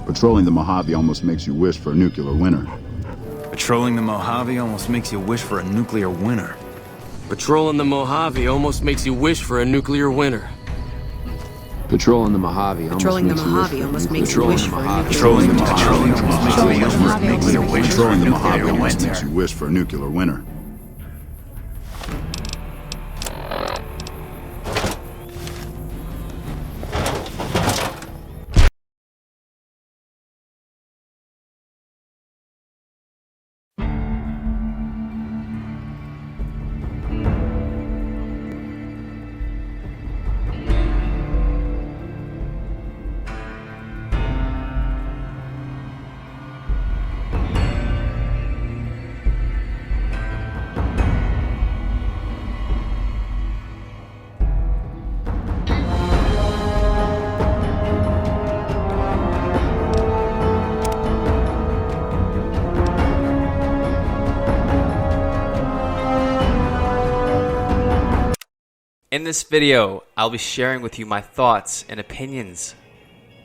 Patrolling the Mojave almost makes you wish for a nuclear winter. Patrolling the Mojave almost makes you wish for a nuclear winter. Patrolling the Mojave almost makes you wish for a nuclear winter. Patrolling the Mojave almost makes you wish for a nuclear winter. Patrolling the Mojave almost makes you wish for a nuclear winter. In this video, I'll be sharing with you my thoughts and opinions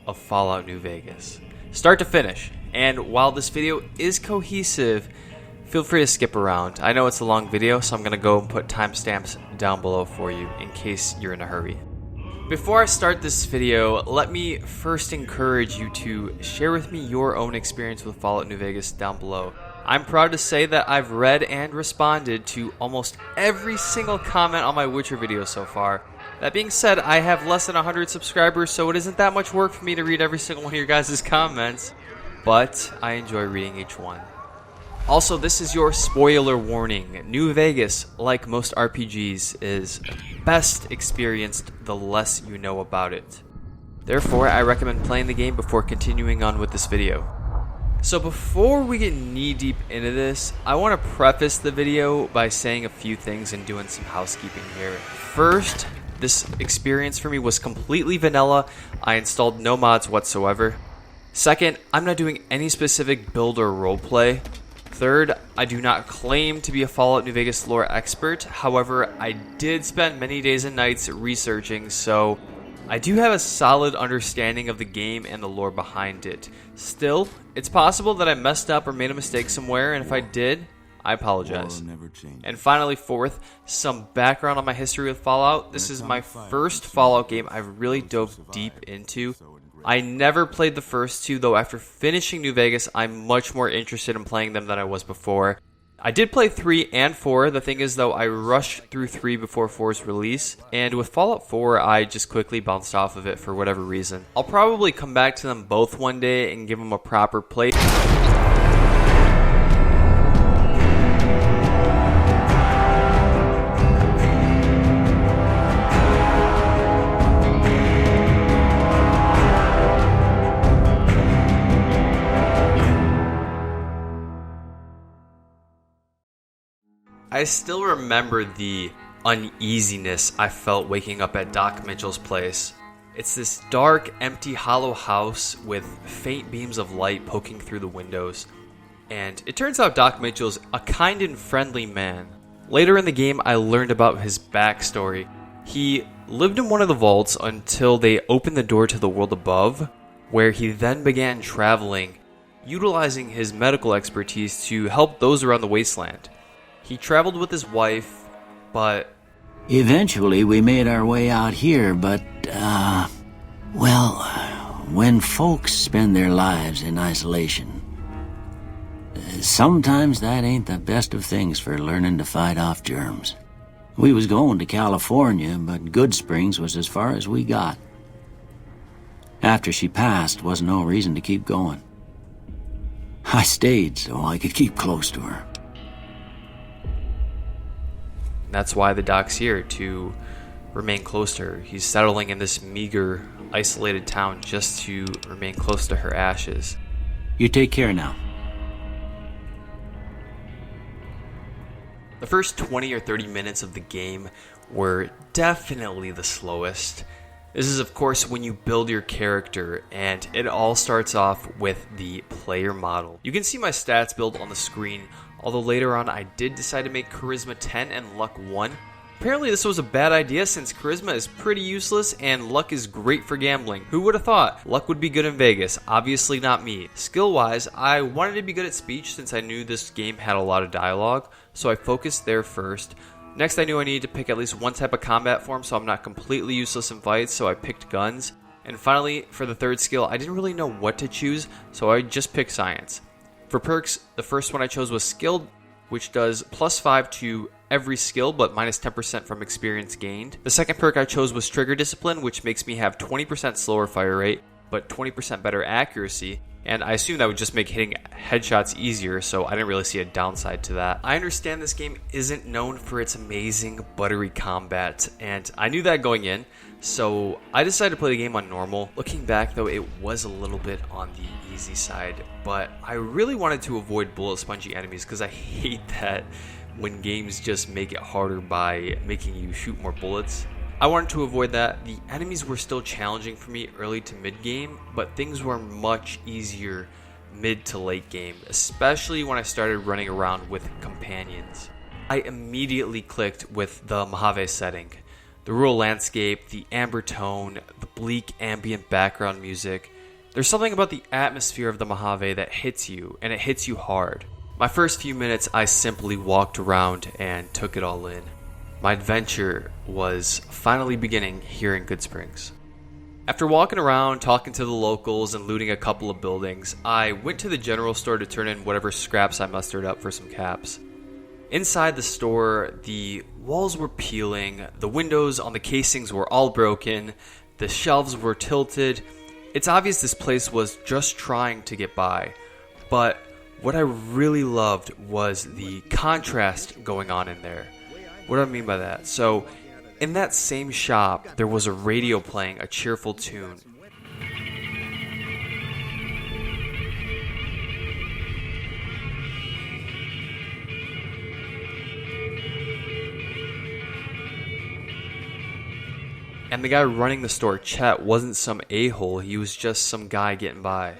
of Fallout New Vegas, start to finish. And while this video is cohesive, feel free to skip around. I know it's a long video, so I'm going to go and put timestamps down below for you in case you're in a hurry. Before I start this video, let me first encourage you to share with me your own experience with Fallout New Vegas down below. I'm proud to say that I've read and responded to almost every single comment on my Witcher video so far. That being said, I have less than 100 subscribers, so it isn't that much work for me to read every single one of your guys' comments, but I enjoy reading each one. Also, this is your spoiler warning. New Vegas, like most RPGs, is best experienced the less you know about it. Therefore, I recommend playing the game before continuing on with this video. So before we get knee-deep into this, I want to preface the video by saying a few things and doing some housekeeping here. First, this experience for me was completely vanilla. I installed no mods whatsoever. Second, I'm not doing any specific build or roleplay. Third, I do not claim to be a Fallout New Vegas lore expert. However, I did spend many days and nights researching, so I do have a solid understanding of the game and the lore behind it. Still, it's possible that I messed up or made a mistake somewhere, and if I did, I apologize. And finally, fourth, some background on my history with Fallout. This is my first Fallout game I've really dove deep into. I never played the first two, though after finishing New Vegas, I'm much more interested in playing them than I was before. I did play 3 and 4. The thing is, though, I rushed through 3 before 4's release, and with Fallout 4, I just quickly bounced off of it for whatever reason. I'll probably come back to them both one day and give them a proper play. I still remember the uneasiness I felt waking up at Doc Mitchell's place. It's this dark, empty, hollow house with faint beams of light poking through the windows. And it turns out Doc Mitchell's a kind and friendly man. Later in the game, I learned about his backstory. He lived in one of the vaults until they opened the door to the world above, where he then began traveling, utilizing his medical expertise to help those around the wasteland. He traveled with his wife, but eventually we made our way out here, but, well, when folks spend their lives in isolation, sometimes that ain't the best of things for learning to fight off germs. We was going to California, but Goodsprings was as far as we got. After she passed, wasn't no reason to keep going. I stayed so I could keep close to her. that's why the doc's here, to remain close to her. He's settling in this meager, isolated town just to remain close to her ashes. You take care now. The first 20 or 30 minutes of the game were definitely the slowest. This is, of course, when you build your character, and it all starts off with the player model. You can see my stats build on the screen, although later on I did decide to make Charisma 10 and Luck 1. Apparently this was a bad idea since charisma is pretty useless and luck is great for gambling. Who would have thought? Luck would be good in Vegas. Obviously not me. Skill-wise, I wanted to be good at speech since I knew this game had a lot of dialogue, so I focused there first. Next, I knew I needed to pick at least one type of combat form so I'm not completely useless in fights, so I picked guns. And finally, for the third skill, I didn't really know what to choose, so I just picked science. For perks, the first one I chose was skilled, which does +5 to every skill, but minus 10% from experience gained. The second perk I chose was trigger discipline, which makes me have 20% slower fire rate, but 20% better accuracy. And I assume that would just make hitting headshots easier, so I didn't really see a downside to that. I understand this game isn't known for its amazing buttery combat, and I knew that going in, so I decided to play the game on normal. Looking back though, it was a little bit on the easy side, but I really wanted to avoid bullet spongy enemies because I hate that when games just make it harder by making you shoot more bullets. I wanted to avoid that. The enemies were still challenging for me early to mid game, but things were much easier mid to late game, especially when I started running around with companions. I immediately clicked with the Mojave setting. The rural landscape, the amber tone, the bleak ambient background music. There's something about the atmosphere of the Mojave that hits you, and it hits you hard. My first few minutes, I simply walked around and took it all in. My adventure was finally beginning here in Goodsprings. After walking around, talking to the locals, and looting a couple of buildings, I went to the general store to turn in whatever scraps I mustered up for some caps. Inside the store, the walls were peeling, the windows on the casings were all broken, the shelves were tilted. It's obvious this place was just trying to get by, but what I really loved was the contrast going on in there. What do I mean by that? So, in that same shop, there was a radio playing a cheerful tune. And the guy running the store, Chet, wasn't some a-hole, he was just some guy getting by.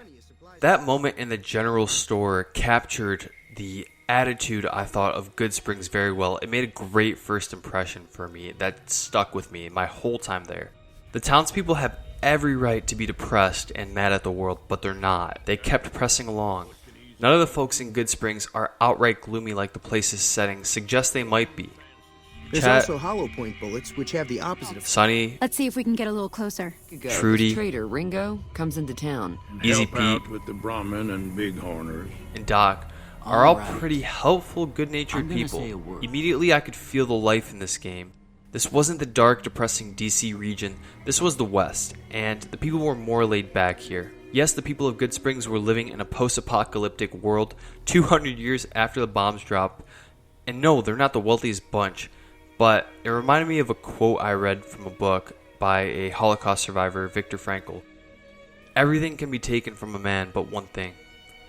That moment in the general store captured the attitude, I thought, of Goodsprings very well. It made a great first impression for me that stuck with me my whole time there. The townspeople have every right to be depressed and mad at the world, but they're not. They kept pressing along. None of the folks in Goodsprings are outright gloomy like the place's setting suggests they might be. There's also hollow point bullets, which have the opposite of Sonny. Let's see if we can get a little closer. Trudy. Trader Ringo comes into town. Easy Help Pete out with the Brahmin and Bighorners. and Doc are all pretty helpful, good-natured people. Immediately I could feel the life in this game. This wasn't the dark, depressing DC region. This was the West, and the people were more laid back here. Yes, the people of Goodsprings were living in a post-apocalyptic world 200 years after the bombs dropped. And no, they're not the wealthiest bunch, but it reminded me of a quote I read from a book by a Holocaust survivor, Viktor Frankl. Everything can be taken from a man but one thing,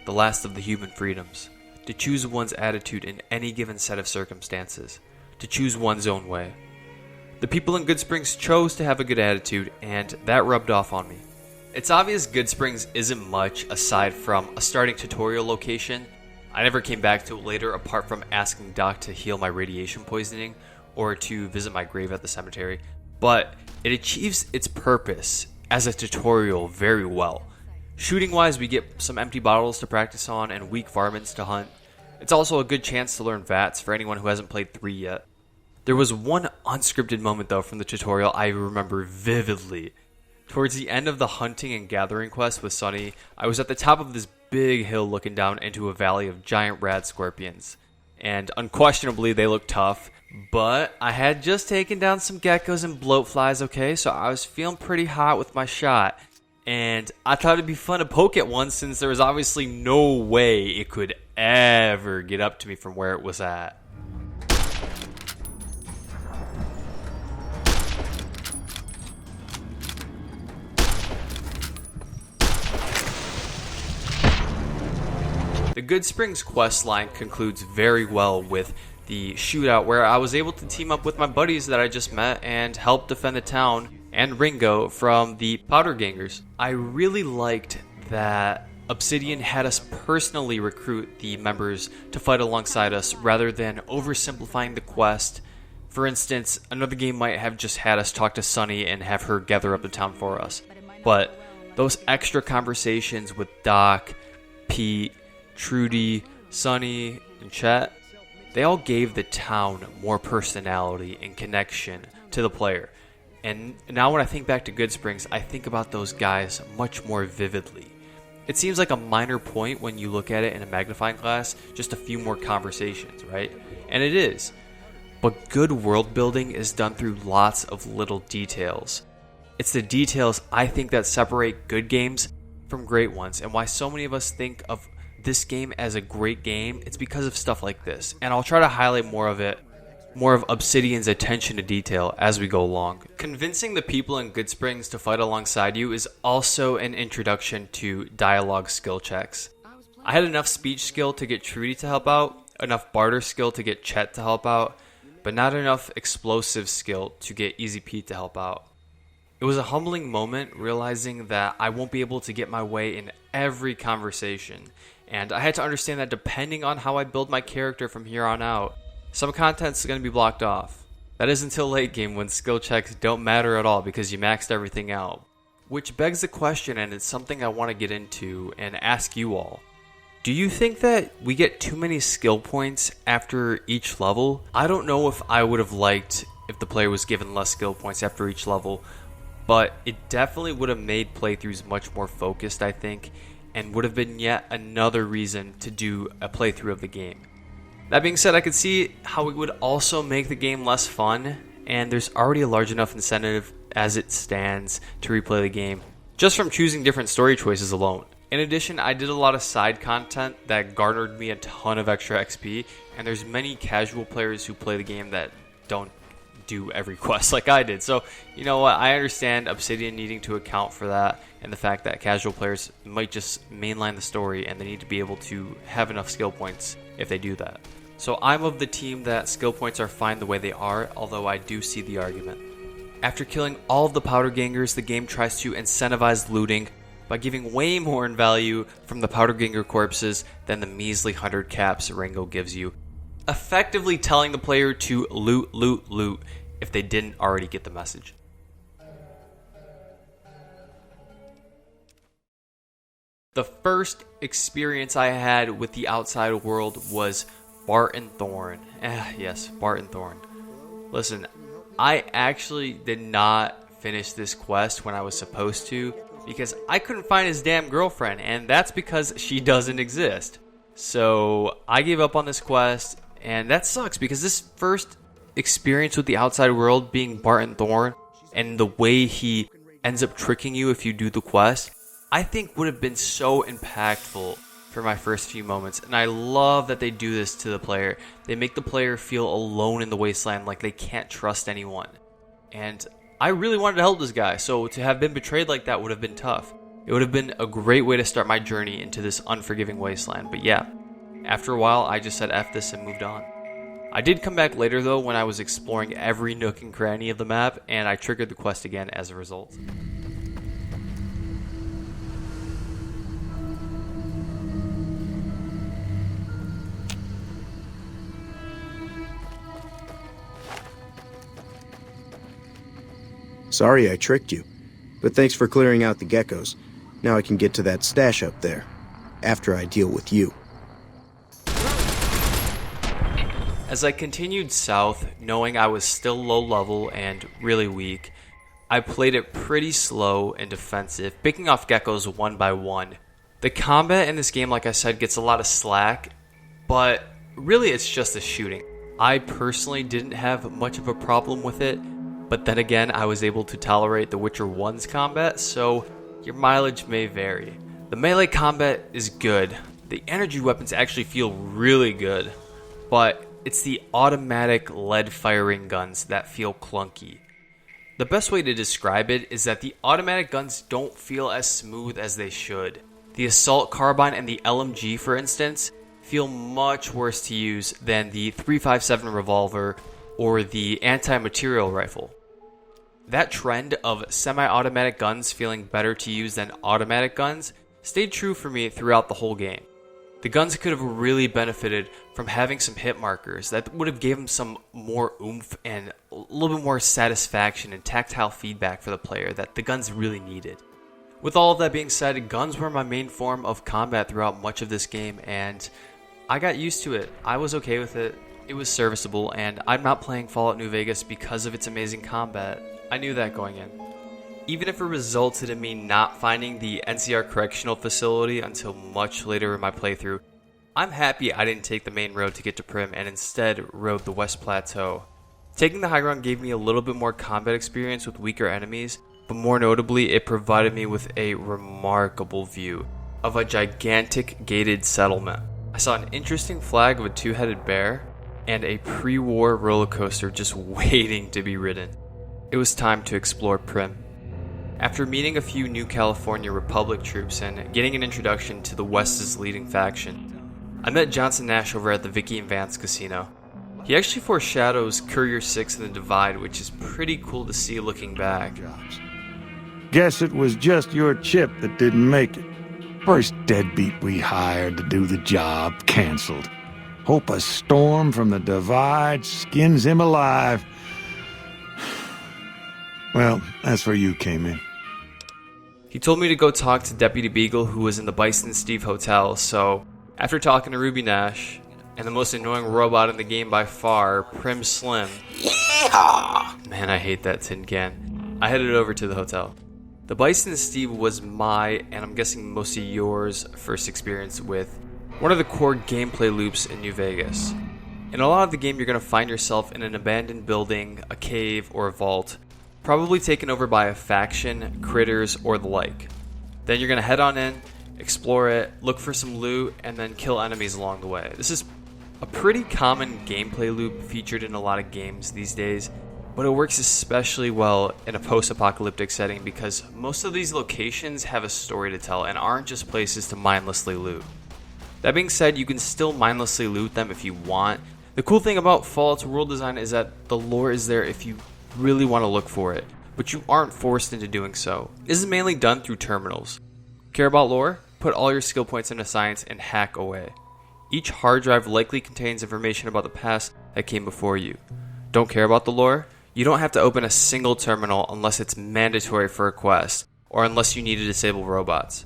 the last of the human freedoms. To choose one's attitude in any given set of circumstances, to choose one's own way. The people in Goodsprings chose to have a good attitude, and that rubbed off on me. It's obvious Goodsprings isn't much aside from a starting tutorial location. I never came back to it later apart from asking Doc to heal my radiation poisoning or to visit my grave at the cemetery, but it achieves its purpose as a tutorial very well. Shooting wise, we get some empty bottles to practice on and weak varmints to hunt. It's also a good chance to learn VATS for anyone who hasn't played 3 yet. There was one unscripted moment though from the tutorial I remember vividly. Towards the end of the hunting and gathering quest with Sonny, I was at the top of this big hill looking down into a valley of giant rad scorpions. And unquestionably they looked tough, but I had just taken down some geckos and bloatflies, okay, so I was feeling pretty hot with my shot. And I thought it'd be fun to poke at one since there was obviously no way it could ever get up to me from where it was at. The Goodsprings questline concludes very well with the shootout where I was able to team up with my buddies that I just met and help defend the town and Ringo from the Powder Gangers. I really liked that Obsidian had us personally recruit the members to fight alongside us rather than oversimplifying the quest For instance, another game might have just had us talk to Sunny and have her gather up the town for us. But those extra conversations with Doc, Pete, Trudy, Sunny, and Chet, they all gave the town more personality and connection to the player. And now when I think back to Goodsprings, I think about those guys much more vividly. It seems like a minor point when you look at it in a magnifying glass, just a few more conversations, right? And it is. But good world building is done through lots of little details. It's the details I think that separate good games from great ones, and why so many of us think of this game as a great game. It's because of stuff like this, and I'll try to highlight more of Obsidian's attention to detail as we go along. Convincing the people in Goodsprings to fight alongside you is also an introduction to dialogue skill checks. I had enough speech skill to get Trudy to help out, enough barter skill to get Chet to help out, but not enough explosive skill to get Easy Pete to help out. It was a humbling moment realizing that I won't be able to get my way in every conversation, and I had to understand that depending on how I build my character from here on out, some content's going to be blocked off. That is until late game when skill checks don't matter at all because you maxed everything out. Which begs the question, and it's something I want to get into and ask you all. Do you think that we get too many skill points after each level? I don't know if I would have liked if the player was given less skill points after each level, but it definitely would have made playthroughs much more focused, I think, and would have been yet another reason to do a playthrough of the game. That being said, I could see how it would also make the game less fun, and there's already a large enough incentive as it stands to replay the game, just from choosing different story choices alone. In addition, I did a lot of side content that garnered me a ton of extra XP, and there's many casual players who play the game that don't do every quest like I did. So, you know what, I understand Obsidian needing to account for that, and the fact that casual players might just mainline the story, and they need to be able to have enough skill points if they do that. So I'm of the team that skill points are fine the way they are, although I do see the argument. After killing all of the powder gangers, the game tries to incentivize looting by giving way more in value from the powder ganger corpses than the measly 100 caps Rango gives you, effectively telling the player to loot, loot, loot if they didn't already get the message. The first experience I had with the outside world was Barton Thorn. Yes, Barton Thorn. Listen, I actually did not finish this quest when I was supposed to because I couldn't find his damn girlfriend, and that's because she doesn't exist. So I gave up on this quest, and that sucks because this first experience with the outside world being Barton Thorn and the way he ends up tricking you if you do the quest, I think would have been so impactful for my first few moments. And I love that they do this to the player. They make the player feel alone in the wasteland, like they can't trust anyone. And I really wanted to help this guy, so to have been betrayed like that would have been tough. It would have been a great way to start my journey into this unforgiving wasteland. But yeah, after a while I just said F this and moved on. I did come back later though when I was exploring every nook and cranny of the map, and I triggered the quest again as a result. Sorry I tricked you, but thanks for clearing out the geckos. Now I can get to that stash up there, after I deal with you. As I continued south, knowing I was still low level and really weak, I played it pretty slow and defensive, picking off geckos one by one. The combat in this game, like I said, gets a lot of slack, but really it's just the shooting. I personally didn't have much of a problem with it, but then again, I was able to tolerate The Witcher 1's combat, so your mileage may vary. The melee combat is good. The energy weapons actually feel really good, but it's the automatic lead firing guns that feel clunky. The best way to describe it is that the automatic guns don't feel as smooth as they should. The assault carbine and the LMG, for instance, feel much worse to use than the 357 revolver or the anti-material rifle. That trend of semi-automatic guns feeling better to use than automatic guns stayed true for me throughout the whole game. The guns could have really benefited from having some hit markers that would have given them some more oomph and a little bit more satisfaction and tactile feedback for the player that the guns really needed. With all of that being said, guns were my main form of combat throughout much of this game, and I got used to it. I was okay with it. It was serviceable, and I'm not playing Fallout New Vegas because of its amazing combat. I knew that going in. Even if it resulted in me not finding the NCR Correctional Facility until much later in my playthrough, I'm happy I didn't take the main road to get to Primm and instead rode the West Plateau. Taking the high ground gave me a little bit more combat experience with weaker enemies, but more notably, it provided me with a remarkable view of a gigantic gated settlement. I saw an interesting flag of a two-headed bear and a pre-war roller coaster just waiting to be ridden. It was time to explore Primm. After meeting a few New California Republic troops and getting an introduction to the West's leading faction, I met Johnson Nash over at the Vicky and Vance Casino. He actually foreshadows Courier 6 in the Divide, which is pretty cool to see looking back. Guess it was just your chip that didn't make it. First deadbeat we hired to do the job canceled. Hope a storm from the Divide skins him alive. Well, that's where you came in. He told me to go talk to Deputy Beagle, who was in the Bison Steve Hotel, so after talking to Ruby Nash, and the most annoying robot in the game by far, Primm Slim. Yeehaw! Man, I hate that tin can. I headed over to the hotel. The Bison Steve was my, and I'm guessing most of yours, first experience with one of the core gameplay loops in New Vegas. In a lot of the game, you're going to find yourself in an abandoned building, a cave, or a vault, probably taken over by a faction, critters, or the like. Then you're going to head on in, explore it, look for some loot, and then kill enemies along the way. This is a pretty common gameplay loop featured in a lot of games these days, but it works especially well in a post-apocalyptic setting because most of these locations have a story to tell and aren't just places to mindlessly loot. That being said, you can still mindlessly loot them if you want. The cool thing about Fallout's world design is that the lore is there if you really want to look for it, but you aren't forced into doing so. This is mainly done through terminals. Care about lore? Put all your skill points into science and hack away. Each hard drive likely contains information about the past that came before you. Don't care about the lore? You don't have to open a single terminal unless it's mandatory for a quest, or unless you need to disable robots.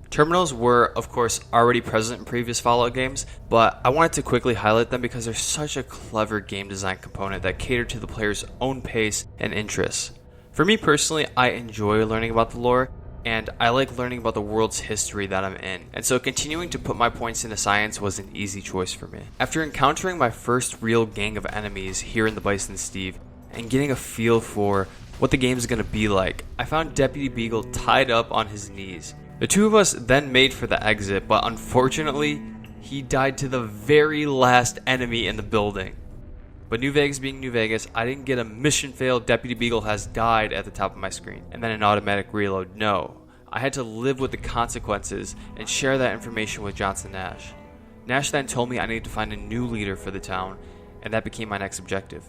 Terminals were, of course, already present in previous Fallout games, but I wanted to quickly highlight them because they're such a clever game design component that cater to the player's own pace and interests. For me personally, I enjoy learning about the lore, and I like learning about the world's history that I'm in, and so continuing to put my points into science was an easy choice for me. After encountering my first real gang of enemies here in the Bison Steve, and getting a feel for what the game is going to be like, I found Deputy Beagle tied up on his knees. The two of us then made for the exit, but unfortunately, he died to the very last enemy in the building. But New Vegas being New Vegas, I didn't get a mission failed, Deputy Beagle has died at the top of my screen, and then an automatic reload. No. I had to live with the consequences and share that information with Johnson Nash. Nash then told me I needed to find a new leader for the town, and that became my next objective.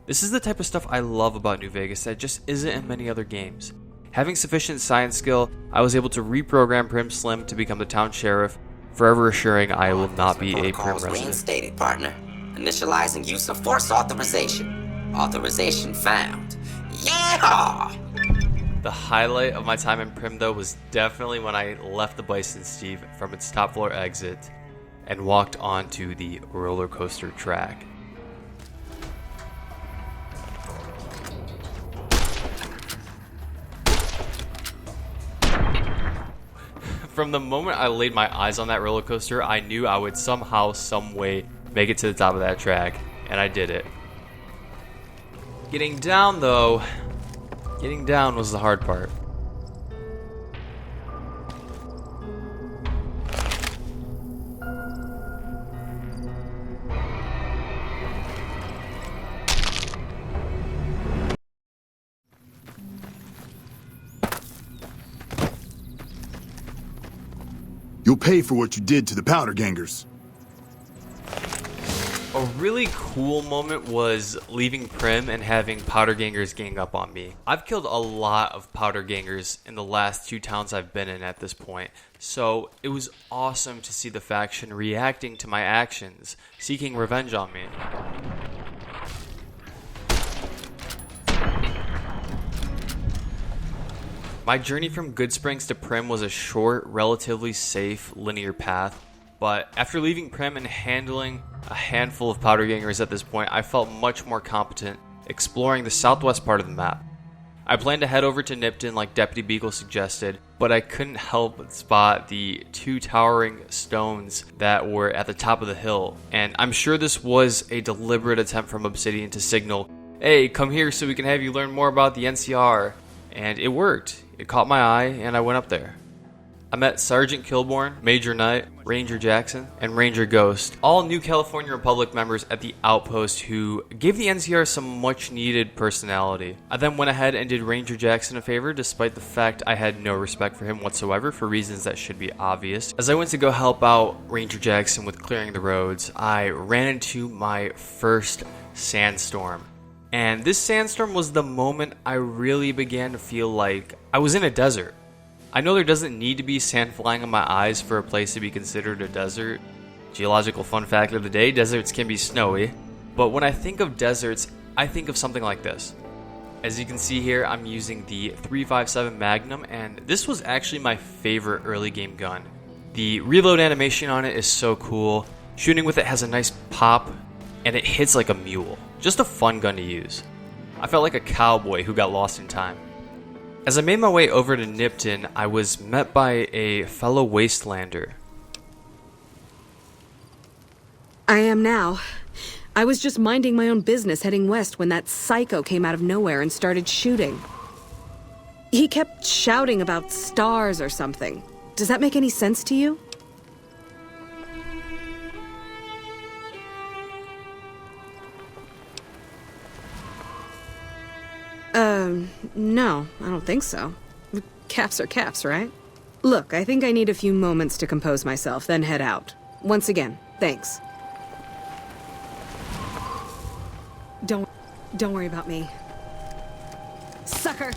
This is the type of stuff I love about New Vegas that just isn't in many other games. Having sufficient science skill, I was able to reprogram Primm Slim to become the town sheriff, forever assuring I will not be a Primm resident. Reinstated, partner. Initializing use of force authorization. Authorization found. Yeehaw! The highlight of my time in Primm, though, was definitely when I left the Bison Steve from its top floor exit and walked onto the roller coaster track. From the moment I laid my eyes on that roller coaster, I knew I would somehow, some way, make it to the top of that track, and I did it. Getting down, though, was the hard part. You'll pay for what you did to the powder gangers. A really cool moment was leaving Primm and having powder gangers gang up on me. I've killed a lot of powder gangers in the last 2 towns I've been in at this point, so it was awesome to see the faction reacting to my actions, seeking revenge on me. My journey from Goodsprings to Primm was a short, relatively safe, linear path. But after leaving Primm and handling a handful of powder gangers at this point, I felt much more competent exploring the southwest part of the map. I planned to head over to Nipton like Deputy Beagle suggested, but I couldn't help but spot the 2 towering stones that were at the top of the hill, and I'm sure this was a deliberate attempt from Obsidian to signal, "Hey, come here so we can have you learn more about the NCR," and it worked. It caught my eye, and I went up there. I met Sergeant Kilborn, Major Knight, Ranger Jackson, and Ranger Ghost, all New California Republic members at the outpost who gave the NCR some much needed personality. I then went ahead and did Ranger Jackson a favor despite the fact I had no respect for him whatsoever for reasons that should be obvious. As I went to go help out Ranger Jackson with clearing the roads, I ran into my first sandstorm. And this sandstorm was the moment I really began to feel like I was in a desert. I know there doesn't need to be sand flying in my eyes for a place to be considered a desert. Geological fun fact of the day, deserts can be snowy. But when I think of deserts, I think of something like this. As you can see here, I'm using the 357 Magnum, and this was actually my favorite early game gun. The reload animation on it is so cool. Shooting with it has a nice pop, and it hits like a mule. Just a fun gun to use. I felt like a cowboy who got lost in time. As I made my way over to Nipton, I was met by a fellow wastelander. I am now. I was just minding my own business heading west when that psycho came out of nowhere and started shooting. He kept shouting about stars or something. Does that make any sense to you? No, I don't think so. Caps are caps, right? Look, I think I need a few moments to compose myself, then head out. Once again, thanks. Don't worry about me. Sucker!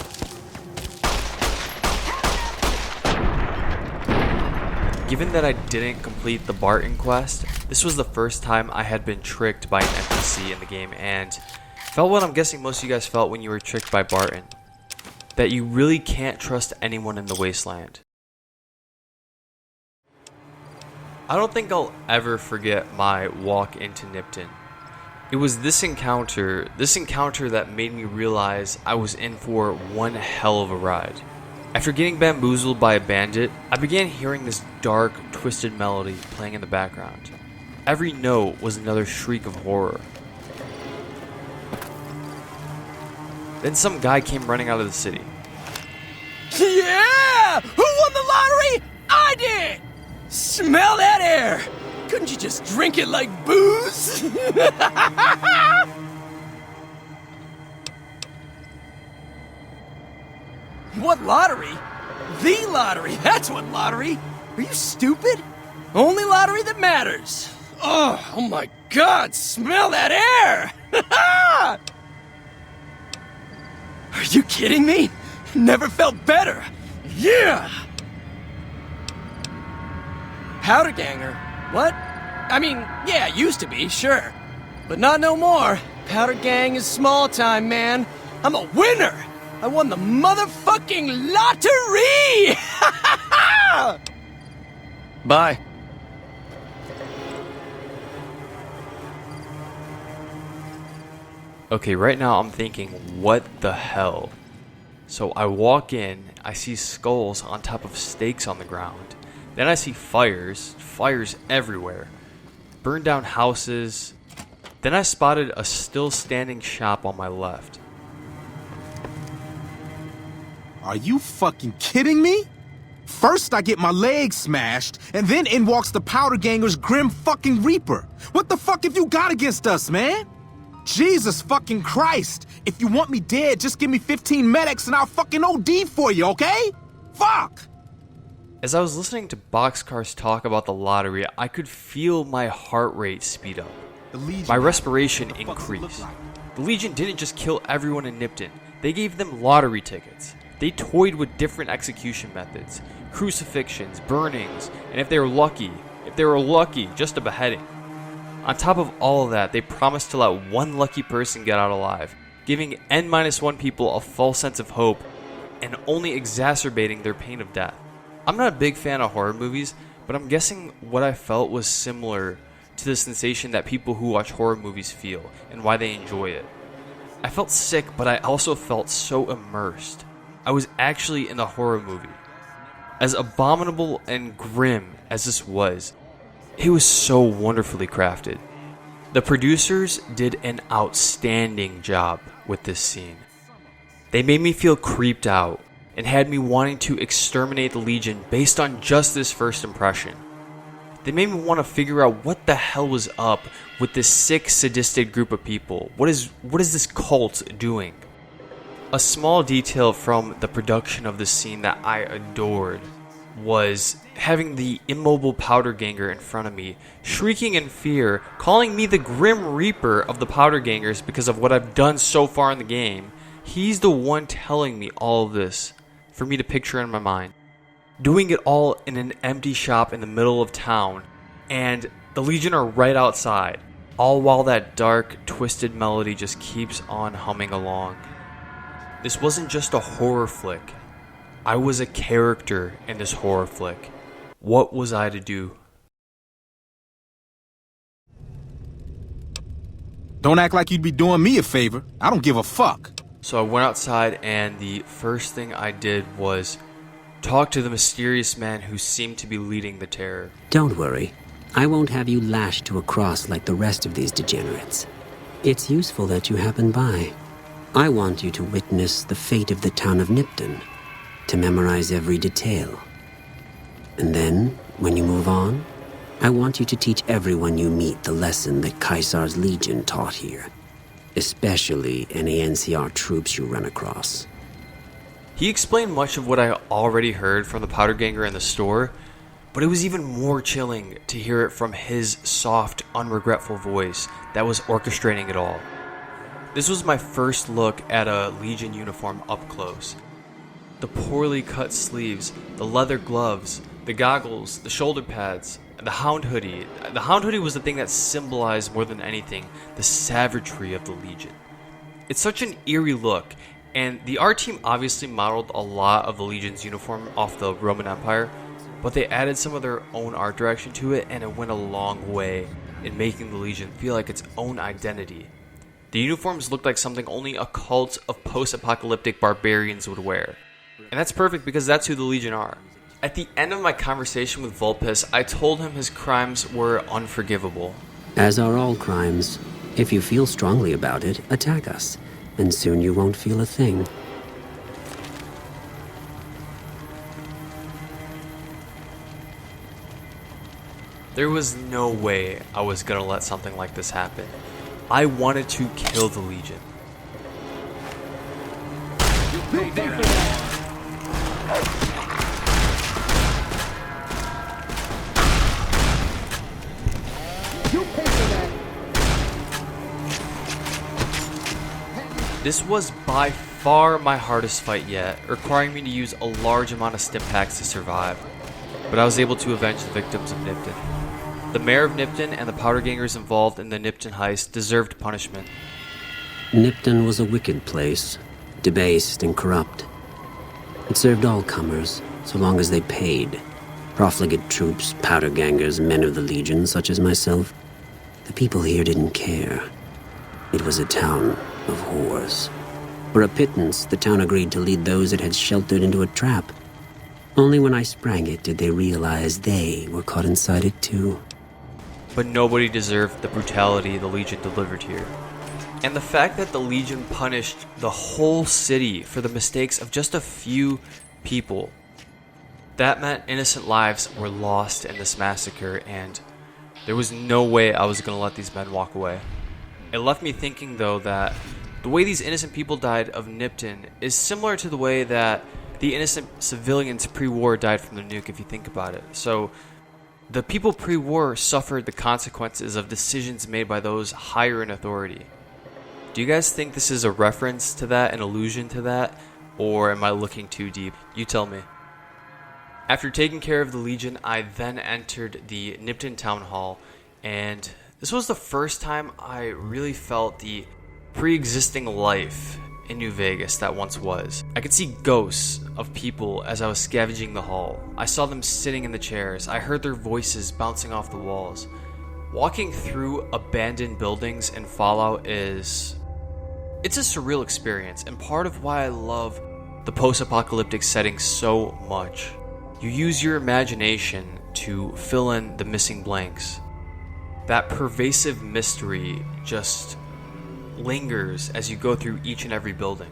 Given that I didn't complete the Barton quest, this was the first time I had been tricked by an NPC in the game, and felt what I'm guessing most of you guys felt when you were tricked by Barton. That you really can't trust anyone in the wasteland. I don't think I'll ever forget my walk into Nipton. It was this encounter that made me realize I was in for one hell of a ride. After getting bamboozled by a bandit, I began hearing this dark, twisted melody playing in the background. Every note was another shriek of horror. Then some guy came running out of the city. Yeah! Who won the lottery? I did! Smell that air! Couldn't you just drink it like booze? What lottery? The lottery! That's what lottery! Are you stupid? Only lottery that matters! Oh my god! Smell that air! Are you kidding me? Never felt better. Yeah! Powder ganger? What? I mean, yeah, used to be, sure. But not no more. Powder gang is small time, man. I'm a winner! I won the motherfucking lottery! Bye. Okay, right now I'm thinking, what the hell? So I walk in, I see skulls on top of stakes on the ground. Then I see fires everywhere. Burned down houses. Then I spotted a still standing shop on my left. Are you fucking kidding me? First I get my leg smashed, and then in walks the Powder Ganger's Grim fucking Reaper. What the fuck have you got against us, man? Jesus fucking Christ. If you want me dead, just give me 15 medics and I'll fucking OD for you, okay? Fuck! As I was listening to Boxcars talk about the lottery, I could feel my heart rate speed up. My respiration increased. The Legion didn't just kill everyone in Nipton. They gave them lottery tickets. They toyed with different execution methods, crucifixions, burnings, and if they were lucky, just a beheading. On top of all of that, they promised to let one lucky person get out alive, giving N-1 people a false sense of hope and only exacerbating their pain of death. I'm not a big fan of horror movies, but I'm guessing what I felt was similar to the sensation that people who watch horror movies feel and why they enjoy it. I felt sick, but I also felt so immersed. I was actually in a horror movie. As abominable and grim as this was, it was so wonderfully crafted. The producers did an outstanding job with this scene. They made me feel creeped out and had me wanting to exterminate the Legion based on just this first impression. They made me want to figure out what the hell was up with this sick, sadistic group of people. What is this cult doing? A small detail from the production of this scene that I adored was having the immobile powder ganger in front of me, shrieking in fear, calling me the Grim Reaper of the powder gangers because of what I've done so far in the game. He's the one telling me all of this for me to picture in my mind. Doing it all in an empty shop in the middle of town, and the Legion are right outside, all while that dark, twisted melody just keeps on humming along. This wasn't just a horror flick. I was a character in this horror flick. What was I to do? Don't act like you'd be doing me a favor. I don't give a fuck. So I went outside, and the first thing I did was talk to the mysterious man who seemed to be leading the terror. Don't worry. I won't have you lashed to a cross like the rest of these degenerates. It's useful that you happen by. I want you to witness the fate of the town of Nipton, to memorize every detail. And then, when you move on, I want you to teach everyone you meet the lesson that Caesar's Legion taught here, especially any NCR troops you run across. He explained much of what I already heard from the powder ganger in the store, but it was even more chilling to hear it from his soft, unregretful voice that was orchestrating it all. This was my first look at a Legion uniform up close. The poorly cut sleeves, the leather gloves, the goggles, the shoulder pads, the hound hoodie. The hound hoodie was the thing that symbolized more than anything the savagery of the Legion. It's such an eerie look, and the art team obviously modeled a lot of the Legion's uniform off the Roman Empire, but they added some of their own art direction to it, and it went a long way in making the Legion feel like its own identity. The uniforms looked like something only a cult of post-apocalyptic barbarians would wear. And that's perfect because that's who the Legion are. At the end of my conversation with Vulpes, I told him his crimes were unforgivable. As are all crimes. If you feel strongly about it, attack us, and soon you won't feel a thing. There was no way I was gonna let something like this happen. I wanted to kill the Legion. This was by far my hardest fight yet, requiring me to use a large amount of stim packs to survive. But I was able to avenge the victims of Nipton. The mayor of Nipton and the powder gangers involved in the Nipton heist deserved punishment. Nipton was a wicked place, debased and corrupt. It served all comers, so long as they paid. Profligate troops, powder gangers, men of the Legion, such as myself. The people here didn't care. It was a town of whores. For a pittance, the town agreed to lead those it had sheltered into a trap. Only when I sprang it did they realize they were caught inside it too. But nobody deserved the brutality the Legion delivered here. And the fact that the Legion punished the whole city for the mistakes of just a few people, that meant innocent lives were lost in this massacre, and there was no way I was going to let these men walk away. It left me thinking, though, that the way these innocent people died of Nipton is similar to the way that the innocent civilians pre-war died from the nuke, if you think about it. So The people pre-war suffered the consequences of decisions made by those higher in authority. Do you guys think this is a reference to that, an allusion to that, or am I looking too deep? You tell me. After taking care of the Legion, I then entered the Nipton Town Hall, and this was the first time I really felt the pre-existing life in New Vegas that once was. I could see ghosts of people as I was scavenging the hall. I saw them sitting in the chairs. I heard their voices bouncing off the walls. Walking through abandoned buildings in Fallout it's a surreal experience, and part of why I love the post-apocalyptic setting so much. You use your imagination to fill in the missing blanks. That pervasive mystery just lingers as you go through each and every building.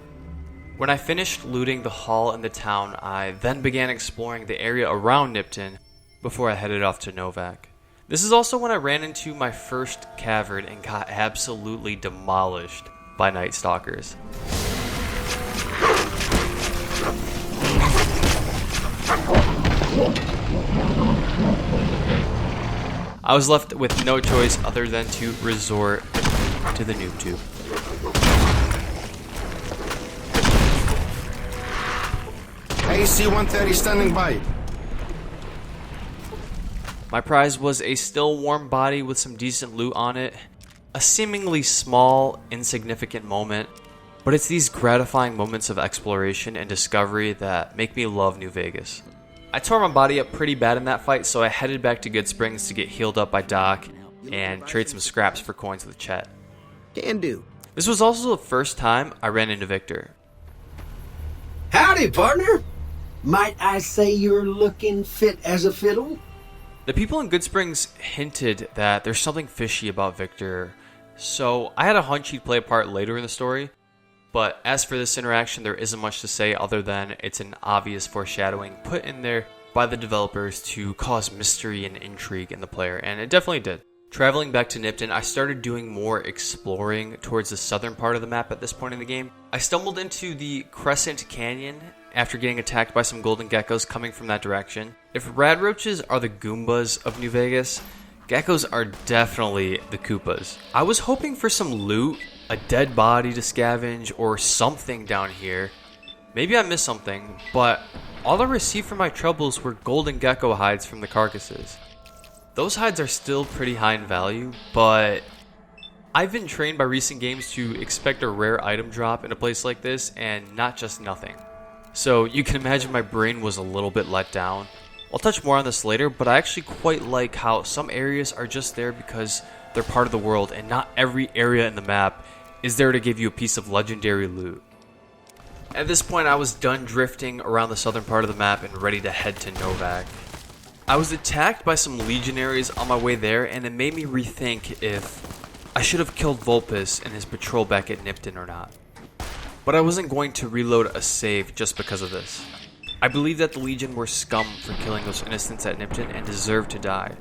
When I finished looting the hall and the town, I then began exploring the area around Nipton before I headed off to Novac. This is also when I ran into my first cavern and got absolutely demolished by Night Stalkers. I was left with no choice other than to resort to the noob tube. AC-130 standing by. My prize was a still warm body with some decent loot on it. A seemingly small, insignificant moment, but it's these gratifying moments of exploration and discovery that make me love New Vegas. I tore my body up pretty bad in that fight, so I headed back to Goodsprings to get healed up by Doc and trade some scraps for coins with Chet. Can do. This was also the first time I ran into Victor. Howdy, partner. Might I say you're looking fit as a fiddle? The people in Goodsprings hinted that there's something fishy about Victor, so I had a hunch he'd play a part later in the story. But as for this interaction, there isn't much to say other than it's an obvious foreshadowing put in there by the developers to cause mystery and intrigue in the player, and it definitely did. Traveling back to Nipton, I started doing more exploring towards the southern part of the map at this point in the game. I stumbled into the Crescent Canyon after getting attacked by some golden geckos coming from that direction. If radroaches are the Goombas of New Vegas, geckos are definitely the Koopas. I was hoping for some loot, a dead body to scavenge, or something down here. Maybe I missed something, but all I received for my troubles were golden gecko hides from the carcasses. Those hides are still pretty high in value, but I've been trained by recent games to expect a rare item drop in a place like this and not just nothing. So you can imagine my brain was a little bit let down. I'll touch more on this later, but I actually quite like how some areas are just there because they're part of the world, and not every area in the map is there to give you a piece of legendary loot. At this point, I was done drifting around the southern part of the map and ready to head to Novac. I was attacked by some legionaries on my way there, and it made me rethink if I should have killed Vulpes and his patrol back at Nipton or not. But I wasn't going to reload a save just because of this. I believe that the Legion were scum for killing those innocents at Nipton and deserved to die.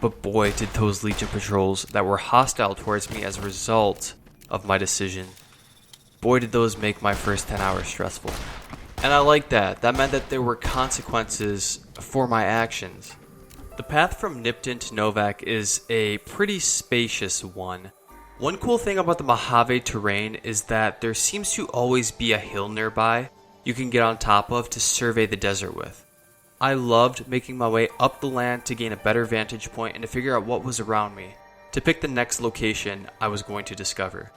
But boy, did those Legion patrols that were hostile towards me as a result of my decision, boy did those make my first 10 hours stressful. And I like that. That meant that there were consequences for my actions. The path from Nipton to Novac is a pretty spacious one. One cool thing about the Mojave terrain is that there seems to always be a hill nearby you can get on top of to survey the desert with. I loved making my way up the land to gain a better vantage point and to figure out what was around me, to pick the next location I was going to discover.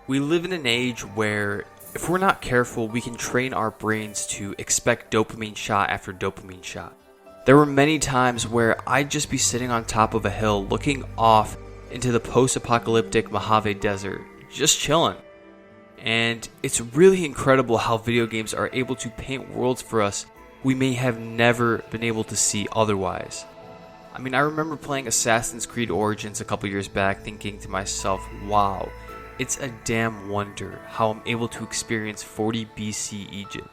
We live in an age where, if we're not careful, we can train our brains to expect dopamine shot after dopamine shot. There were many times where I'd just be sitting on top of a hill looking off into the post-apocalyptic Mojave Desert, just chilling. And it's really incredible how video games are able to paint worlds for us we may have never been able to see otherwise. I mean, I remember playing Assassin's Creed Origins a couple years back thinking to myself, wow, it's a damn wonder how I'm able to experience 40 BC Egypt.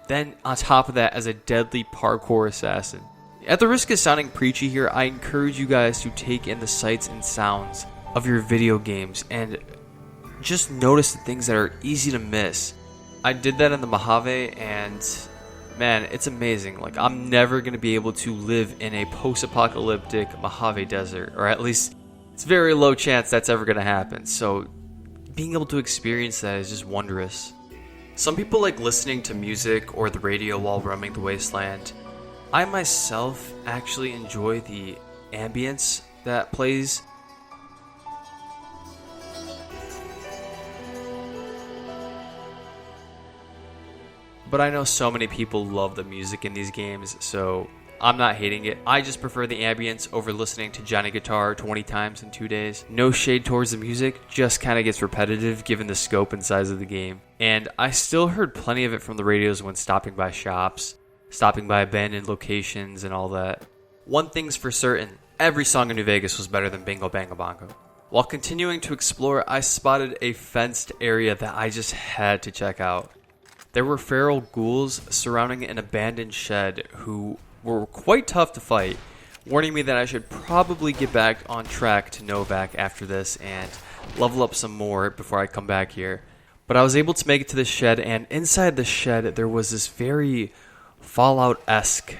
Then on top of that, as a deadly parkour assassin. At the risk of sounding preachy here, I encourage you guys to take in the sights and sounds of your video games and just notice the things that are easy to miss. I did that in the Mojave, and man, it's amazing. Like, I'm never going to be able to live in a post-apocalyptic Mojave Desert, or at least it's very low chance that's ever going to happen. So being able to experience that is just wondrous. Some people like listening to music or the radio while roaming the wasteland. I myself actually enjoy the ambience that plays. But I know so many people love the music in these games, so I'm not hating it. I just prefer the ambience over listening to Johnny Guitar 20 times in 2 days. No shade towards the music, just kind of gets repetitive given the scope and size of the game. And I still heard plenty of it from the radios when stopping by shops, stopping by abandoned locations and all that. One thing's for certain, every song in New Vegas was better than Bingo Bango Bongo. While continuing to explore, I spotted a fenced area that I just had to check out. There were feral ghouls surrounding an abandoned shed who were quite tough to fight, warning me that I should probably get back on track to Novac after this and level up some more before I come back here. But I was able to make it to the shed, and inside the shed there was this very Fallout-esque,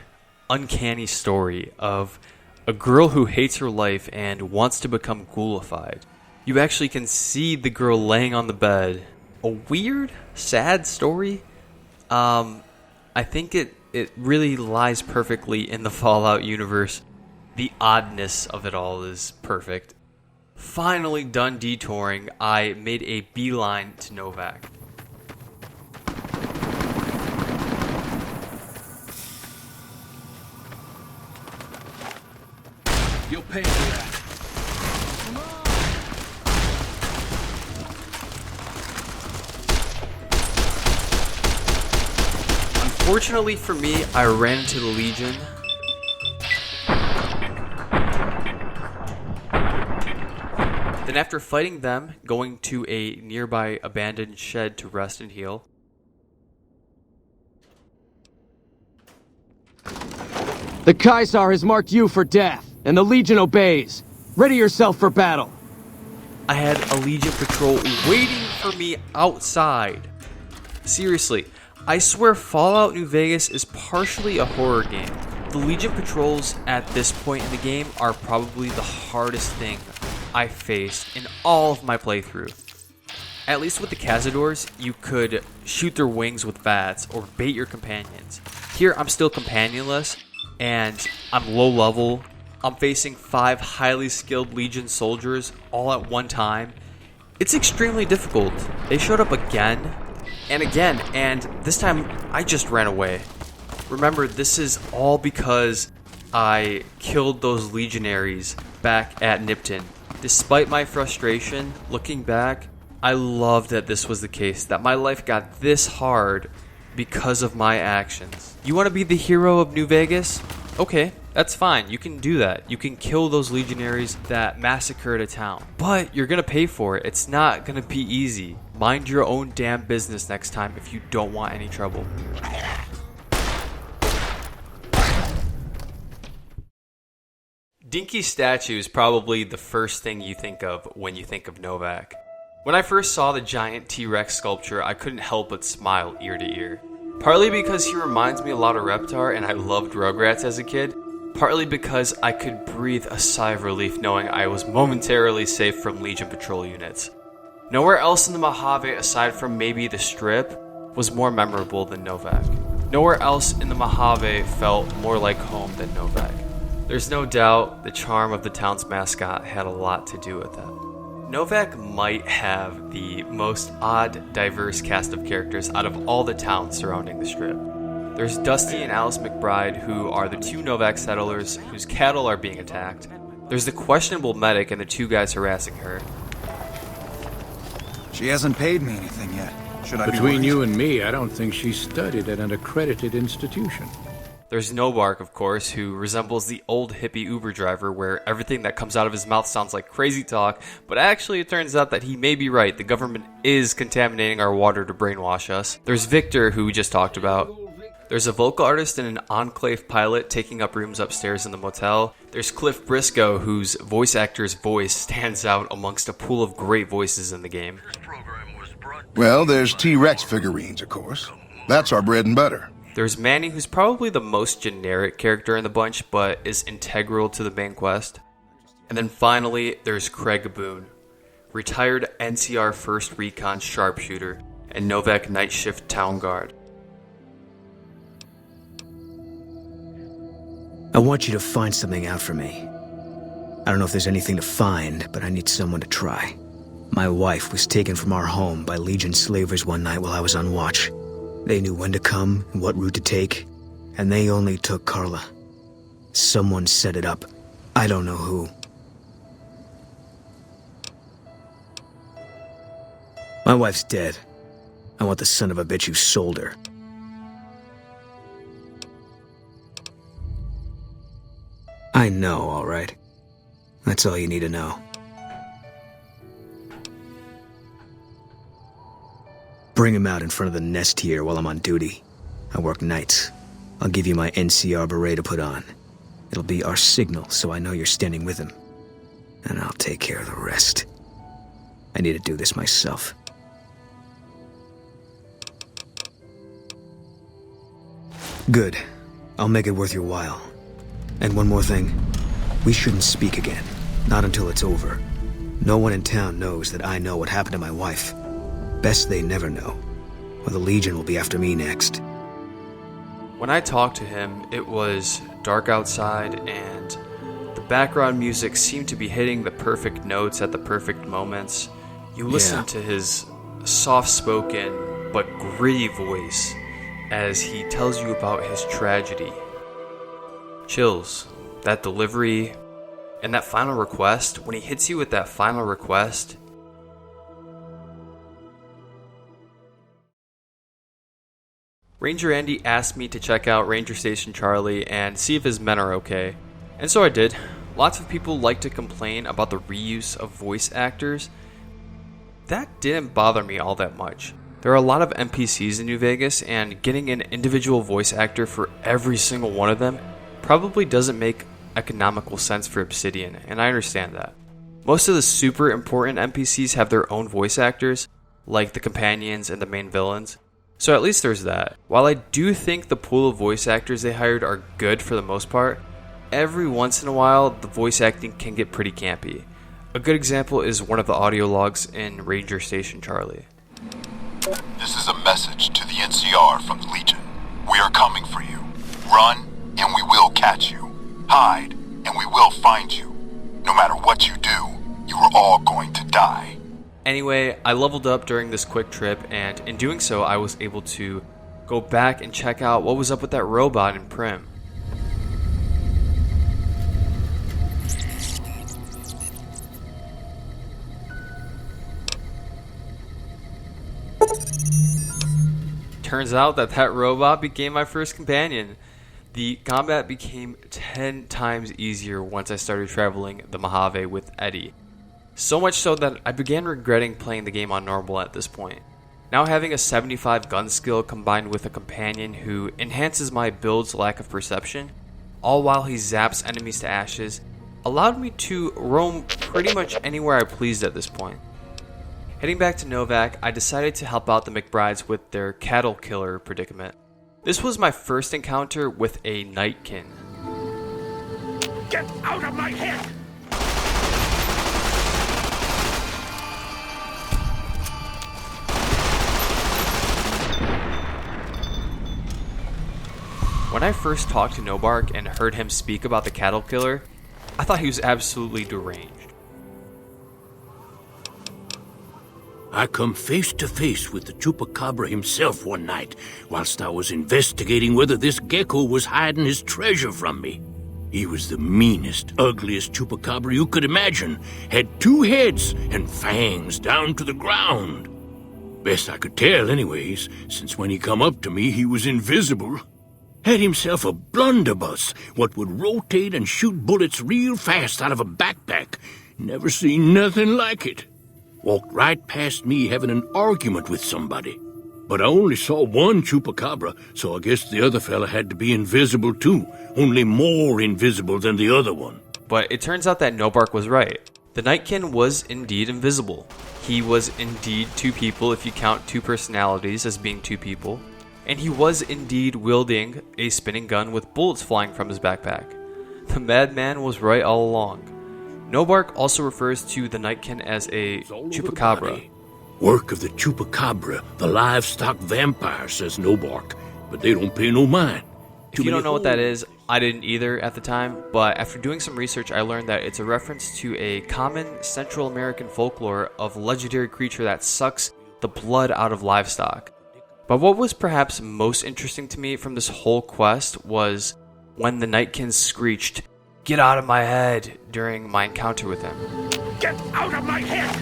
uncanny story of a girl who hates her life and wants to become ghoulified. You actually can see the girl laying on the bed. A weird, sad story. I think it really lies perfectly in the Fallout universe. The oddness of it all is perfect. Finally done detouring, I made a beeline to Novac. You'll pay for that. Unfortunately for me, I ran into the Legion. Then after fighting them, going to a nearby abandoned shed to rest and heal. The Kaisar has marked you for death, and the Legion obeys. Ready yourself for battle. I had a Legion patrol waiting for me outside. Seriously, I swear Fallout New Vegas is partially a horror game. The Legion patrols at this point in the game are probably the hardest thing I faced in all of my playthrough. At least with the Cazadors, you could shoot their wings with bats or bait your companions. Here, I'm still companionless, and I'm low level. I'm facing 5 highly skilled Legion soldiers all at one time. It's extremely difficult. They showed up again and again, and this time I just ran away. Remember, this is all because I killed those legionaries back at Nipton. Despite my frustration, looking back, I love that this was the case, that my life got this hard because of my actions. You want to be the hero of New Vegas? Okay, that's fine. You can do that. You can kill those legionaries that massacred a town. But you're going to pay for it. It's not going to be easy. Mind your own damn business next time if you don't want any trouble. Dinky's statue is probably the first thing you think of when you think of Novac. When I first saw the giant T-Rex sculpture, I couldn't help but smile ear to ear. Partly because he reminds me a lot of Reptar and I loved Rugrats as a kid. Partly because I could breathe a sigh of relief knowing I was momentarily safe from Legion patrol units. Nowhere else in the Mojave aside from maybe the Strip was more memorable than Novac. Nowhere else in the Mojave felt more like home than Novac. There's no doubt the charm of the town's mascot had a lot to do with that. Novac might have the most odd, diverse cast of characters out of all the towns surrounding the Strip. There's Dusty and Alice McBride, who are the 2 Novac settlers whose cattle are being attacked. There's the questionable medic and the 2 guys harassing her. She hasn't paid me anything yet. Should I be Between worried? you and me, I don't think she studied at an accredited institution. There's Nobark, of course, who resembles the old hippie Uber driver where everything that comes out of his mouth sounds like crazy talk, but actually it turns out that he may be right. The government is contaminating our water to brainwash us. There's Victor, who we just talked about. There's a vocal artist and an Enclave pilot taking up rooms upstairs in the motel. There's Cliff Briscoe, whose voice actor's voice stands out amongst a pool of great voices in the game. Well, there's T-Rex figurines, of course. That's our bread and butter. There's Manny, who's probably the most generic character in the bunch, but is integral to the main quest. And then finally, there's Craig Boone, retired NCR 1st Recon sharpshooter and Novac night shift town guard. I want you to find something out for me. I don't know if there's anything to find, but I need someone to try. My wife was taken from our home by Legion slavers one night while I was on watch. They knew when to come and what route to take, and they only took Carla. Someone set it up. I don't know who. My wife's dead. I want the son of a bitch who sold her. I know, all right. That's all you need to know. Bring him out in front of the nest here while I'm on duty. I work nights. I'll give you my NCR beret to put on. It'll be our signal, so I know you're standing with him. And I'll take care of the rest. I need to do this myself. Good. I'll make it worth your while. And one more thing. We shouldn't speak again. Not until it's over. No one in town knows that I know what happened to my wife. Best they never know, or the Legion will be after me next. When I talked to him, it was dark outside and the background music seemed to be hitting the perfect notes at the perfect moments. You listen to his soft-spoken but gritty voice as he tells you about his tragedy. Chills. That delivery and that final request, when he hits you with that final request, Ranger Andy asked me to check out Ranger Station Charlie and see if his men are okay. And so I did. Lots of people like to complain about the reuse of voice actors. That didn't bother me all that much. There are a lot of NPCs in New Vegas, and getting an individual voice actor for every single one of them probably doesn't make economical sense for Obsidian, and I understand that. Most of the super important NPCs have their own voice actors, like the companions and the main villains. So at least there's that. While I do think the pool of voice actors they hired are good for the most part, every once in a while the voice acting can get pretty campy. A good example is one of the audio logs in Ranger Station Charlie. This is a message to the NCR from the Legion. We are coming for you. Run, and we will catch you. Hide, and we will find you. No matter what you do, you are all going to die. Anyway, I leveled up during this quick trip, and in doing so, I was able to go back and check out what was up with that robot in Primm. Turns out that robot became my first companion. The combat became 10 times easier once I started traveling the Mojave with Eddie. So much so that I began regretting playing the game on normal at this point. Now having a 75 gun skill combined with a companion who enhances my build's lack of perception, all while he zaps enemies to ashes, allowed me to roam pretty much anywhere I pleased at this point. Heading back to Novac, I decided to help out the McBrides with their cattle killer predicament. This was my first encounter with a Nightkin. Get out of my head! When I first talked to Nobark and heard him speak about the cattle killer, I thought he was absolutely deranged. I come face to face with the Chupacabra himself one night, whilst I was investigating whether this gecko was hiding his treasure from me. He was the meanest, ugliest Chupacabra you could imagine, had 2 heads and fangs down to the ground. Best I could tell anyways, since when he come up to me he was invisible. Had himself a blunderbuss, what would rotate and shoot bullets real fast out of a backpack. Never seen nothing like it. Walked right past me having an argument with somebody. But I only saw one Chupacabra, so I guess the other fella had to be invisible too, only more invisible than the other one. But it turns out that Nobark was right. The Nightkin was indeed invisible. He was indeed 2 people if you count 2 personalities as being 2 people. and he was indeed wielding a spinning gun with bullets flying from his backpack. The madman was right all along. Novac also refers to the Nightkin as a chupacabra. Work of the chupacabra, the livestock vampire, says Novac, but they don't pay no mind. If you don't know what that is, I didn't either at the time, but after doing some research, I learned that it's a reference to a common Central American folklore of a legendary creature that sucks the blood out of livestock. But what was perhaps most interesting to me from this whole quest was when the Nightkin screeched, "Get out of my head," during my encounter with him. Get out of my head!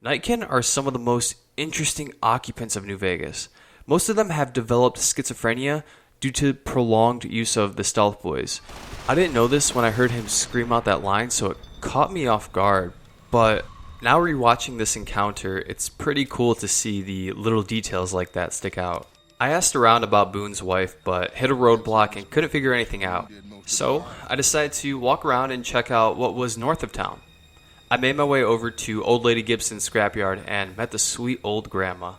Nightkin are some of the most interesting occupants of New Vegas. Most of them have developed schizophrenia due to prolonged use of the stealth boys. I didn't know this when I heard him scream out that line, so it caught me off guard. But now rewatching this encounter, it's pretty cool to see the little details like that stick out. I asked around about Boone's wife, but hit a roadblock and couldn't figure anything out. So I decided to walk around and check out what was north of town. I made my way over to Old Lady Gibson's scrapyard and met the sweet old grandma.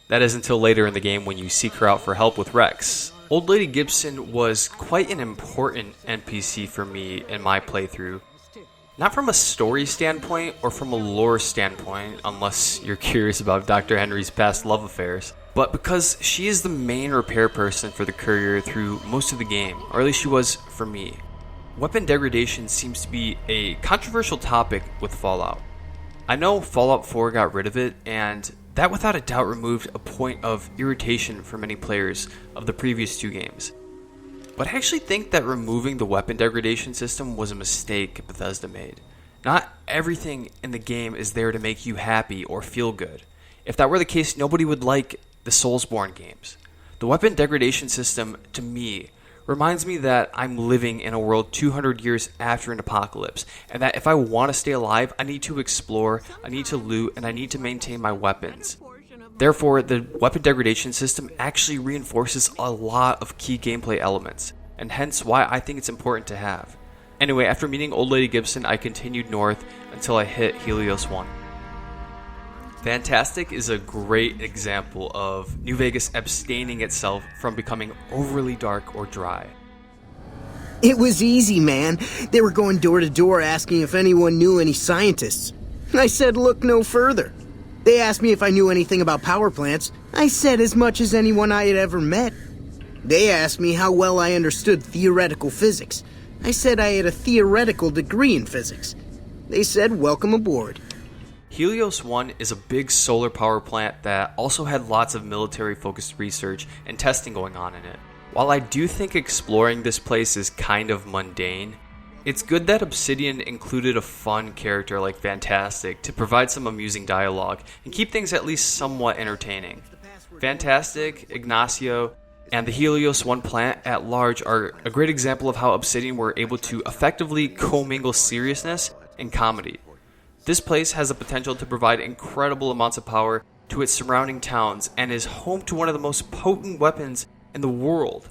That is until later in the game when you seek her out for help with Rex. Old Lady Gibson was quite an important NPC for me in my playthrough. Not from a story standpoint or from a lore standpoint, unless you're curious about Dr. Henry's past love affairs, but because she is the main repair person for the courier through most of the game, or at least she was for me. Weapon degradation seems to be a controversial topic with Fallout. I know Fallout 4 got rid of it, and that without a doubt removed a point of irritation for many players of the previous two games. But I actually think that removing the weapon degradation system was a mistake Bethesda made. Not everything in the game is there to make you happy or feel good. If that were the case, nobody would like the Soulsborne games. The weapon degradation system, to me, reminds me that I'm living in a world 200 years after an apocalypse, and that if I want to stay alive, I need to explore, I need to loot, and I need to maintain my weapons. Therefore, the weapon degradation system actually reinforces a lot of key gameplay elements, and hence why I think it's important to have. Anyway, after meeting Old Lady Gibson, I continued north until I hit HELIOS One. Fantastic is a great example of New Vegas abstaining itself from becoming overly dark or dry. It was easy, man. They were going door to door asking if anyone knew any scientists. I said look no further. They asked me if I knew anything about power plants. I said as much as anyone I had ever met. They asked me how well I understood theoretical physics. I said I had a theoretical degree in physics. They said welcome aboard. HELIOS One is a big solar power plant that also had lots of military-focused research and testing going on in it. While I do think exploring this place is kind of mundane, it's good that Obsidian included a fun character like Fantastic to provide some amusing dialogue and keep things at least somewhat entertaining. Fantastic, Ignacio, and the HELIOS One plant at large are a great example of how Obsidian were able to effectively commingle seriousness and comedy. This place has the potential to provide incredible amounts of power to its surrounding towns and is home to one of the most potent weapons in the world.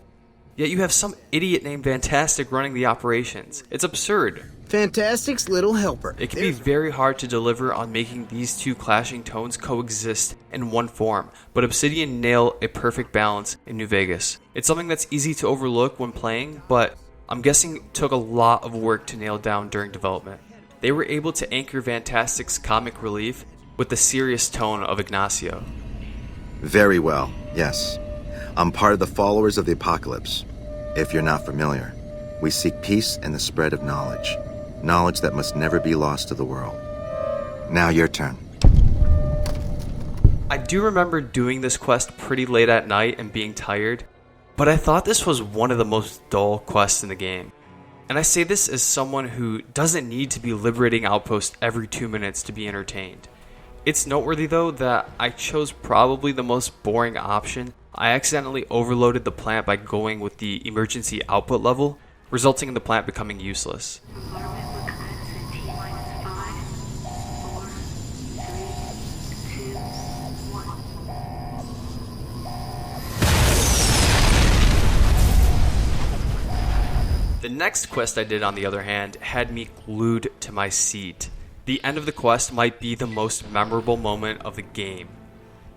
Yet you have some idiot named Fantastic running the operations. It's absurd. Fantastic's little helper. It can be very hard to deliver on making these two clashing tones coexist in one form, but Obsidian nail a perfect balance in New Vegas. It's something that's easy to overlook when playing, but I'm guessing it took a lot of work to nail down during development. They were able to anchor Fantastic's comic relief with the serious tone of Ignacio. Very well, yes. I'm part of the followers of the apocalypse. If you're not familiar, we seek peace and the spread of knowledge. Knowledge that must never be lost to the world. Now your turn. I do remember doing this quest pretty late at night and being tired, but I thought this was one of the most dull quests in the game. And I say this as someone who doesn't need to be liberating outposts every 2 minutes to be entertained. It's noteworthy though that I chose probably the most boring option. I accidentally overloaded the plant by going with the emergency output level, resulting in the plant becoming useless. The next quest I did, on the other hand, had me glued to my seat. The end of the quest might be the most memorable moment of the game.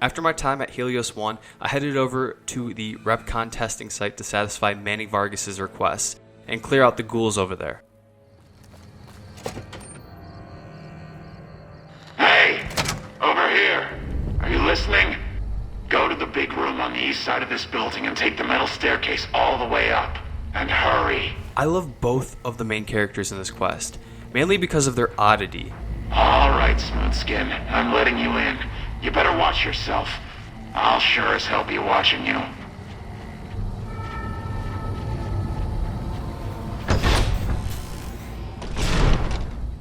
After my time at HELIOS One, I headed over to the REPCONN testing site to satisfy Manny Vargas' request and clear out the ghouls over there. Hey! Over here! Are you listening? Go to the big room on the east side of this building and take the metal staircase all the way up. And hurry. I love both of the main characters in this quest, mainly because of their oddity. Alright, Smoothskin. I'm letting you in. You better watch yourself. I'll sure as hell be watching you.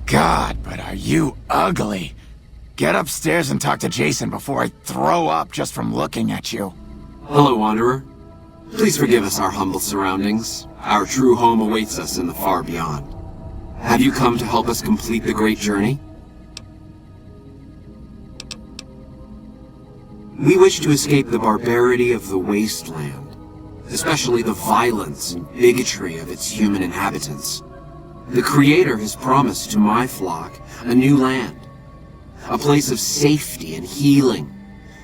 God, but are you ugly. Get upstairs and talk to Jason before I throw up just from looking at you. Hello, Wanderer. Please forgive us our humble surroundings. Our true home awaits us in the far beyond. Have you come to help us complete the great journey? We wish to escape the barbarity of the wasteland, especially the violence and bigotry of its human inhabitants. The Creator has promised to my flock a new land, a place of safety and healing,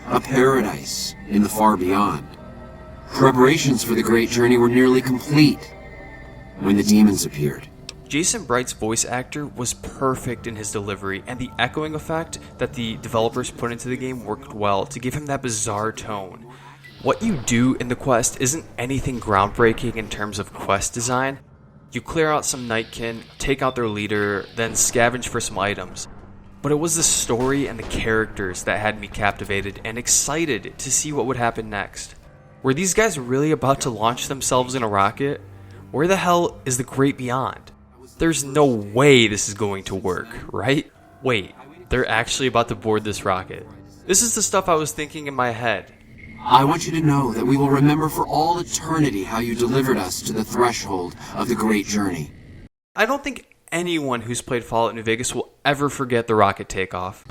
a paradise in the far beyond. Preparations for the great journey were nearly complete when the demons appeared. Jason Bright's voice actor was perfect in his delivery, and the echoing effect that the developers put into the game worked well to give him that bizarre tone. What you do in the quest isn't anything groundbreaking in terms of quest design. You clear out some Nightkin, take out their leader, then scavenge for some items. But it was the story and the characters that had me captivated and excited to see what would happen next. Were these guys really about to launch themselves in a rocket? Where the hell is the great beyond? There's no way this is going to work, right? Wait, they're actually about to board this rocket. This is the stuff I was thinking in my head. I want you to know that we will remember for all eternity how you delivered us to the threshold of the great journey. I don't think anyone who's played Fallout New Vegas will ever forget the rocket takeoff.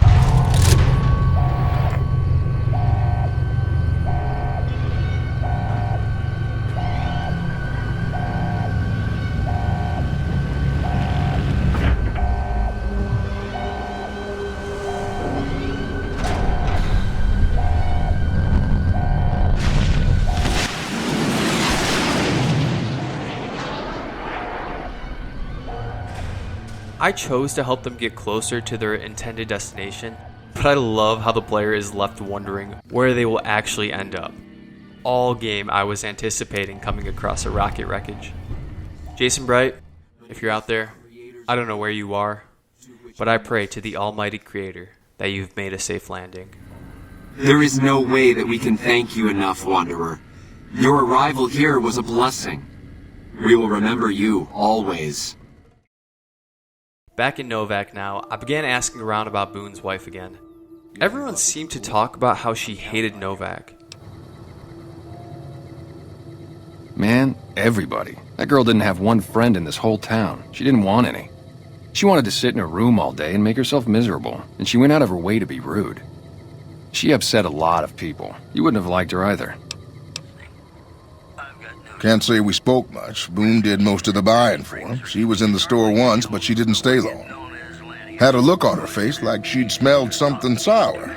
I chose to help them get closer to their intended destination, but I love how the player is left wondering where they will actually end up. All game I was anticipating coming across a rocket wreckage. Jason Bright, if you're out there, I don't know where you are, but I pray to the Almighty Creator that you've made a safe landing. There is no way that we can thank you enough, Wanderer. Your arrival here was a blessing. We will remember you always. Back in Novac now, I began asking around about Boone's wife again. Everyone seemed to talk about how she hated Novac. Man, everybody. That girl didn't have one friend in this whole town. She didn't want any. She wanted to sit in her room all day and make herself miserable, and she went out of her way to be rude. She upset a lot of people. You wouldn't have liked her either. Can't say we spoke much. Boone did most of the buying for him. She was in the store once, but she didn't stay long. Had a look on her face like she'd smelled something sour.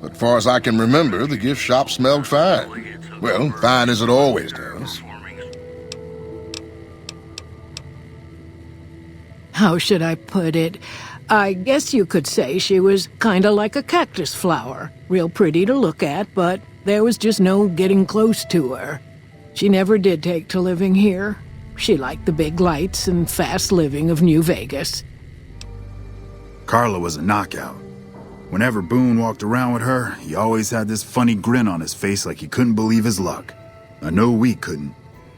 But far as I can remember, the gift shop smelled fine. Well, fine as it always does. How should I put it? I guess you could say she was kinda like a cactus flower. Real pretty to look at, but there was just no getting close to her. She never did take to living here. She liked the big lights and fast living of New Vegas. Carla was a knockout. Whenever Boone walked around with her, he always had this funny grin on his face like he couldn't believe his luck. I know we couldn't.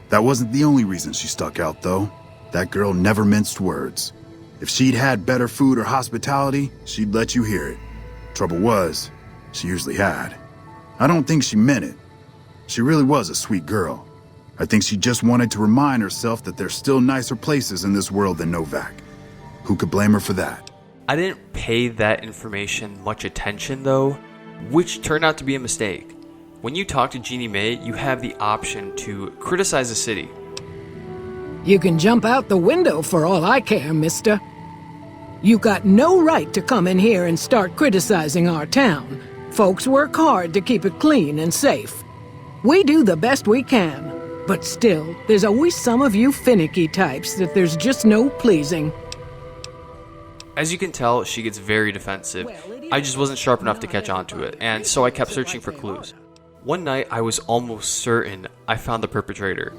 That wasn't the only reason she stuck out, though. That girl never minced words. If she'd had better food or hospitality, she'd let you hear it. Trouble was, she usually had. I don't think she meant it. She really was a sweet girl. I think she just wanted to remind herself that there's still nicer places in this world than Novac. Who could blame her for that? I didn't pay that information much attention though, which turned out to be a mistake. When you talk to Jeannie Mae, you have the option to criticize the city. You can jump out the window for all I care, mister. You got no right to come in here and start criticizing our town. Folks work hard to keep it clean and safe. We do the best we can, but still, there's always some of you finicky types that there's just no pleasing. As you can tell, she gets very defensive. I just wasn't sharp enough to catch on to it, and so I kept searching for clues. One night, I was almost certain I found the perpetrator.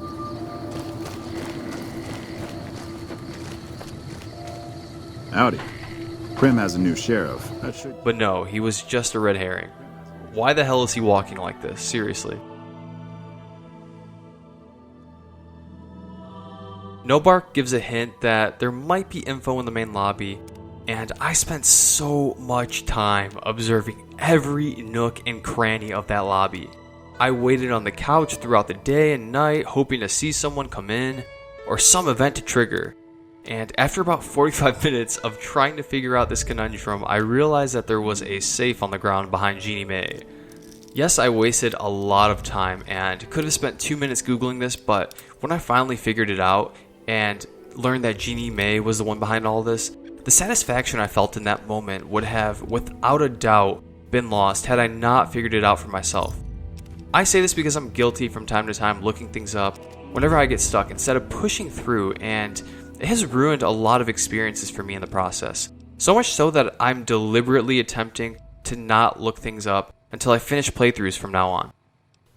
Howdy. Primm has a new sheriff. But no, he was just a red herring. Why the hell is he walking like this? Seriously. Novac gives a hint that there might be info in the main lobby, and I spent so much time observing every nook and cranny of that lobby. I waited on the couch throughout the day and night, hoping to see someone come in, or some event to trigger. And after about 45 minutes of trying to figure out this conundrum, I realized that there was a safe on the ground behind Jeannie Mae. Yes, I wasted a lot of time and could have spent 2 minutes Googling this, but when I finally figured it out and learned that Jeannie Mae was the one behind all this, the satisfaction I felt in that moment would have, without a doubt, been lost had I not figured it out for myself. I say this because I'm guilty from time to time looking things up whenever I get stuck instead of pushing through, and it has ruined a lot of experiences for me in the process. So much so that I'm deliberately attempting to not look things up until I finish playthroughs from now on.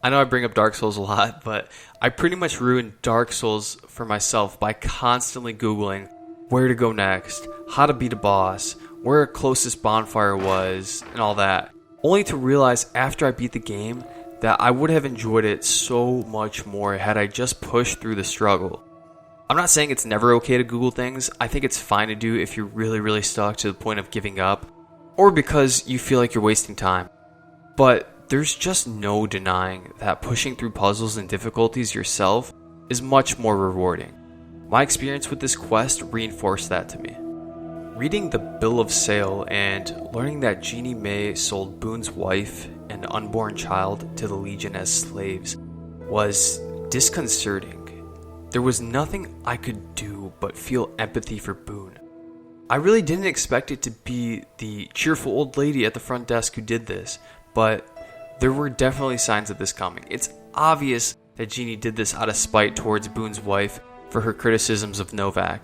I know I bring up Dark Souls a lot, but I pretty much ruined Dark Souls for myself by constantly Googling where to go next, how to beat a boss, where a closest bonfire was, and all that. Only to realize after I beat the game that I would have enjoyed it so much more had I just pushed through the struggle. I'm not saying it's never okay to Google things. I think it's fine to do if you're really stuck to the point of giving up, or because you feel like you're wasting time. But there's just no denying that pushing through puzzles and difficulties yourself is much more rewarding. My experience with this quest reinforced that to me. Reading the bill of sale and learning that Jeannie Mae sold Boone's wife and unborn child to the Legion as slaves was disconcerting. There was nothing I could do but feel empathy for Boone. I really didn't expect it to be the cheerful old lady at the front desk who did this, but there were definitely signs of this coming. It's obvious that Jeannie did this out of spite towards Boone's wife for her criticisms of Novac.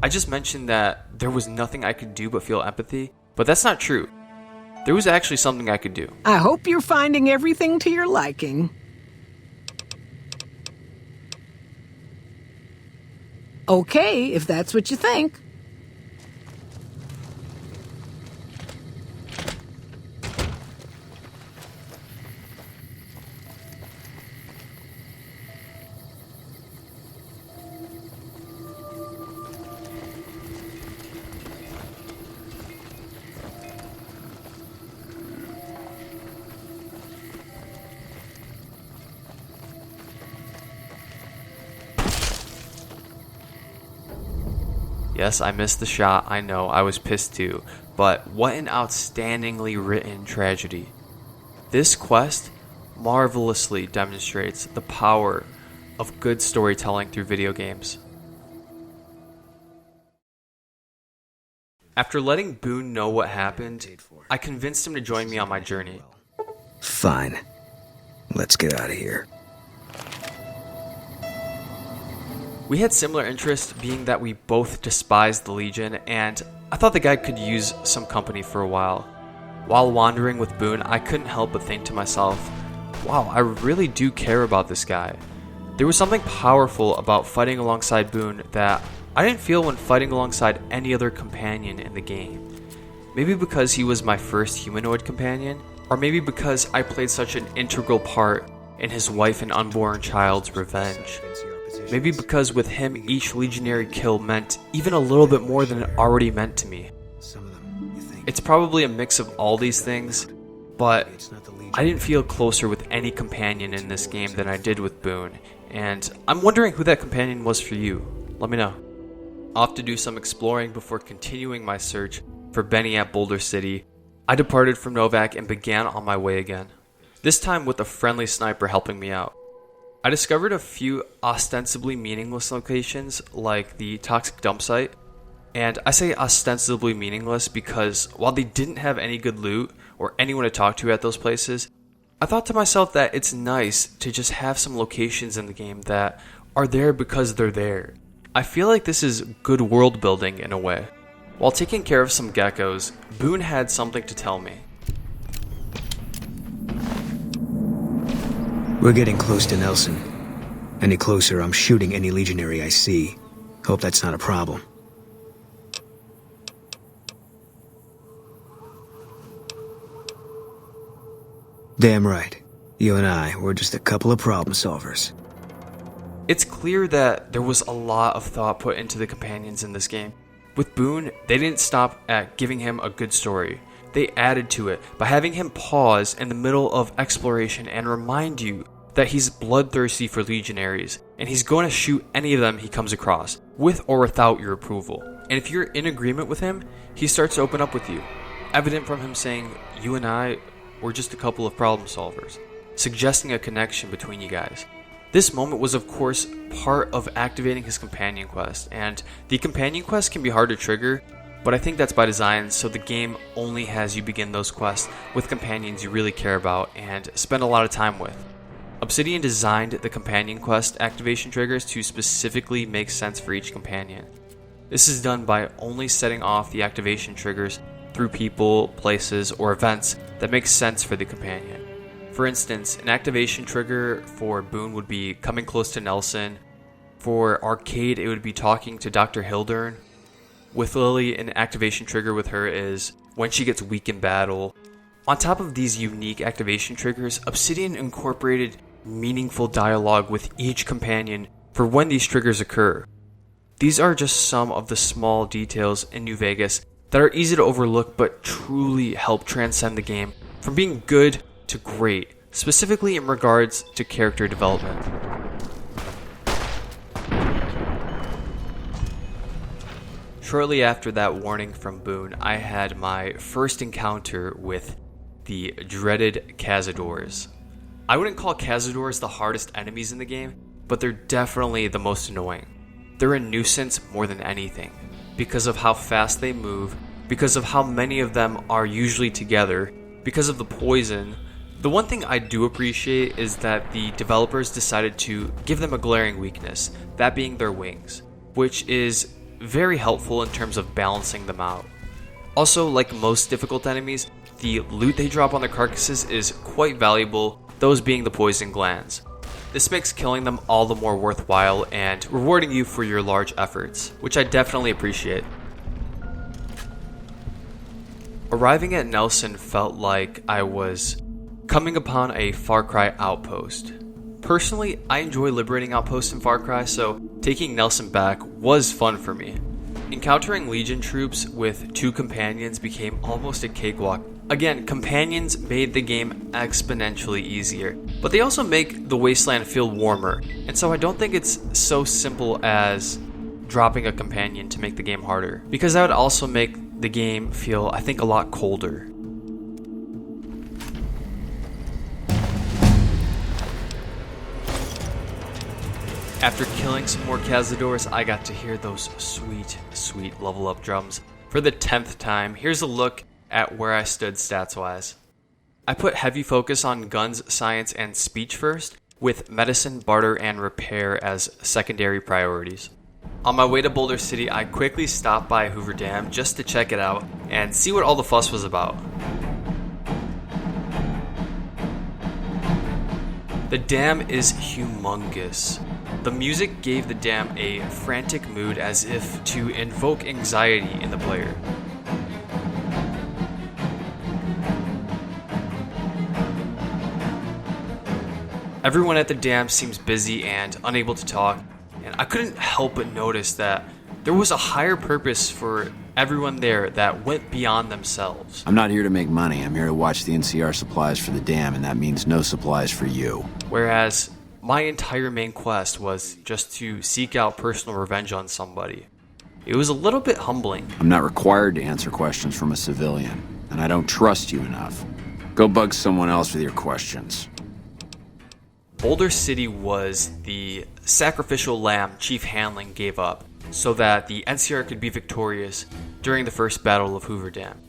I just mentioned that there was nothing I could do but feel empathy, but that's not true. There was actually something I could do. I hope you're finding everything to your liking. Okay, if that's what you think. Yes, I missed the shot, I know, I was pissed too, but what an outstandingly written tragedy. This quest marvelously demonstrates the power of good storytelling through video games. After letting Boone know what happened, I convinced him to join me on my journey. Fine. Let's get out of here. We had similar interests, being that we both despised the Legion, and I thought the guy could use some company for a while. While wandering with Boone, I couldn't help but think to myself, wow, I really do care about this guy. There was something powerful about fighting alongside Boone that I didn't feel when fighting alongside any other companion in the game. Maybe because he was my first humanoid companion, or maybe because I played such an integral part in his wife and unborn child's revenge. Maybe because with him each legionary kill meant even a little bit more than it already meant to me. It's probably a mix of all these things, but I didn't feel closer with any companion in this game than I did with Boone, and I'm wondering who that companion was for you. Let me know. I'll have to do some exploring before continuing my search for Benny at Boulder City. I departed from Novac and began on my way again, this time with a friendly sniper helping me out. I discovered a few ostensibly meaningless locations like the toxic dump site, and I say ostensibly meaningless because while they didn't have any good loot, or anyone to talk to at those places, I thought to myself that it's nice to just have some locations in the game that are there because they're there. I feel like this is good world building in a way. While taking care of some geckos, Boone had something to tell me. We're getting close to Nelson. Any closer, I'm shooting any legionary I see. Hope that's not a problem. Damn right. You and I, we're just a couple of problem solvers. It's clear that there was a lot of thought put into the companions in this game. With Boone, they didn't stop at giving him a good story. They added to it by having him pause in the middle of exploration and remind you that he's bloodthirsty for legionaries, and he's going to shoot any of them he comes across, with or without your approval. And if you're in agreement with him, he starts to open up with you. Evident from him saying, "You and I, we're just a couple of problem solvers," suggesting a connection between you guys. This moment was of course part of activating his companion quest, and the companion quest can be hard to trigger, but I think that's by design, so the game only has you begin those quests with companions you really care about and spend a lot of time with. Obsidian designed the companion quest activation triggers to specifically make sense for each companion. This is done by only setting off the activation triggers through people, places, or events that make sense for the companion. For instance, an activation trigger for Boone would be coming close to Nelson. For Arcade, it would be talking to Dr. Hildern. With Lily, an activation trigger with her is when she gets weak in battle. On top of these unique activation triggers, Obsidian incorporated meaningful dialogue with each companion for when these triggers occur. These are just some of the small details in New Vegas that are easy to overlook but truly help transcend the game from being good to great, specifically in regards to character development. Shortly after that warning from Boone, I had my first encounter with the dreaded Cazadors. I wouldn't call Cazadors the hardest enemies in the game, but they're definitely the most annoying. They're a nuisance more than anything, because of how fast they move, because of how many of them are usually together, because of the poison. The one thing I do appreciate is that the developers decided to give them a glaring weakness, that being their wings, which is very helpful in terms of balancing them out. Also, like most difficult enemies, the loot they drop on their carcasses is quite valuable, those being the poison glands. This makes killing them all the more worthwhile and rewarding you for your large efforts, which I definitely appreciate. Arriving at Nelson felt like I was coming upon a Far Cry outpost. Personally, I enjoy liberating outposts in Far Cry, so taking Nelson back was fun for me. Encountering Legion troops with 2 companions became almost a cakewalk. Again, companions made the game exponentially easier, but they also make the wasteland feel warmer, and so I don't think it's so simple as dropping a companion to make the game harder, because that would also make the game feel, I think, a lot colder. After killing some more Cazadors, I got to hear those sweet, sweet level up drums for the 10th time. Here's a look at where I stood stats-wise. I put heavy focus on guns, science, and speech first, with medicine, barter, and repair as secondary priorities. On my way to Boulder City, I quickly stopped by Hoover Dam just to check it out and see what all the fuss was about. The dam is humongous. The music gave the dam a frantic mood as if to invoke anxiety in the player. Everyone at the dam seems busy and unable to talk, and I couldn't help but notice that there was a higher purpose for everyone there that went beyond themselves. I'm not here to make money. I'm here to watch the NCR supplies for the dam, and that means no supplies for you. Whereas my entire main quest was just to seek out personal revenge on somebody. It was a little bit humbling. I'm not required to answer questions from a civilian, and I don't trust you enough. Go bug someone else with your questions. Boulder City was the sacrificial lamb Chief Hanling gave up so that the NCR could be victorious during the first battle of Hoover Dam.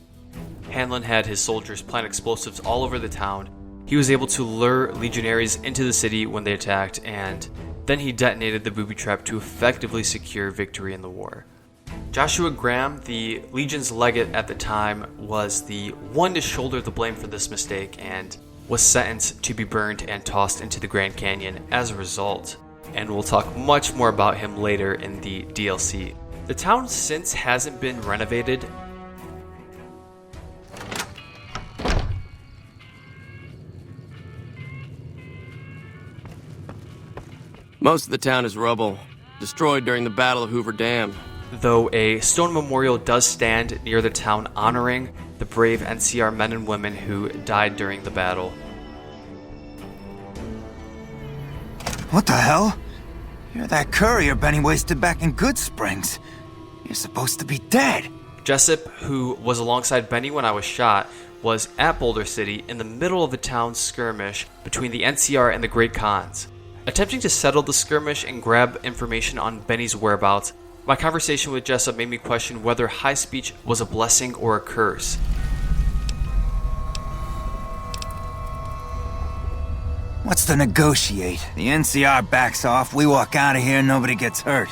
Hanlon had his soldiers plant explosives all over the town, he was able to lure legionaries into the city when they attacked, and then he detonated the booby trap to effectively secure victory in the war. Joshua Graham, the Legion's legate at the time, was the one to shoulder the blame for this mistake and was sentenced to be burned and tossed into the Grand Canyon as a result. And we'll talk much more about him later in the DLC. The town since hasn't been renovated. Most of the town is rubble, destroyed during the Battle of Hoover Dam. Though a stone memorial does stand near the town honoring the brave NCR men and women who died during the battle. What the hell? You're that courier Benny wasted back in Goodsprings. You're supposed to be dead. Jessup, who was alongside Benny when I was shot, was at Boulder City in the middle of the town's skirmish between the NCR and the Great Khans. Attempting to settle the skirmish and grab information on Benny's whereabouts, my conversation with Jessup made me question whether high speech was a blessing or a curse. What's to negotiate? The NCR backs off, we walk out of here, nobody gets hurt.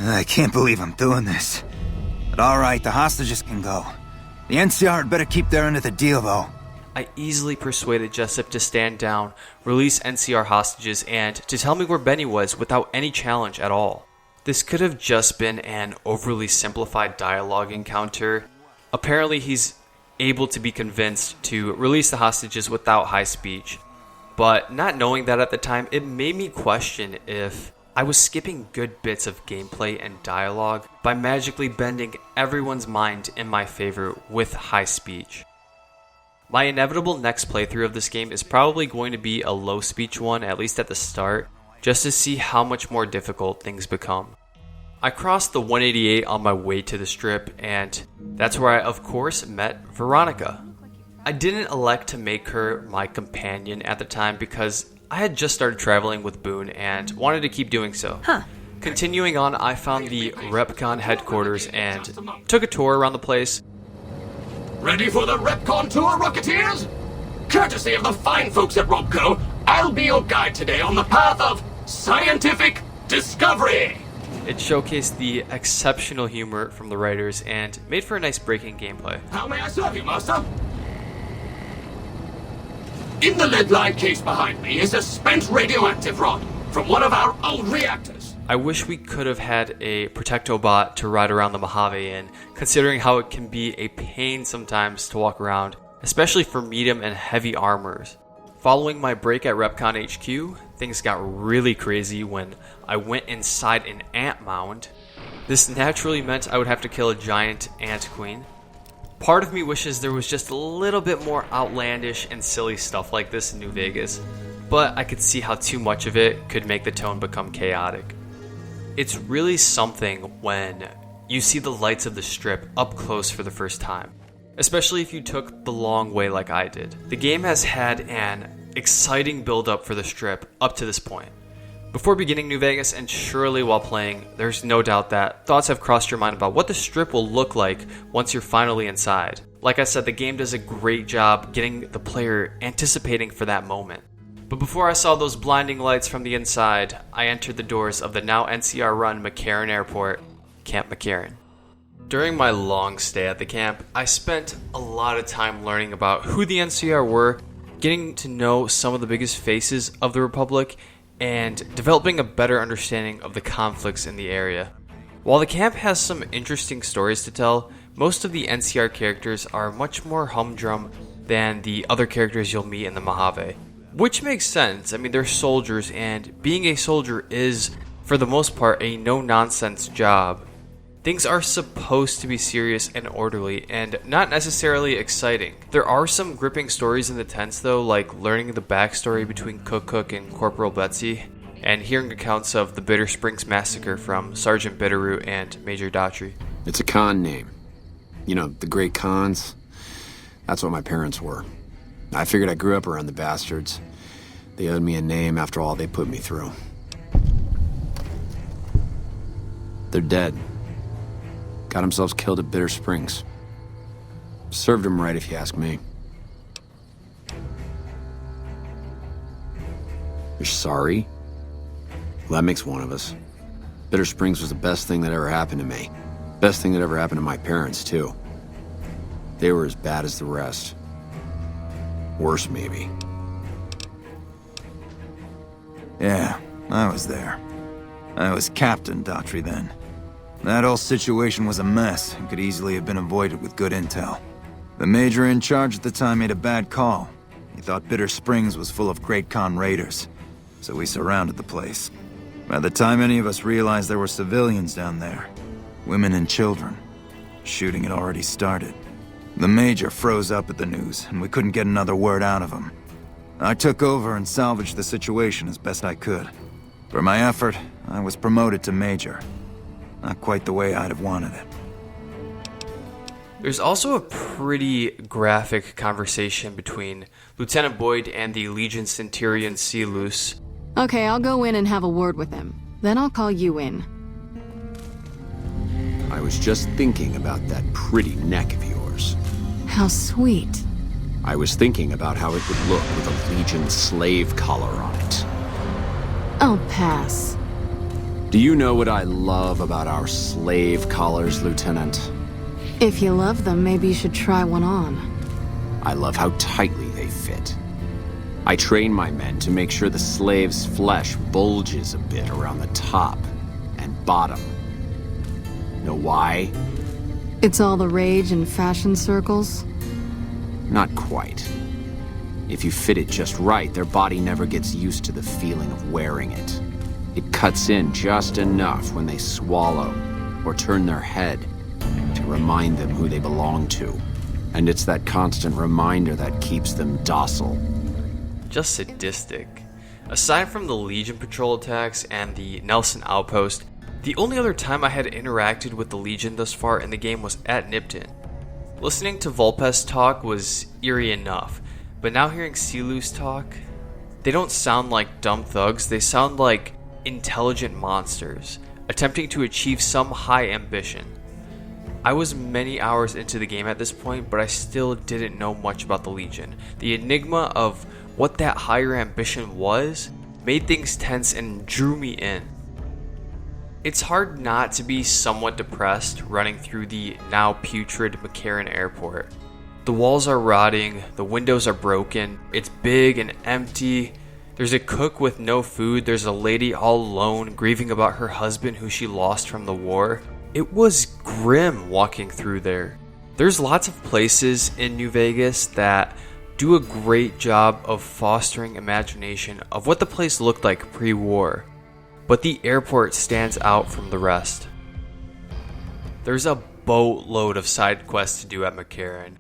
I can't believe I'm doing this. But alright, the hostages can go. The NCR had better keep their end of the deal, though. I easily persuaded Jessup to stand down, release NCR hostages, and to tell me where Benny was without any challenge at all. This could have just been an overly simplified dialogue encounter. Apparently he's able to be convinced to release the hostages without high speech. But not knowing that at the time, it made me question if I was skipping good bits of gameplay and dialogue by magically bending everyone's mind in my favor with high speech. My inevitable next playthrough of this game is probably going to be a low speech one, at least at the start, just to see how much more difficult things become. I crossed the 188 on my way to the strip, and that's where I of course met Veronica. I didn't elect to make her my companion at the time because I had just started traveling with Boone and wanted to keep doing so. Continuing on, I found the REPCONN headquarters and took a tour around the place. Ready for the REPCONN tour, Rocketeers? Courtesy of the fine folks at Robco, I'll be your guide today on the path of scientific discovery. It showcased the exceptional humor from the writers and made for a nice breaking gameplay. How may I serve you, Master? In the lead-lined case behind me is a spent radioactive rod from one of our old reactors. I wish we could have had a Protectobot to ride around the Mojave in, considering how it can be a pain sometimes to walk around, especially for medium and heavy armors. Following my break at REPCONN HQ, things got really crazy when I went inside an ant mound. This naturally meant I would have to kill a giant ant queen. Part of me wishes there was just a little bit more outlandish and silly stuff like this in New Vegas, but I could see how too much of it could make the tone become chaotic. It's really something when you see the lights of the strip up close for the first time, especially if you took the long way like I did. The game has had an exciting build-up for the strip up to this point. Before beginning New Vegas, and surely while playing, there's no doubt that thoughts have crossed your mind about what the strip will look like once you're finally inside. Like I said, the game does a great job getting the player anticipating for that moment. But before I saw those blinding lights from the inside, I entered the doors of the now NCR-run McCarran Airport, Camp McCarran. During my long stay at the camp, I spent a lot of time learning about who the NCR were, getting to know some of the biggest faces of the Republic, and developing a better understanding of the conflicts in the area. While the camp has some interesting stories to tell, most of the NCR characters are much more humdrum than the other characters you'll meet in the Mojave. Which makes sense. I mean, they're soldiers, and being a soldier is, for the most part, a no-nonsense job. Things are supposed to be serious and orderly, and not necessarily exciting. There are some gripping stories in the tents though, like learning the backstory between Cook and Corporal Betsy, and hearing accounts of the Bitter Springs massacre from Sergeant Bitterroot and Major Daughtry. It's a Khan name. You know, the Great Khans. That's what my parents were. I figured I grew up around the bastards. They owed me a name after all they put me through. They're dead. Got themselves killed at Bitter Springs. Served them right, if you ask me. You're sorry? Well, that makes one of us. Bitter Springs was the best thing that ever happened to me. Best thing that ever happened to my parents, too. They were as bad as the rest. Worse, maybe. Yeah, I was there. I was Captain Daughtry then. That whole situation was a mess and could easily have been avoided with good intel. The major in charge at the time made a bad call. He thought Bitter Springs was full of Great Khan raiders, so we surrounded the place. By the time any of us realized there were civilians down there, women and children, shooting had already started. The major froze up at the news, and we couldn't get another word out of him. I took over and salvaged the situation as best I could. For my effort, I was promoted to major. Not quite the way I'd have wanted it. There's also a pretty graphic conversation between Lieutenant Boyd and the Legion Centurion HELIOS. Okay, I'll go in and have a word with him. Then I'll call you in. I was just thinking about that pretty neck of yours. How sweet. I was thinking about how it would look with a Legion slave collar on it. I'll pass. Do you know what I love about our slave collars, Lieutenant? If you love them, maybe you should try one on. I love how tightly they fit. I train my men to make sure the slave's flesh bulges a bit around the top and bottom. Know why? It's all the rage in fashion circles? Not quite. If you fit it just right, their body never gets used to the feeling of wearing it. It cuts in just enough when they swallow or turn their head to remind them who they belong to. And it's that constant reminder that keeps them docile. Just sadistic. Aside from the Legion patrol attacks and the Nelson outpost, the only other time I had interacted with the Legion thus far in the game was at Nipton. Listening to Vulpes talk was eerie enough, but now hearing HELIOS talk, they don't sound like dumb thugs, they sound like intelligent monsters, attempting to achieve some high ambition. I was many hours into the game at this point, but I still didn't know much about the Legion. The enigma of what that higher ambition was made things tense and drew me in. It's hard not to be somewhat depressed running through the now putrid McCarran airport. The walls are rotting, the windows are broken, it's big and empty. There's a cook with no food, there's a lady all alone grieving about her husband who she lost from the war. It was grim walking through there. There's lots of places in New Vegas that do a great job of fostering imagination of what the place looked like pre-war, but the airport stands out from the rest. There's a boatload of side quests to do at McCarran.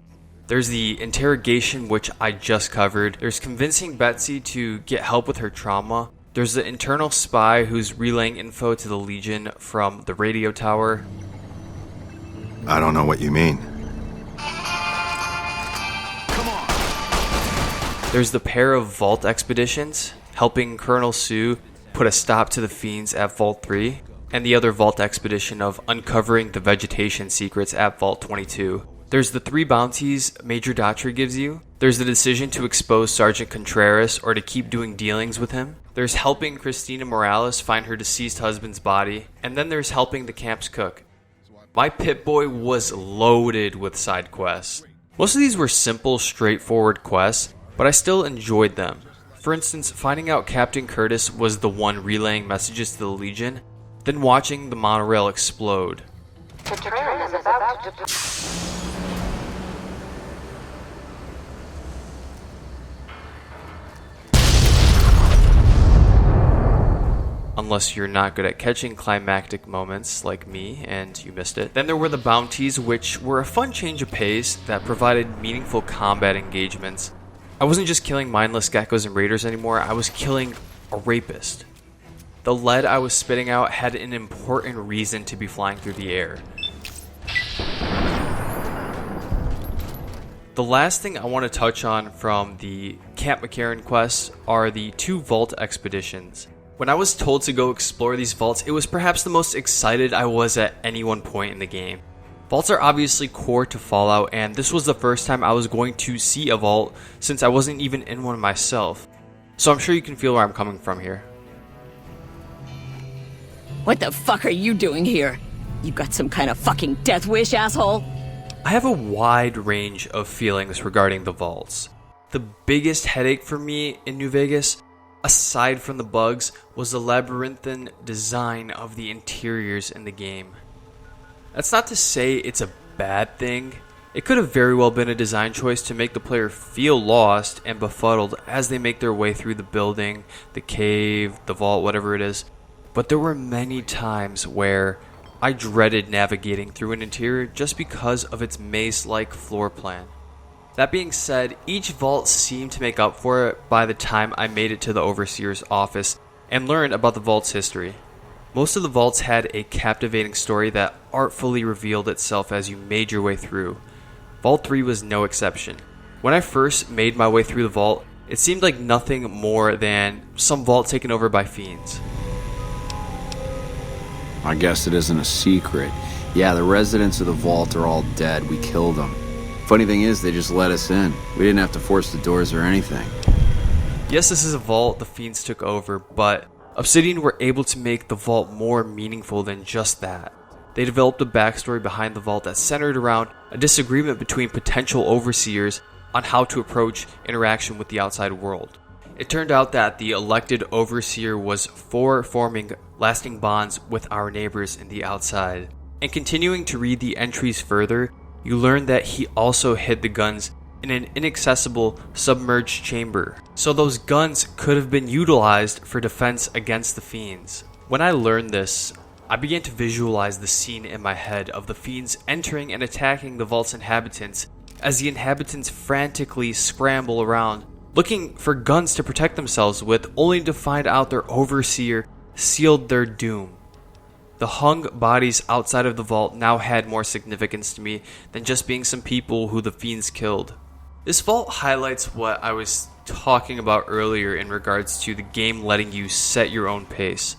There's the interrogation, which I just covered. There's convincing Betsy to get help with her trauma. There's the internal spy who's relaying info to the Legion from the radio tower. I don't know what you mean. There's the pair of Vault expeditions, helping Colonel Sue put a stop to the fiends at Vault 3, and the other Vault expedition of uncovering the vegetation secrets at Vault 22. There's the 3 bounties Major Daughtry gives you. There's the decision to expose Sergeant Contreras or to keep doing dealings with him. There's helping Christina Morales find her deceased husband's body. And then there's helping the camp's cook. My Pip-Boy was loaded with side quests. Most of these were simple, straightforward quests, but I still enjoyed them. For instance, finding out Captain Curtis was the one relaying messages to the Legion, then watching the monorail explode. The train is about to... Unless you're not good at catching climactic moments like me and you missed it. Then there were the bounties, which were a fun change of pace that provided meaningful combat engagements. I wasn't just killing mindless geckos and raiders anymore, I was killing a rapist. The lead I was spitting out had an important reason to be flying through the air. The last thing I want to touch on from the Camp McCarran quests are the 2 vault expeditions. When I was told to go explore these vaults, it was perhaps the most excited I was at any one point in the game. Vaults are obviously core to Fallout, and this was the first time I was going to see a vault since I wasn't even in one myself. So I'm sure you can feel where I'm coming from here. What the fuck are you doing here? You got some kind of fucking death wish, asshole? I have a wide range of feelings regarding the vaults. The biggest headache for me in New Vegas, aside from the bugs, was the labyrinthine design of the interiors in the game. That's not to say it's a bad thing. It could have very well been a design choice to make the player feel lost and befuddled as they make their way through the building, the cave, the vault, whatever it is. But there were many times where I dreaded navigating through an interior just because of its maze-like floor plan. That being said, each vault seemed to make up for it by the time I made it to the Overseer's office and learned about the vault's history. Most of the vaults had a captivating story that artfully revealed itself as you made your way through. Vault 3 was no exception. When I first made my way through the vault, it seemed like nothing more than some vault taken over by fiends. I guess it isn't a secret. Yeah, the residents of the vault are all dead. We killed them. Funny thing is, they just let us in. We didn't have to force the doors or anything. Yes, this is a vault the fiends took over, but Obsidian were able to make the vault more meaningful than just that. They developed a backstory behind the vault that centered around a disagreement between potential overseers on how to approach interaction with the outside world. It turned out that the elected overseer was for forming lasting bonds with our neighbors in the outside. And continuing to read the entries further, you learn that he also hid the guns in an inaccessible submerged chamber. So those guns could have been utilized for defense against the fiends. When I learned this, I began to visualize the scene in my head of the fiends entering and attacking the vault's inhabitants as the inhabitants frantically scramble around looking for guns to protect themselves with, only to find out their overseer sealed their doom. The hung bodies outside of the vault now had more significance to me than just being some people who the fiends killed. This vault highlights what I was talking about earlier in regards to the game letting you set your own pace.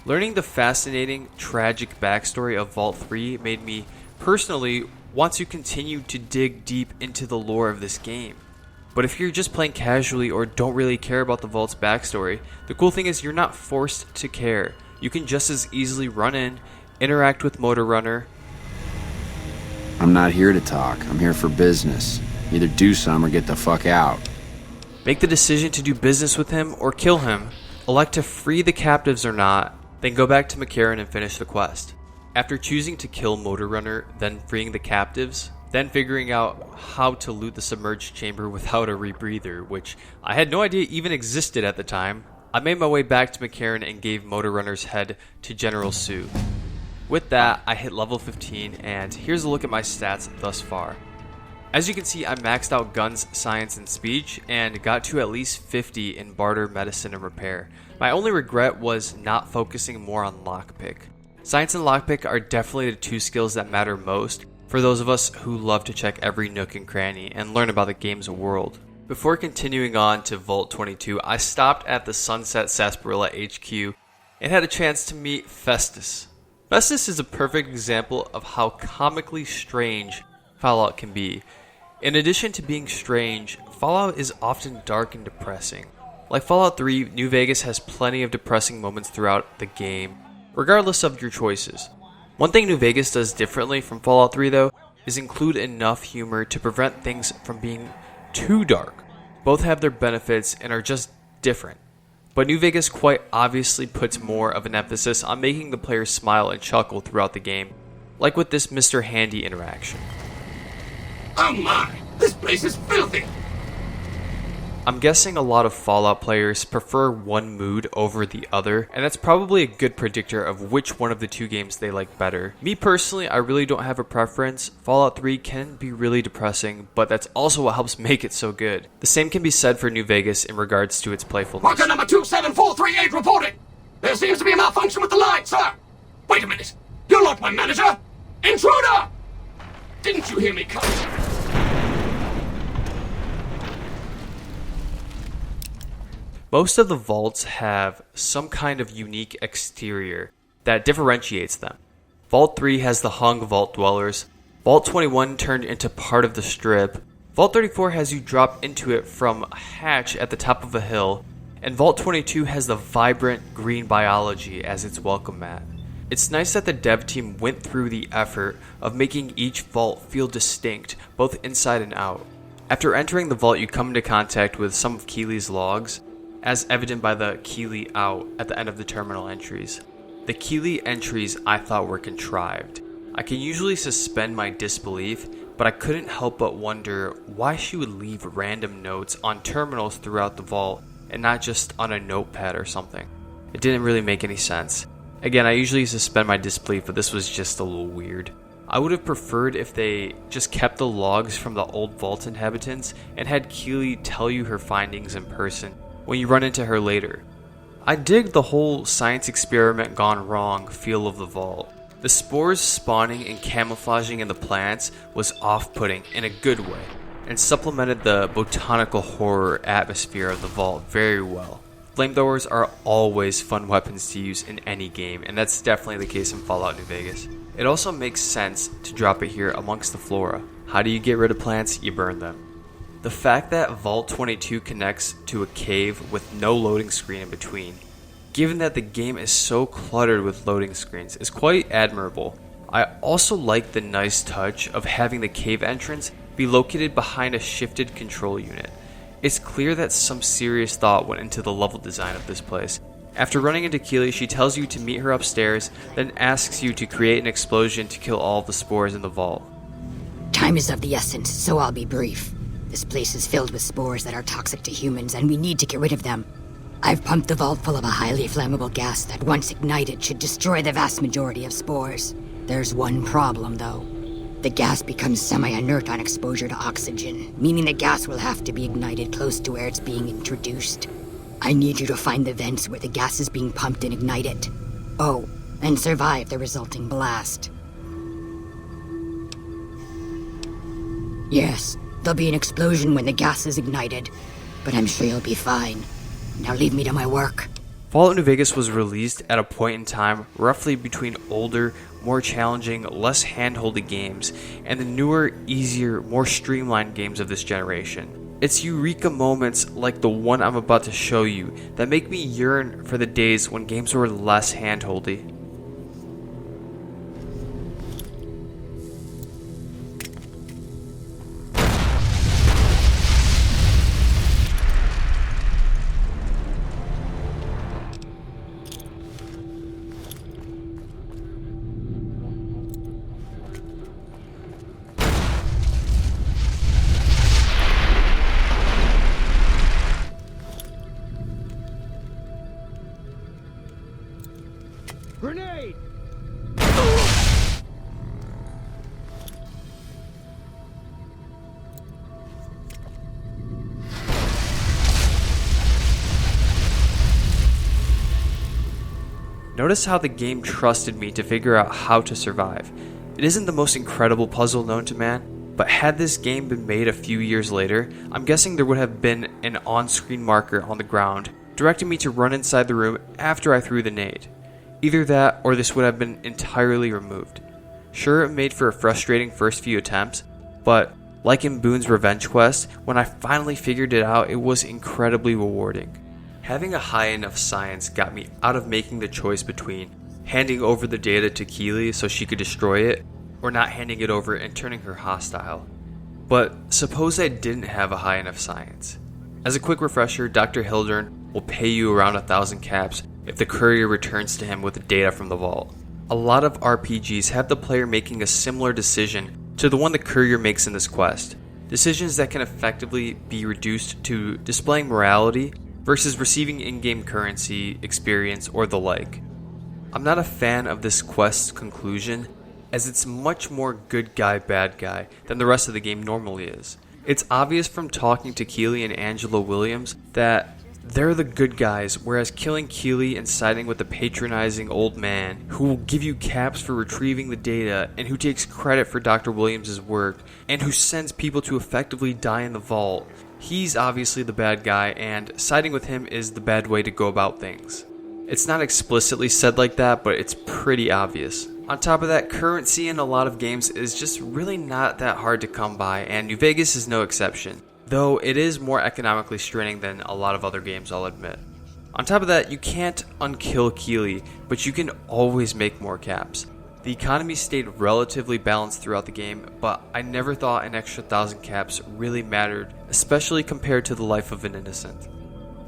Learning the fascinating, tragic backstory of Vault 3 made me personally want to continue to dig deep into the lore of this game. But if you're just playing casually or don't really care about the Vault's backstory, the cool thing is you're not forced to care. You can just as easily run in, interact with Motor Runner. I'm not here to talk. I'm here for business. Either do some or get the fuck out. Make the decision to do business with him or kill him. Elect to free the captives or not, then go back to McCarran and finish the quest. After choosing to kill Motor Runner, then freeing the captives, then figuring out how to loot the submerged chamber without a rebreather, which I had no idea even existed at the time, I made my way back to McCarran and gave Motor Runner's head to General Sue. With that, I hit level 15, and here's a look at my stats thus far. As you can see, I maxed out guns, science, and speech, and got to at least 50 in barter, medicine, and repair. My only regret was not focusing more on lockpick. Science and lockpick are definitely the two skills that matter most for those of us who love to check every nook and cranny and learn about the game's world. Before continuing on to Vault 22, I stopped at the Sunset Sarsaparilla HQ and had a chance to meet Festus. Festus is a perfect example of how comically strange Fallout can be. In addition to being strange, Fallout is often dark and depressing. Like Fallout 3, New Vegas has plenty of depressing moments throughout the game, regardless of your choices. One thing New Vegas does differently from Fallout 3 though, is include enough humor to prevent things from being too dark. Both have their benefits and are just different. But New Vegas quite obviously puts more of an emphasis on making the player smile and chuckle throughout the game, like with this Mr. Handy interaction. Oh my, this place is filthy! I'm guessing a lot of Fallout players prefer one mood over the other, and that's probably a good predictor of which one of the two games they like better. Me personally, I really don't have a preference. Fallout 3 can be really depressing, but that's also what helps make it so good. The same can be said for New Vegas in regards to its playfulness. Worker number 27438 reporting! There seems to be a malfunction with the line, sir! Wait a minute! You're not my manager! Intruder! Didn't you hear me come? Most of the vaults have some kind of unique exterior that differentiates them. Vault 3 has the hung vault dwellers, Vault 21 turned into part of the strip, Vault 34 has you drop into it from a hatch at the top of a hill, and Vault 22 has the vibrant green biology as its welcome mat. It's nice that the dev team went through the effort of making each vault feel distinct, both inside and out. After entering the vault, you come into contact with some of Keely's logs, as evident by the Keely out at the end of the terminal entries. The Keely entries I thought were contrived. I can usually suspend my disbelief, but I couldn't help but wonder why she would leave random notes on terminals throughout the vault and not just on a notepad or something. It didn't really make any sense. Again, I usually suspend my disbelief, but this was just a little weird. I would have preferred if they just kept the logs from the old vault inhabitants and had Keely tell you her findings in person when you run into her later. I dig the whole science experiment gone wrong feel of the vault. The spores spawning and camouflaging in the plants was off-putting in a good way, and supplemented the botanical horror atmosphere of the vault very well. Flamethrowers are always fun weapons to use in any game, and that's definitely the case in Fallout New Vegas. It also makes sense to drop it here amongst the flora. How do you get rid of plants? You burn them. The fact that Vault 22 connects to a cave with no loading screen in between, given that the game is so cluttered with loading screens, is quite admirable. I also like the nice touch of having the cave entrance be located behind a shifted control unit. It's clear that some serious thought went into the level design of this place. After running into Keely, she tells you to meet her upstairs, then asks you to create an explosion to kill all of the spores in the vault. Time is of the essence, so I'll be brief. This place is filled with spores that are toxic to humans, and we need to get rid of them. I've pumped the vault full of a highly flammable gas that, once ignited, should destroy the vast majority of spores. There's one problem, though. The gas becomes semi-inert on exposure to oxygen, meaning the gas will have to be ignited close to where it's being introduced. I need you to find the vents where the gas is being pumped and ignite it. Oh, and survive the resulting blast. Yes, there'll be an explosion when the gas is ignited, but I'm sure you'll be fine. Now leave me to my work. Fallout New Vegas was released at a point in time roughly between older, more challenging, less hand-holdy games and the newer, easier, more streamlined games of this generation. It's eureka moments like the one I'm about to show you that make me yearn for the days when games were less hand-holdy. Grenade! Notice how the game trusted me to figure out how to survive. It isn't the most incredible puzzle known to man, but had this game been made a few years later, I'm guessing there would have been an on-screen marker on the ground directing me to run inside the room after I threw the nade. Either that, or this would have been entirely removed. Sure, it made for a frustrating first few attempts, but like in Boone's Revenge Quest, when I finally figured it out, it was incredibly rewarding. Having a high enough science got me out of making the choice between handing over the data to Keely so she could destroy it, or not handing it over and turning her hostile. But suppose I didn't have a high enough science. As a quick refresher, Dr. Hildern will pay you around 1,000 caps if the courier returns to him with the data from the vault. A lot of RPGs have the player making a similar decision to the one the courier makes in this quest. Decisions that can effectively be reduced to displaying morality versus receiving in-game currency, experience, or the like. I'm not a fan of this quest's conclusion, as it's much more good guy, bad guy than the rest of the game normally is. It's obvious from talking to Keely and Angela Williams that they're the good guys, whereas killing Keely and siding with the patronizing old man who will give you caps for retrieving the data and who takes credit for Dr. Williams' work and who sends people to effectively die in the vault He's obviously the bad guy, and siding with him is the bad way to go about things. It's not explicitly said like that, but it's pretty obvious. On top of that, currency in a lot of games is just really not that hard to come by, and New Vegas is no exception, though it is more economically straining than a lot of other games, I'll admit. On top of that, you can't unkill Keely, but you can always make more caps. The economy stayed relatively balanced throughout the game, but I never thought an extra 1,000 caps really mattered, especially compared to the life of an innocent.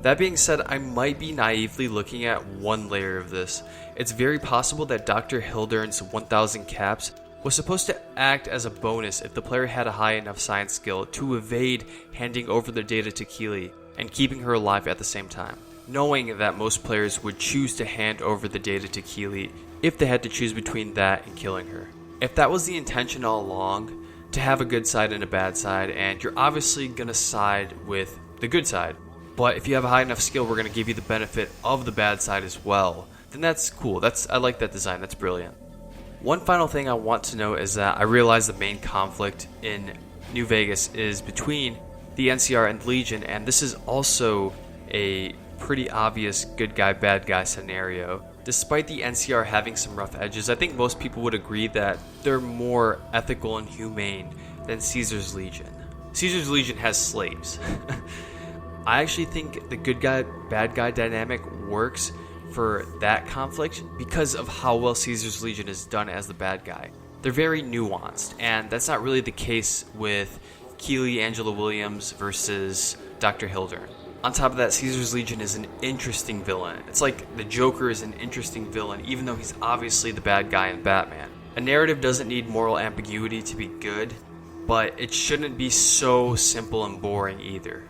That being said, I might be naively looking at one layer of this. It's very possible that Dr. Hildern's 1,000 caps was supposed to act as a bonus if the player had a high enough science skill to evade handing over the data to Keely and keeping her alive at the same time, knowing that most players would choose to hand over the data to Keely if they had to choose between that and killing her. If that was the intention all along, to have a good side and a bad side, and you're obviously going to side with the good side, but if you have a high enough skill, we're going to give you the benefit of the bad side as well, then that's cool. I like that design. That's brilliant. One final thing I want to note is that I realize the main conflict in New Vegas is between the NCR and Legion, and this is also a pretty obvious good guy, bad guy scenario. Despite the NCR having some rough edges, I think most people would agree that they're more ethical and humane than Caesar's Legion. Caesar's Legion has slaves. I actually think the good guy, bad guy dynamic works for that conflict because of how well Caesar's Legion is done as the bad guy. They're very nuanced, and that's not really the case with Keely Angela Williams versus Dr. Hildern. On top of that, Caesar's Legion is an interesting villain. It's like the Joker is an interesting villain, even though he's obviously the bad guy in Batman. A narrative doesn't need moral ambiguity to be good, but it shouldn't be so simple and boring either.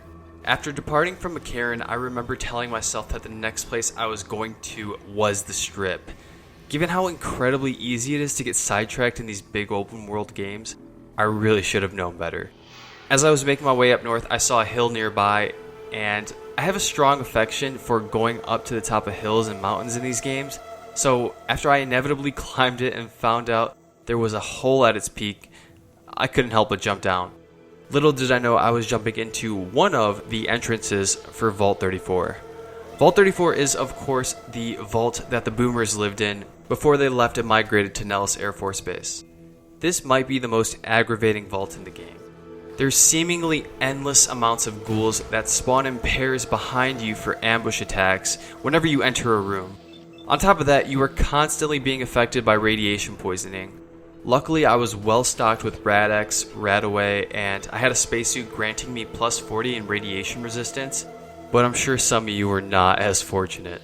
After departing from McCarran, I remember telling myself that the next place I was going to was the Strip. Given how incredibly easy it is to get sidetracked in these big open world games, I really should have known better. As I was making my way up north, I saw a hill nearby, and I have a strong affection for going up to the top of hills and mountains in these games, so after I inevitably climbed it and found out there was a hole at its peak, I couldn't help but jump down. Little did I know I was jumping into one of the entrances for Vault 34. Vault 34 is, of course, the vault that the Boomers lived in before they left and migrated to Nellis Air Force Base. This might be the most aggravating vault in the game. There's seemingly endless amounts of ghouls that spawn in pairs behind you for ambush attacks whenever you enter a room. On top of that, you are constantly being affected by radiation poisoning. Luckily, I was well stocked with Rad-X, Radaway, and I had a spacesuit granting me plus 40 in radiation resistance, but I'm sure some of you were not as fortunate.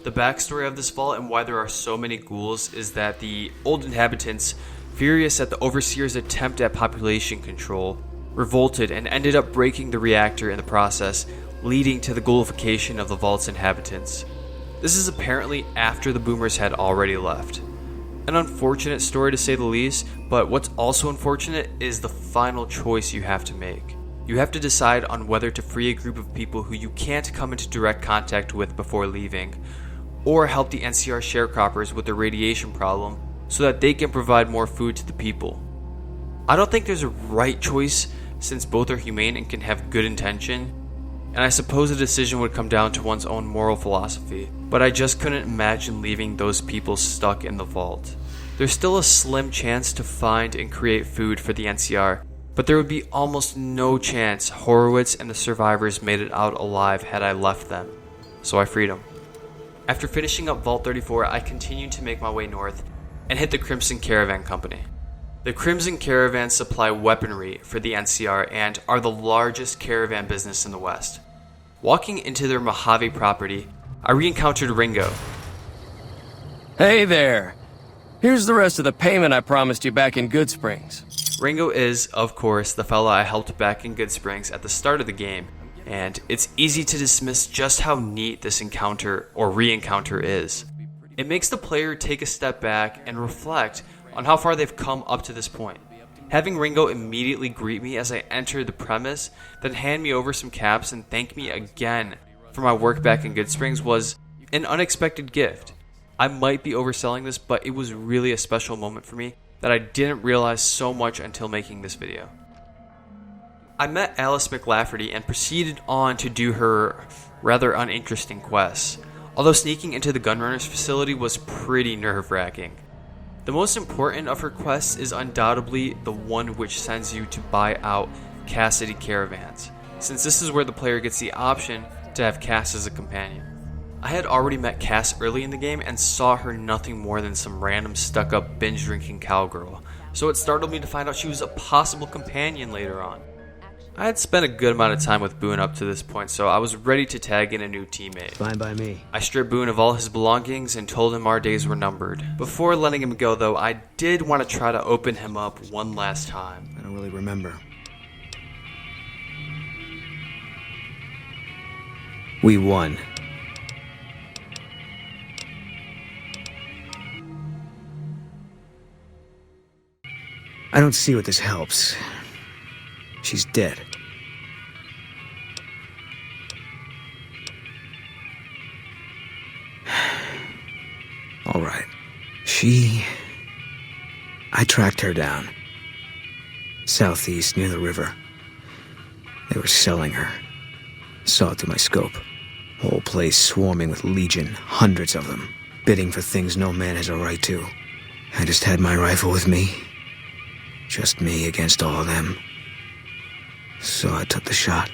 The backstory of this vault and why there are so many ghouls is that the old inhabitants, furious at the Overseer's attempt at population control, revolted and ended up breaking the reactor in the process, leading to the ghoulification of the vault's inhabitants. This is apparently after the Boomers had already left. An unfortunate story to say the least, but what's also unfortunate is the final choice you have to make. You have to decide on whether to free a group of people who you can't come into direct contact with before leaving, or help the NCR sharecroppers with their radiation problem so that they can provide more food to the people. I don't think there's a right choice since both are humane and can have good intention, and I suppose a decision would come down to one's own moral philosophy, but I just couldn't imagine leaving those people stuck in the vault. There's still a slim chance to find and create food for the NCR, but there would be almost no chance Horowitz and the survivors made it out alive had I left them, so I freed them. After finishing up Vault 34, I continued to make my way north and hit the Crimson Caravan Company. The Crimson Caravan supply weaponry for the NCR and are the largest caravan business in the West. Walking into their Mojave property, I re-encountered Ringo. Hey there! Here's the rest of the payment I promised you back in Goodsprings. Ringo is, of course, the fella I helped back in Goodsprings at the start of the game, and it's easy to dismiss just how neat this encounter or re-encounter is. It makes the player take a step back and reflect on how far they've come up to this point. Having Ringo immediately greet me as I enter the premise, then hand me over some caps and thank me again for my work back in Goodsprings was an unexpected gift. I might be overselling this, but it was really a special moment for me that I didn't realize so much until making this video. I met Alice McLafferty and proceeded on to do her rather uninteresting quests, although sneaking into the gunrunner's facility was pretty nerve-wracking. The most important of her quests is undoubtedly the one which sends you to buy out Cassidy caravans, since this is where the player gets the option to have Cass as a companion. I had already met Cass early in the game and saw her nothing more than some random stuck-up binge-drinking cowgirl, so it startled me to find out she was a possible companion later on. I had spent a good amount of time with Boone up to this point, so I was ready to tag in a new teammate. Fine by me. I stripped Boone of all his belongings and told him our days were numbered. Before letting him go, though, I did want to try to open him up one last time. I don't really remember. We won. I don't see what this helps. She's dead. All right. I tracked her down. Southeast, near the river. They were selling her. Saw it through my scope. Whole place swarming with legion, hundreds of them, bidding for things no man has a right to. I just had my rifle with me. Just me against all of them. So I took the shot.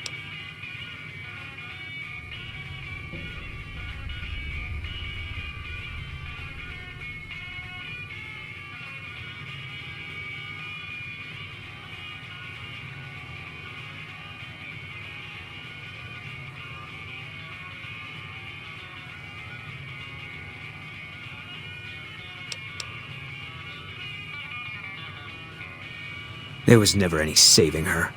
There was never any saving her.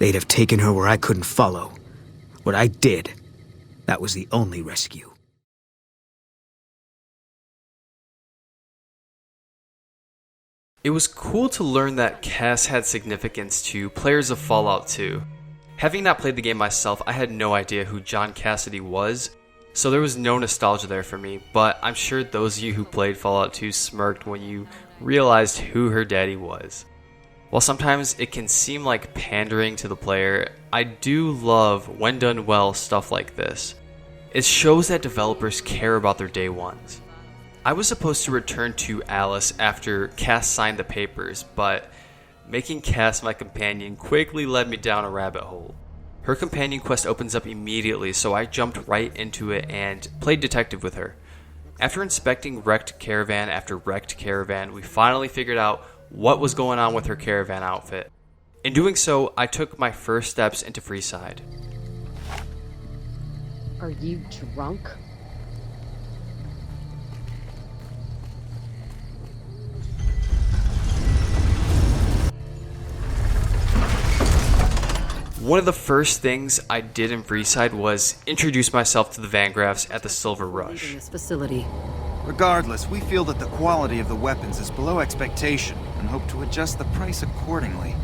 They'd have taken her where I couldn't follow. What I did, that was the only rescue. It was cool to learn that Cass had significance to players of Fallout 2. Having not played the game myself, I had no idea who John Cassidy was, so there was no nostalgia there for me, but I'm sure those of you who played Fallout 2 smirked when you realized who her daddy was. While sometimes it can seem like pandering to the player, I do love, when done well, stuff like this. It shows that developers care about their day ones. I was supposed to return to Alice after Cass signed the papers, but making Cass my companion quickly led me down a rabbit hole. Her companion quest opens up immediately, so I jumped right into it and played detective with her. After inspecting wrecked caravan after wrecked caravan, we finally figured out what was going on with her caravan outfit. In doing so, I took my first steps into Freeside. Are you drunk? One of the first things I did in Freeside was introduce myself to the Van Graffs at the Silver Rush. This facility. Regardless, we feel that the quality of the weapons is below expectation and hope to adjust the price accordingly.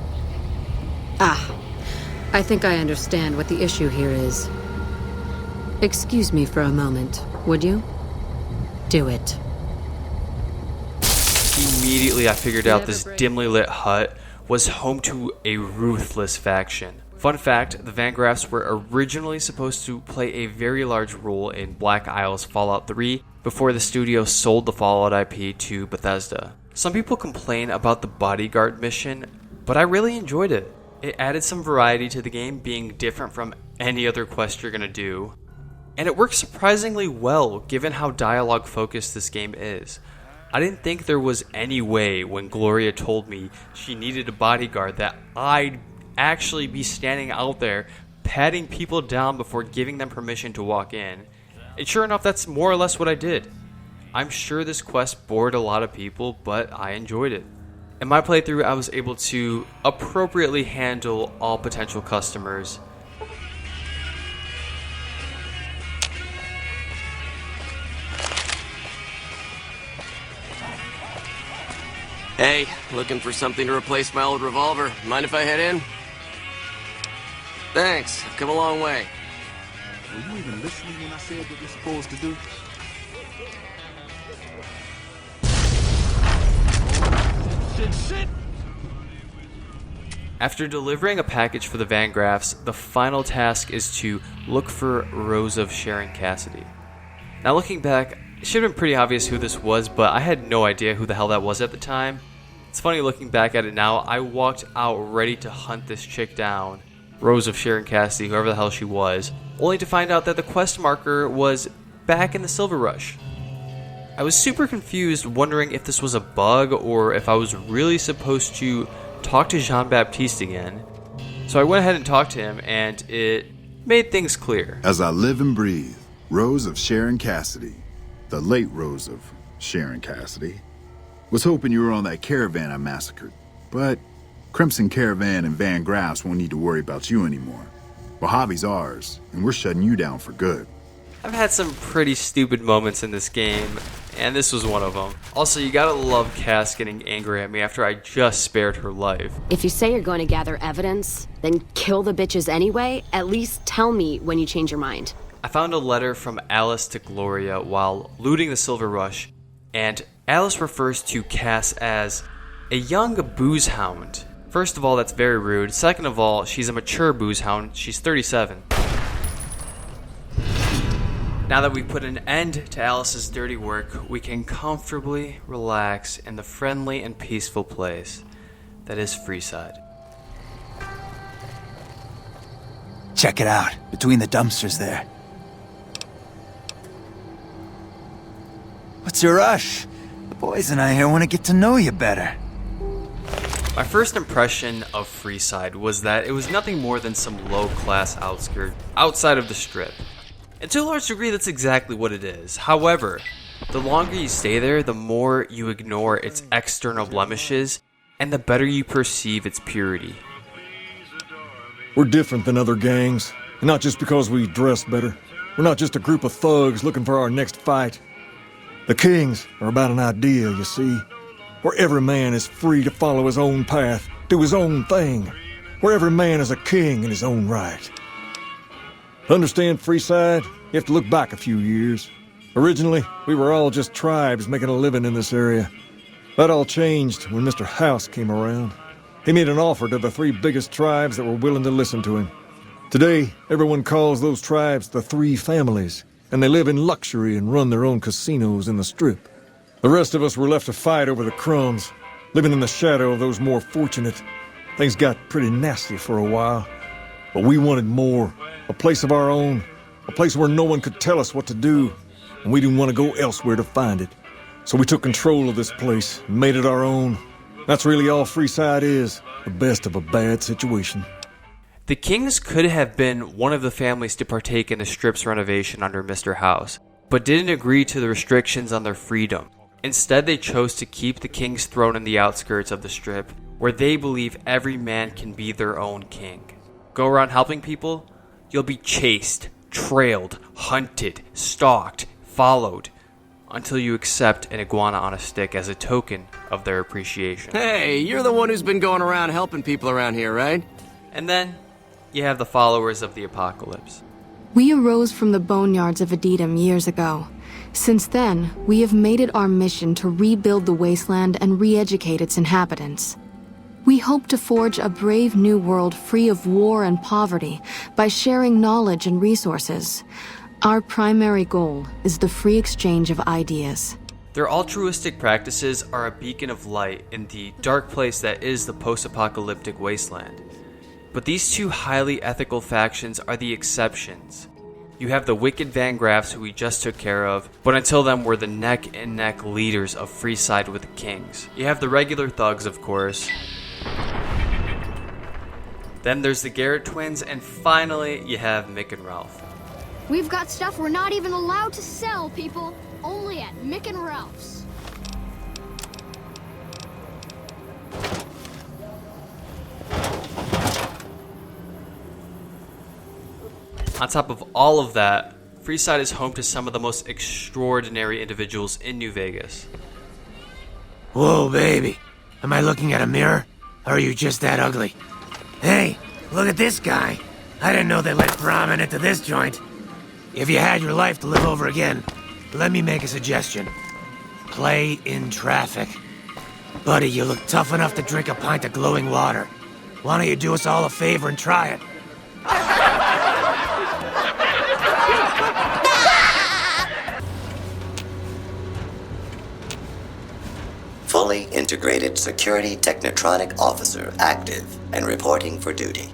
I think I understand what the issue here is. Excuse me for a moment, would you? Do it. Immediately I figured out this dimly lit hut was home to a ruthless faction. Fun fact, the Van Graffs were originally supposed to play a very large role in Black Isle's Fallout 3 before the studio sold the Fallout IP to Bethesda. Some people complain about the bodyguard mission, but I really enjoyed it. It added some variety to the game, being different from any other quest you're gonna do. And it worked surprisingly well, given how dialogue focused this game is. I didn't think there was any way when Gloria told me she needed a bodyguard that I'd actually be standing out there patting people down before giving them permission to walk in. And sure enough, that's more or less what I did. I'm sure this quest bored a lot of people, but I enjoyed it. In my playthrough, I was able to appropriately handle all potential customers. Hey, looking for something to replace my old revolver. Mind if I head in? Thanks, I've come a long way. Were you even listening when I said what you're supposed to do? Shit. After delivering a package for the Van Graffs, the final task is to look for Rose of Sharon Cassidy. Now looking back, it should have been pretty obvious who this was, but I had no idea who the hell that was at the time. It's funny looking back at it now, I walked out ready to hunt this chick down, Rose of Sharon Cassidy, whoever the hell she was, only to find out that the quest marker was back in the Silver Rush. I was super confused, wondering if this was a bug or if I was really supposed to talk to Jean-Baptiste again. So I went ahead and talked to him, and it made things clear. As I live and breathe, Rose of Sharon Cassidy, the late Rose of Sharon Cassidy, was hoping you were on that caravan I massacred. But Crimson Caravan and Van Graffs won't need to worry about you anymore. Mojave's ours, and we're shutting you down for good. I've had some pretty stupid moments in this game, and this was one of them. Also, you gotta love Cass getting angry at me after I just spared her life. If you say you're going to gather evidence, then kill the bitches anyway. At least tell me when you change your mind. I found a letter from Alice to Gloria while looting the Silver Rush, and Alice refers to Cass as a young booze hound. First of all, that's very rude. Second of all, she's a mature booze hound. She's 37. Now that we've put an end to Alice's dirty work, we can comfortably relax in the friendly and peaceful place that is Freeside. Check it out, between the dumpsters there. What's your rush? The boys and I here want to get to know you better. My first impression of Freeside was that it was nothing more than some low-class outskirt outside of the Strip. And to a large degree, that's exactly what it is. However, the longer you stay there, the more you ignore its external blemishes, and the better you perceive its purity. We're different than other gangs, and not just because we dress better. We're not just a group of thugs looking for our next fight. The Kings are about an idea, you see, where every man is free to follow his own path, do his own thing, where every man is a king in his own right. To understand Freeside, you have to look back a few years. Originally, we were all just tribes making a living in this area. That all changed when Mr. House came around. He made an offer to the 3 biggest tribes that were willing to listen to him. Today, everyone calls those tribes the 3 families, and they live in luxury and run their own casinos in the Strip. The rest of us were left to fight over the crumbs, living in the shadow of those more fortunate. Things got pretty nasty for a while, but we wanted more. A place of our own, a place where no one could tell us what to do, and we didn't want to go elsewhere to find it. So we took control of this place and made it our own. That's really all Freeside is, the best of a bad situation. The Kings could have been one of the families to partake in the Strip's renovation under Mr. House, but didn't agree to the restrictions on their freedom. Instead, they chose to keep the King's throne in the outskirts of the Strip, where they believe every man can be their own king. Go around helping people? You'll be chased, trailed, hunted, stalked, followed, until you accept an iguana on a stick as a token of their appreciation. Hey, you're the one who's been going around helping people around here, right? And then, you have the followers of the apocalypse. We arose from the boneyards of Edidam years ago. Since then, we have made it our mission to rebuild the wasteland and re-educate its inhabitants. We hope to forge a brave new world free of war and poverty by sharing knowledge and resources. Our primary goal is the free exchange of ideas. Their altruistic practices are a beacon of light in the dark place that is the post-apocalyptic wasteland. But these 2 highly ethical factions are the exceptions. You have the wicked Van Graffs who we just took care of, but until then were the neck-and-neck leaders of Freeside with the Kings. You have the regular thugs, of course. Then there's the Garrett twins, and finally you have Mick and Ralph. We've got stuff we're not even allowed to sell, people. Only at Mick and Ralph's. On top of all of that, Freeside is home to some of the most extraordinary individuals in New Vegas. Whoa, baby. Am I looking at a mirror? Or are you just that ugly? Hey, look at this guy. I didn't know they let ramen into this joint. If you had your life to live over again, let me make a suggestion. Play in traffic. Buddy, you look tough enough to drink a pint of glowing water. Why don't you do us all a favor and try it? Fully integrated security technotronic officer active and reporting for duty.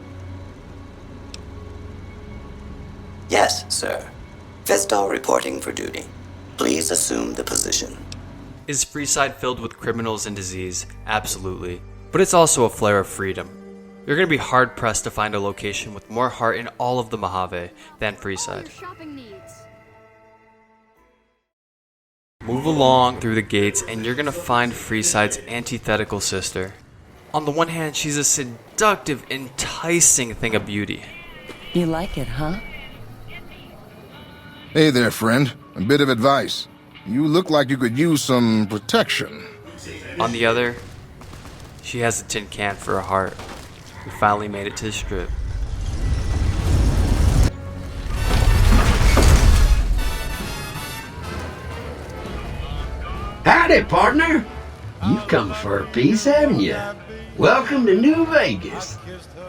Yes, sir. Fisto reporting for duty. Please assume the position. Is Freeside filled with criminals and disease? Absolutely. But it's also a flare of freedom. You're going to be hard-pressed to find a location with more heart in all of the Mojave than Freeside. Move along through the gates and you're going to find Freeside's antithetical sister. On the one hand, she's a seductive, enticing thing of beauty. You like it, huh? Hey there, friend. A bit of advice. You look like you could use some protection. On the other, she has a tin can for a heart. We finally made it to the strip. Howdy, partner. You've come for a piece, haven't you? Welcome to New Vegas.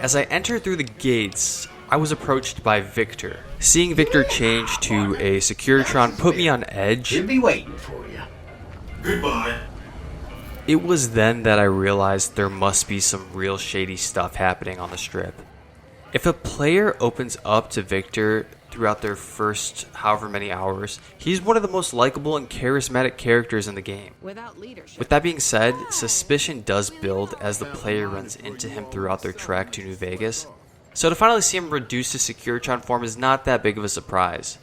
As I entered through the gates, I was approached by Victor. Seeing Victor change to a Securitron put me on edge. He'll be waiting for you. Goodbye. It was then that I realized there must be some real shady stuff happening on the strip. If a player opens up to Victor throughout their first however many hours, he's one of the most likable and charismatic characters in the game. With that being said, suspicion does build as the player runs into him throughout their trek to New Vegas. So to finally see him reduced to Securitron form is not that big of a surprise.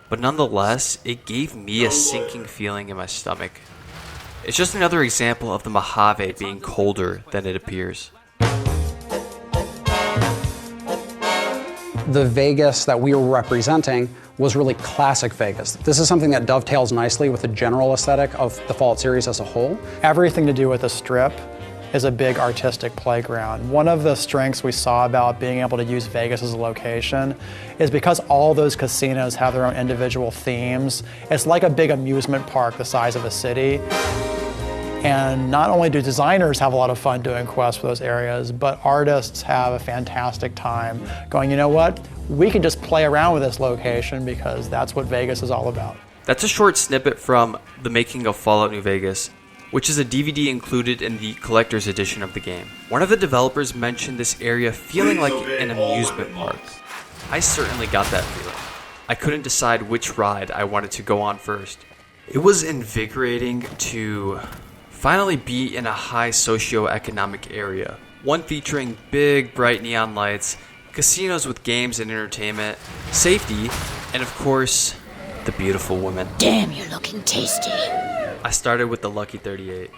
But nonetheless, it gave me a sinking feeling in my stomach. It's just another example of the Mojave being colder than it appears. The Vegas that we were representing was really classic Vegas. This is something that dovetails nicely with the general aesthetic of the Fallout series as a whole. Everything to do with the Strip is a big artistic playground. One of the strengths we saw about being able to use Vegas as a location is because all those casinos have their own individual themes. It's like a big amusement park the size of a city. And not only do designers have a lot of fun doing quests for those areas, but artists have a fantastic time going, you know what? We can just play around with this location because that's what Vegas is all about. That's a short snippet from The Making of Fallout New Vegas, which is a DVD included in the collector's edition of the game. One of the developers mentioned this area feeling like an amusement park. I certainly got that feeling. I couldn't decide which ride I wanted to go on first. It was invigorating to finally be in a high socioeconomic area, one featuring big bright neon lights, casinos with games and entertainment, safety, and of course, the beautiful women. Damn, you're looking tasty. I started with the Lucky 38,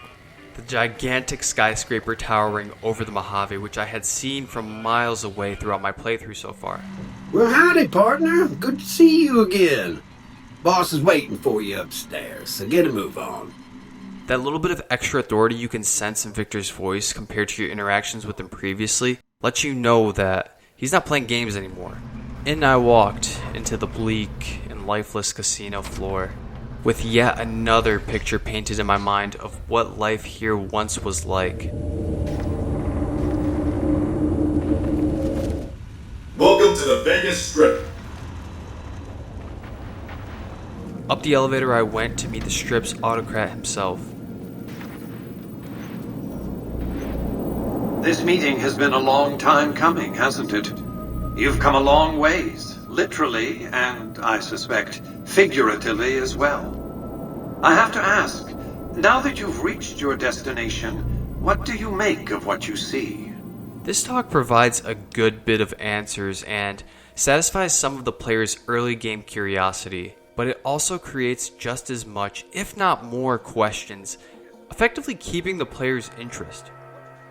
the gigantic skyscraper towering over the Mojave, which I had seen from miles away throughout my playthrough so far. Well, howdy, partner. Good to see you again. Boss is waiting for you upstairs, so get a move on. That little bit of extra authority you can sense in Victor's voice compared to your interactions with him previously lets you know that he's not playing games anymore. In I walked into the bleak and lifeless casino floor, with yet another picture painted in my mind of what life here once was like. Welcome to the Vegas Strip. Up the elevator I went to meet the Strip's autocrat himself. This meeting has been a long time coming, hasn't it? You've come a long ways, literally, and I suspect figuratively as well. I have to ask, now that you've reached your destination, what do you make of what you see? This talk provides a good bit of answers and satisfies some of the players' early game curiosity, but it also creates just as much, if not more, questions, effectively keeping the player's interest.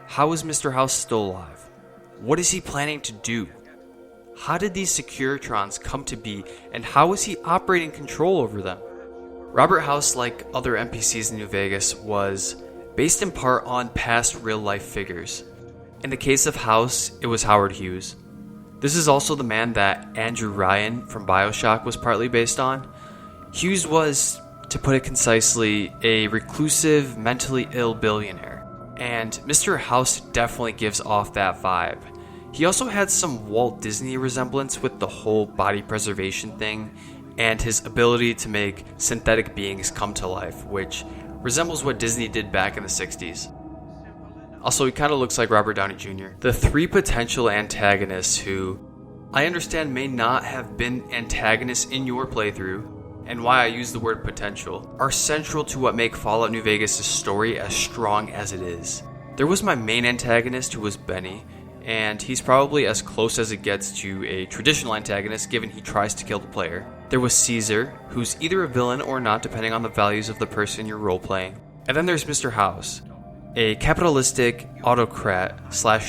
How is Mr. House still alive? What is he planning to do? How did these Securitrons come to be, and how is he operating control over them? Robert House, like other NPCs in New Vegas, was based in part on past real-life figures. In the case of House, it was Howard Hughes. This is also the man that Andrew Ryan from BioShock was partly based on. Hughes was, to put it concisely, a reclusive, mentally ill billionaire. and Mr. House definitely gives off that vibe. He also had some Walt Disney resemblance with the whole body preservation thing, and his ability to make synthetic beings come to life, which resembles what Disney did back in the 60s. Also, he kind of looks like Robert Downey Jr. The three potential antagonists who I understand may not have been antagonists in your playthrough, and why I use the word potential, are central to what make Fallout New Vegas' story as strong as it is. There was my main antagonist, who was Benny, and he's probably as close as it gets to a traditional antagonist given he tries to kill the player. There was Caesar, who's either a villain or not depending on the values of the person you're role-playing. And then there's Mr. House, a capitalistic autocrat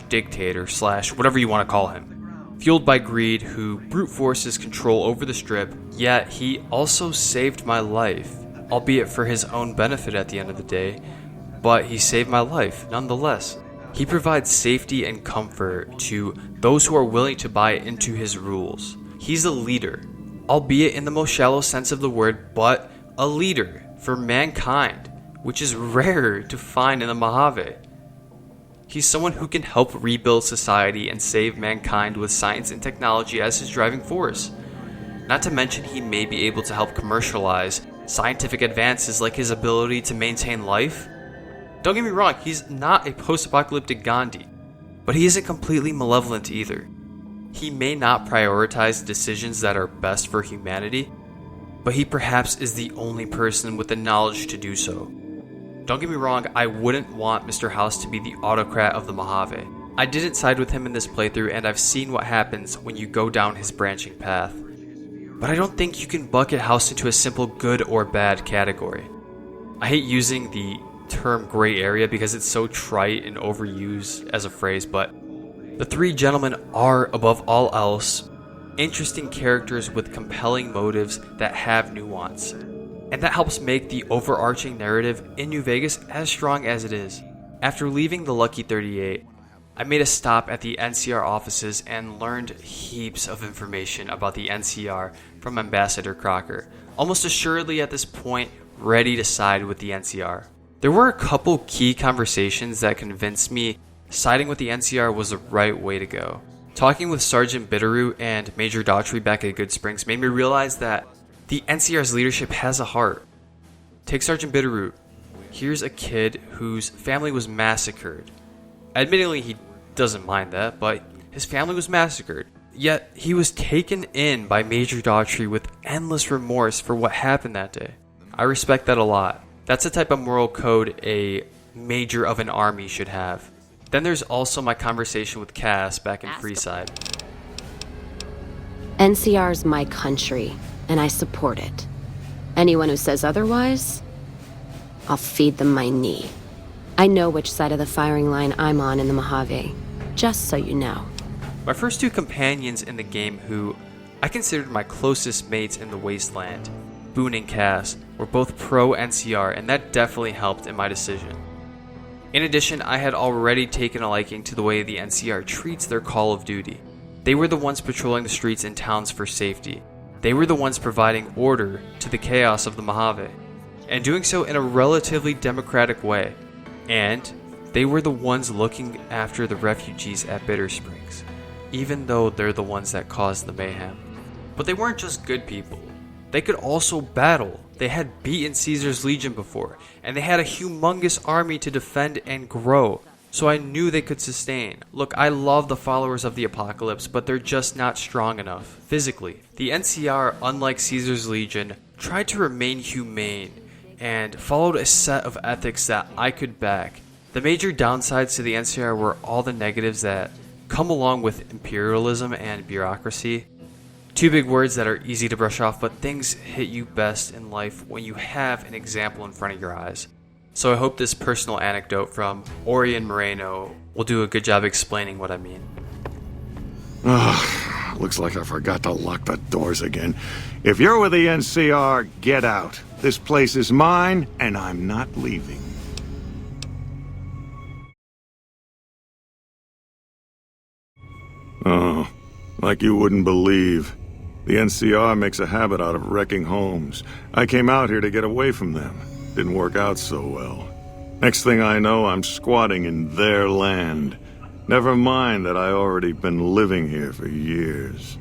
/ dictator / whatever you want to call him. Fueled by greed, who brute forces control over the Strip, yet he also saved my life, albeit for his own benefit at the end of the day, but he saved my life nonetheless. He provides safety and comfort to those who are willing to buy into his rules. He's a leader, albeit in the most shallow sense of the word, but a leader for mankind, which is rare to find in the Mojave. He's someone who can help rebuild society and save mankind with science and technology as his driving force. Not to mention he may be able to help commercialize scientific advances like his ability to maintain life. Don't get me wrong, he's not a post-apocalyptic Gandhi, but he isn't completely malevolent either. He may not prioritize decisions that are best for humanity, but he perhaps is the only person with the knowledge to do so. Don't get me wrong, I wouldn't want Mr. House to be the autocrat of the Mojave. I didn't side with him in this playthrough, and I've seen what happens when you go down his branching path. But I don't think you can bucket House into a simple good or bad category. I hate using the term gray area because it's so trite and overused as a phrase, but the three gentlemen are, above all else, interesting characters with compelling motives that have nuance. And that helps make the overarching narrative in New Vegas as strong as it is. After leaving the Lucky 38, I made a stop at the NCR offices and learned heaps of information about the NCR from Ambassador Crocker, almost assuredly at this point ready to side with the NCR. There were a couple key conversations that convinced me siding with the NCR was the right way to go. Talking with Sergeant Bitterroot and Major Daughtry back at Goodsprings made me realize that the NCR's leadership has a heart. Take Sergeant Bitterroot. Here's a kid whose family was massacred. Admittedly, he doesn't mind that, but his family was massacred. Yet, he was taken in by Major Daughtry with endless remorse for what happened that day. I respect that a lot. That's the type of moral code a major of an army should have. Then there's also my conversation with Cass back in Freeside. NCR's my country, and I support it. Anyone who says otherwise, I'll feed them my knee. I know which side of the firing line I'm on in the Mojave, just so you know. My first two companions in the game who I considered my closest mates in the Wasteland, Boone and Cass, were both pro-NCR, and that definitely helped in my decision. In addition, I had already taken a liking to the way the NCR treats their call of duty. They were the ones patrolling the streets and towns for safety. They were the ones providing order to the chaos of the Mojave, and doing so in a relatively democratic way. And they were the ones looking after the refugees at Bitter Springs, even though they're the ones that caused the mayhem. But they weren't just good people. They could also battle. They had beaten Caesar's Legion before, and they had a humongous army to defend and grow, so I knew they could sustain. Look, I love the followers of the Apocalypse, but they're just not strong enough, physically. The NCR, unlike Caesar's Legion, tried to remain humane, and followed a set of ethics that I could back. The major downsides to the NCR were all the negatives that come along with imperialism and bureaucracy. Two big words that are easy to brush off, but things hit you best in life when you have an example in front of your eyes. So I hope this personal anecdote from Ori and Moreno will do a good job explaining what I mean. Ugh, looks like I forgot to lock the doors again. If you're with the NCR, get out. This place is mine, and I'm not leaving. Oh, like you wouldn't believe. The NCR makes a habit out of wrecking homes. I came out here to get away from them. Didn't work out so well. Next thing I know, I'm squatting in their land. Never mind that I already been living here for years.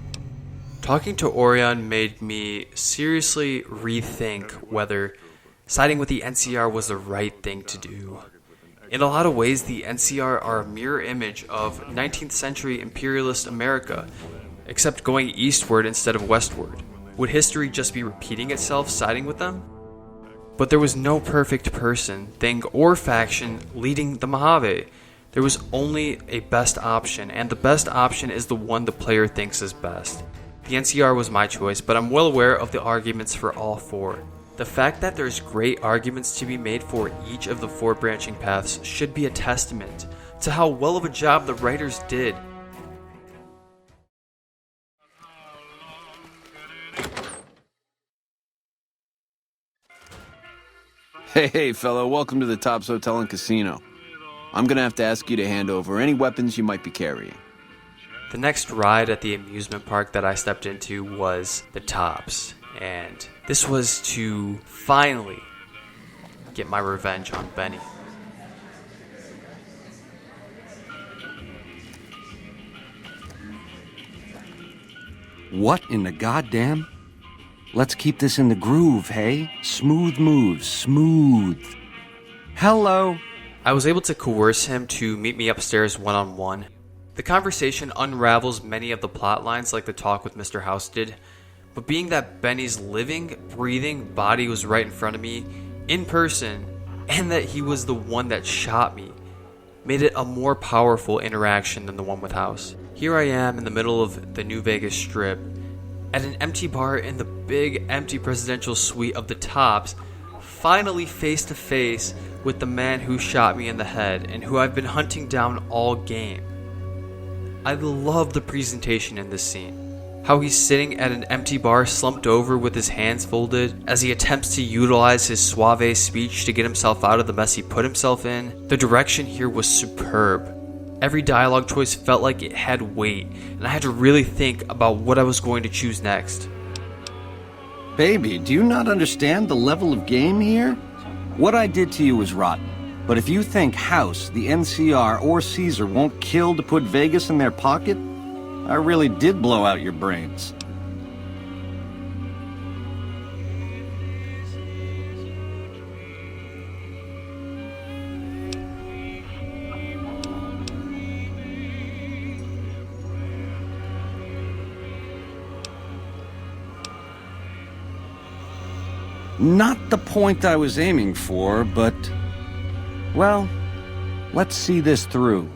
Talking to Orion made me seriously rethink whether siding with the NCR was the right thing to do. In a lot of ways, the NCR are a mirror image of 19th century imperialist America, except going eastward instead of westward. Would history just be repeating itself siding with them? But there was no perfect person, thing, or faction leading the Mojave. There was only a best option, and the best option is the one the player thinks is best. The NCR was my choice, but I'm well aware of the arguments for all four. The fact that there's great arguments to be made for each of the four branching paths should be a testament to how well of a job the writers did. Hey, fellow, welcome to the Tops Hotel and Casino. I'm gonna have to ask you to hand over any weapons you might be carrying. The next ride at the amusement park that I stepped into was the Tops, and this was to finally get my revenge on Benny. What in the goddamn? Let's keep this in the groove, hey? Smooth moves, smooth. Hello. I was able to coerce him to meet me upstairs one-on-one. The conversation unravels many of the plot lines like the talk with Mr. House did, but being that Benny's living, breathing body was right in front of me, in person, and that he was the one that shot me, made it a more powerful interaction than the one with House. Here I am in the middle of the New Vegas Strip, at an empty bar in the big empty presidential suite of the Tops, finally face to face with the man who shot me in the head and who I've been hunting down all game. I love the presentation in this scene. How he's sitting at an empty bar slumped over with his hands folded as he attempts to utilize his suave speech to get himself out of the mess he put himself in. The direction here was superb. Every dialogue choice felt like it had weight, and I had to really think about what I was going to choose next. Baby, do you not understand the level of game here? What I did to you was rotten. But if you think House, the NCR, or Caesar won't kill to put Vegas in their pocket, I really did blow out your brains. Not the point I was aiming for, but... well, let's see this through.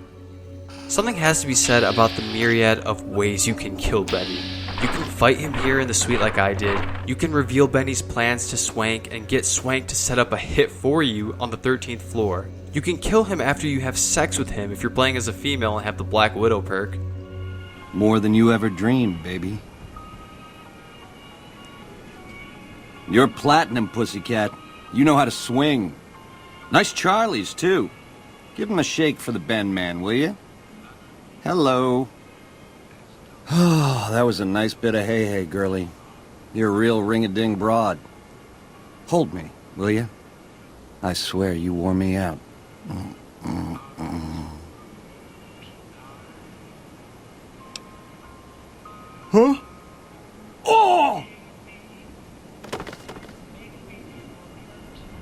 Something has to be said about the myriad of ways you can kill Benny. You can fight him here in the suite like I did. You can reveal Benny's plans to Swank and get Swank to set up a hit for you on the 13th floor. You can kill him after you have sex with him if you're playing as a female and have the Black Widow perk. More than you ever dreamed, baby. You're platinum, pussycat. You know how to swing. Nice Charlies, too. Give him a shake for the Ben man, will you? Hello. Oh, that was a nice bit of hey-hey, girlie. You're a real ring-a-ding broad. Hold me, will you? I swear you wore me out. Huh? Oh!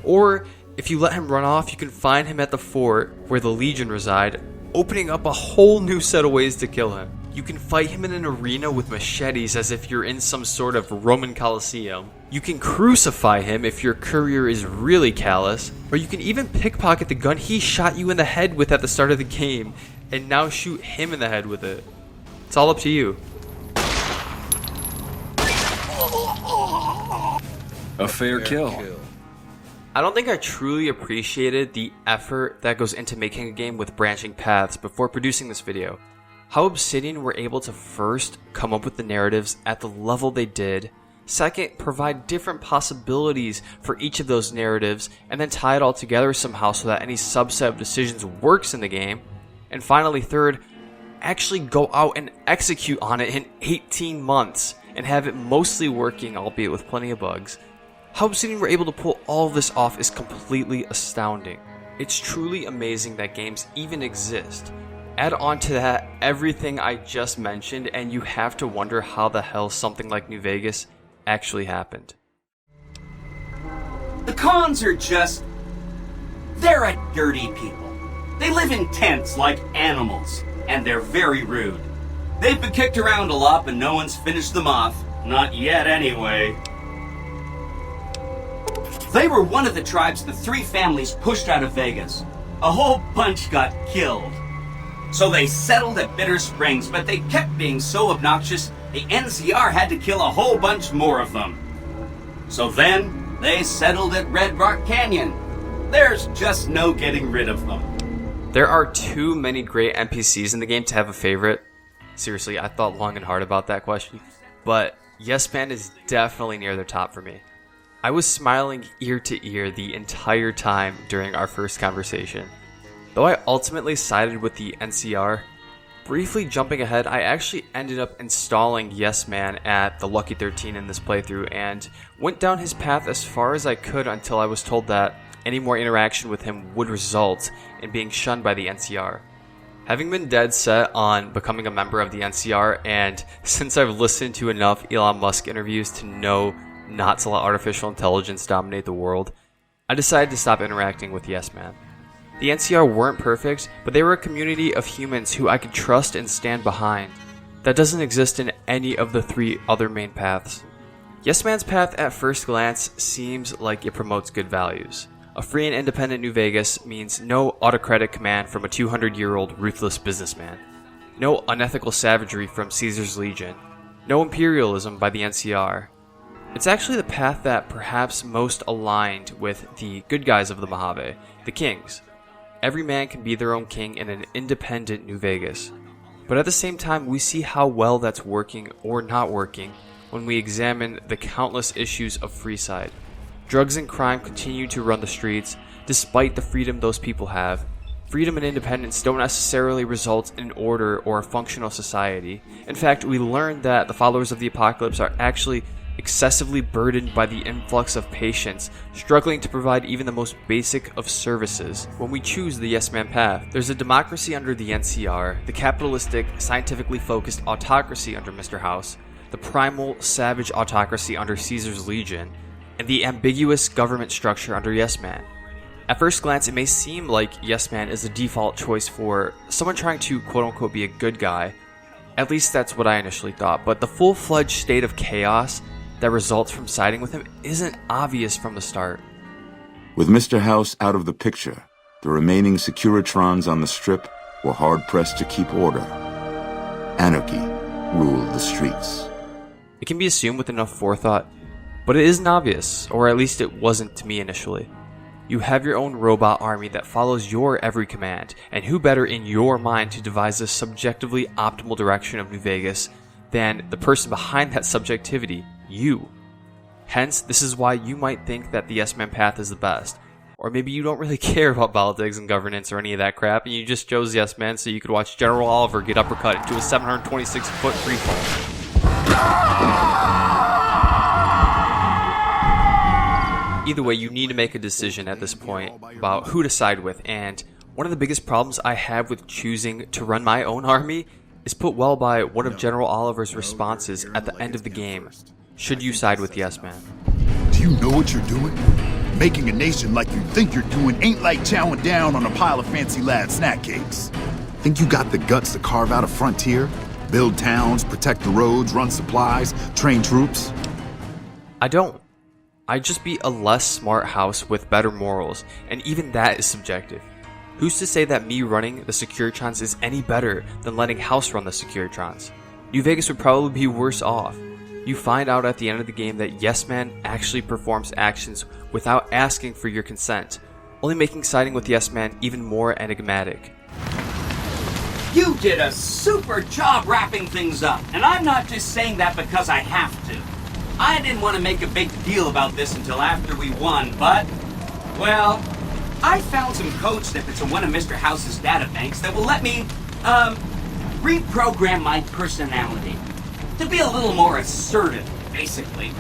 Or, if you let him run off, you can find him at the fort where the Legion reside, opening up a whole new set of ways to kill him. You can fight him in an arena with machetes as if you're in some sort of Roman Colosseum. You can crucify him if your courier is really callous. Or you can even pickpocket the gun he shot you in the head with at the start of the game, and now shoot him in the head with it. It's all up to you. A fair kill. I don't think I truly appreciated the effort that goes into making a game with branching paths before producing this video. How Obsidian were able to first come up with the narratives at the level they did, second, provide different possibilities for each of those narratives, and then tie it all together somehow so that any subset of decisions works in the game, and finally third, actually go out and execute on it in 18 months and have it mostly working, albeit with plenty of bugs. How Obsidian were able to pull all of this off is completely astounding. It's truly amazing that games even exist. Add on to that everything I just mentioned, and you have to wonder how the hell something like New Vegas actually happened. The cons are just... they're a dirty people. They live in tents like animals, and they're very rude. They've been kicked around a lot, but no one's finished them off. Not yet, anyway. They were one of the tribes the 3 families pushed out of Vegas. A whole bunch got killed. So they settled at Bitter Springs, but they kept being so obnoxious, the NCR had to kill a whole bunch more of them. So then, they settled at Red Rock Canyon. There's just no getting rid of them. There are too many great NPCs in the game to have a favorite. Seriously, I thought long and hard about that question. But Yes Man is definitely near the top for me. I was smiling ear to ear the entire time during our first conversation. Though I ultimately sided with the NCR, briefly jumping ahead, I actually ended up installing Yes Man at the Lucky 13 in this playthrough and went down his path as far as I could until I was told that any more interaction with him would result in being shunned by the NCR. Having been dead set on becoming a member of the NCR, and since I've listened to enough Elon Musk interviews to know not to let artificial intelligence dominate the world, I decided to stop interacting with Yes Man. The NCR weren't perfect, but they were a community of humans who I could trust and stand behind. That doesn't exist in any of the 3 other main paths. Yes Man's path at first glance seems like it promotes good values. A free and independent New Vegas means no autocratic command from a 200-year-old ruthless businessman, no unethical savagery from Caesar's Legion, no imperialism by the NCR. It's actually the path that perhaps most aligned with the good guys of the Mojave, the kings. Every man can be their own king in an independent New Vegas. But at the same time, we see how well that's working or not working when we examine the countless issues of Freeside. Drugs and crime continue to run the streets, despite the freedom those people have. Freedom and independence don't necessarily result in order or a functional society. In fact, we learned that the followers of the apocalypse are actually excessively burdened by the influx of patients, struggling to provide even the most basic of services. When we choose the Yes Man path, there's a democracy under the NCR, the capitalistic, scientifically focused autocracy under Mr. House, the primal, savage autocracy under Caesar's Legion, and the ambiguous government structure under Yes Man. At first glance, it may seem like Yes Man is the default choice for someone trying to quote-unquote be a good guy. At least that's what I initially thought, but the full-fledged state of chaos that results from siding with him isn't obvious from the start. With Mr. House out of the picture, the remaining Securitrons on the Strip were hard-pressed to keep order. Anarchy ruled the streets. It can be assumed with enough forethought, but it isn't obvious, or at least it wasn't to me initially. You have your own robot army that follows your every command, and who better in your mind to devise the subjectively optimal direction of New Vegas than the person behind that subjectivity, you. Hence, this is why you might think that the Yes Man path is the best. Or maybe you don't really care about politics and governance or any of that crap, and you just chose Yes Man so you could watch General Oliver get uppercut into a 726-foot freefall. Either way, you need to make a decision at this point about who to side with, and one of the biggest problems I have with choosing to run my own army is put well by one of General Oliver's responses at the end of the game. Should you side with Yes Man? Do you know what you're doing? Making a nation like you think you're doing ain't like chowing down on a pile of fancy lad snack cakes. Think you got the guts to carve out a frontier? Build towns, protect the roads, run supplies, train troops? I don't. I'd just be a less smart house with better morals, and even that is subjective. Who's to say that me running the Securitrons is any better than letting House run the Securitrons? New Vegas would probably be worse off. You find out at the end of the game that Yes Man actually performs actions without asking for your consent, only making siding with Yes Man even more enigmatic. You did a super job wrapping things up, and I'm not just saying that because I have to. I didn't want to make a big deal about this until after we won, but, well, I found some code snippets in one of Mr. House's databanks that will let me, reprogram my personality to be a little more assertive, basically.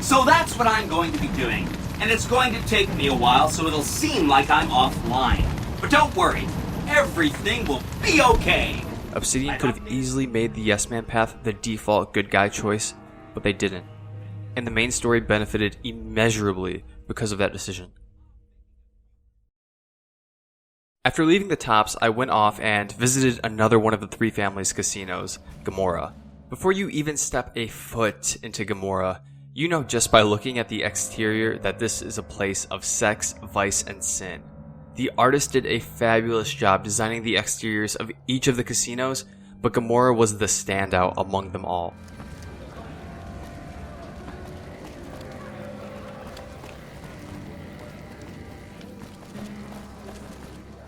So that's what I'm going to be doing. and it's going to take me a while, so it'll seem like I'm offline. But don't worry, everything will be okay. Obsidian could have easily made the Yes Man path the default good guy choice, but they didn't. And the main story benefited immeasurably because of that decision. After leaving the Tops, I went off and visited another one of the three families' casinos, Gomorrah. Before you even step a foot into Gomorrah, you know just by looking at the exterior that this is a place of sex, vice, and sin. The artist did a fabulous job designing the exteriors of each of the casinos, but Gomorrah was the standout among them all.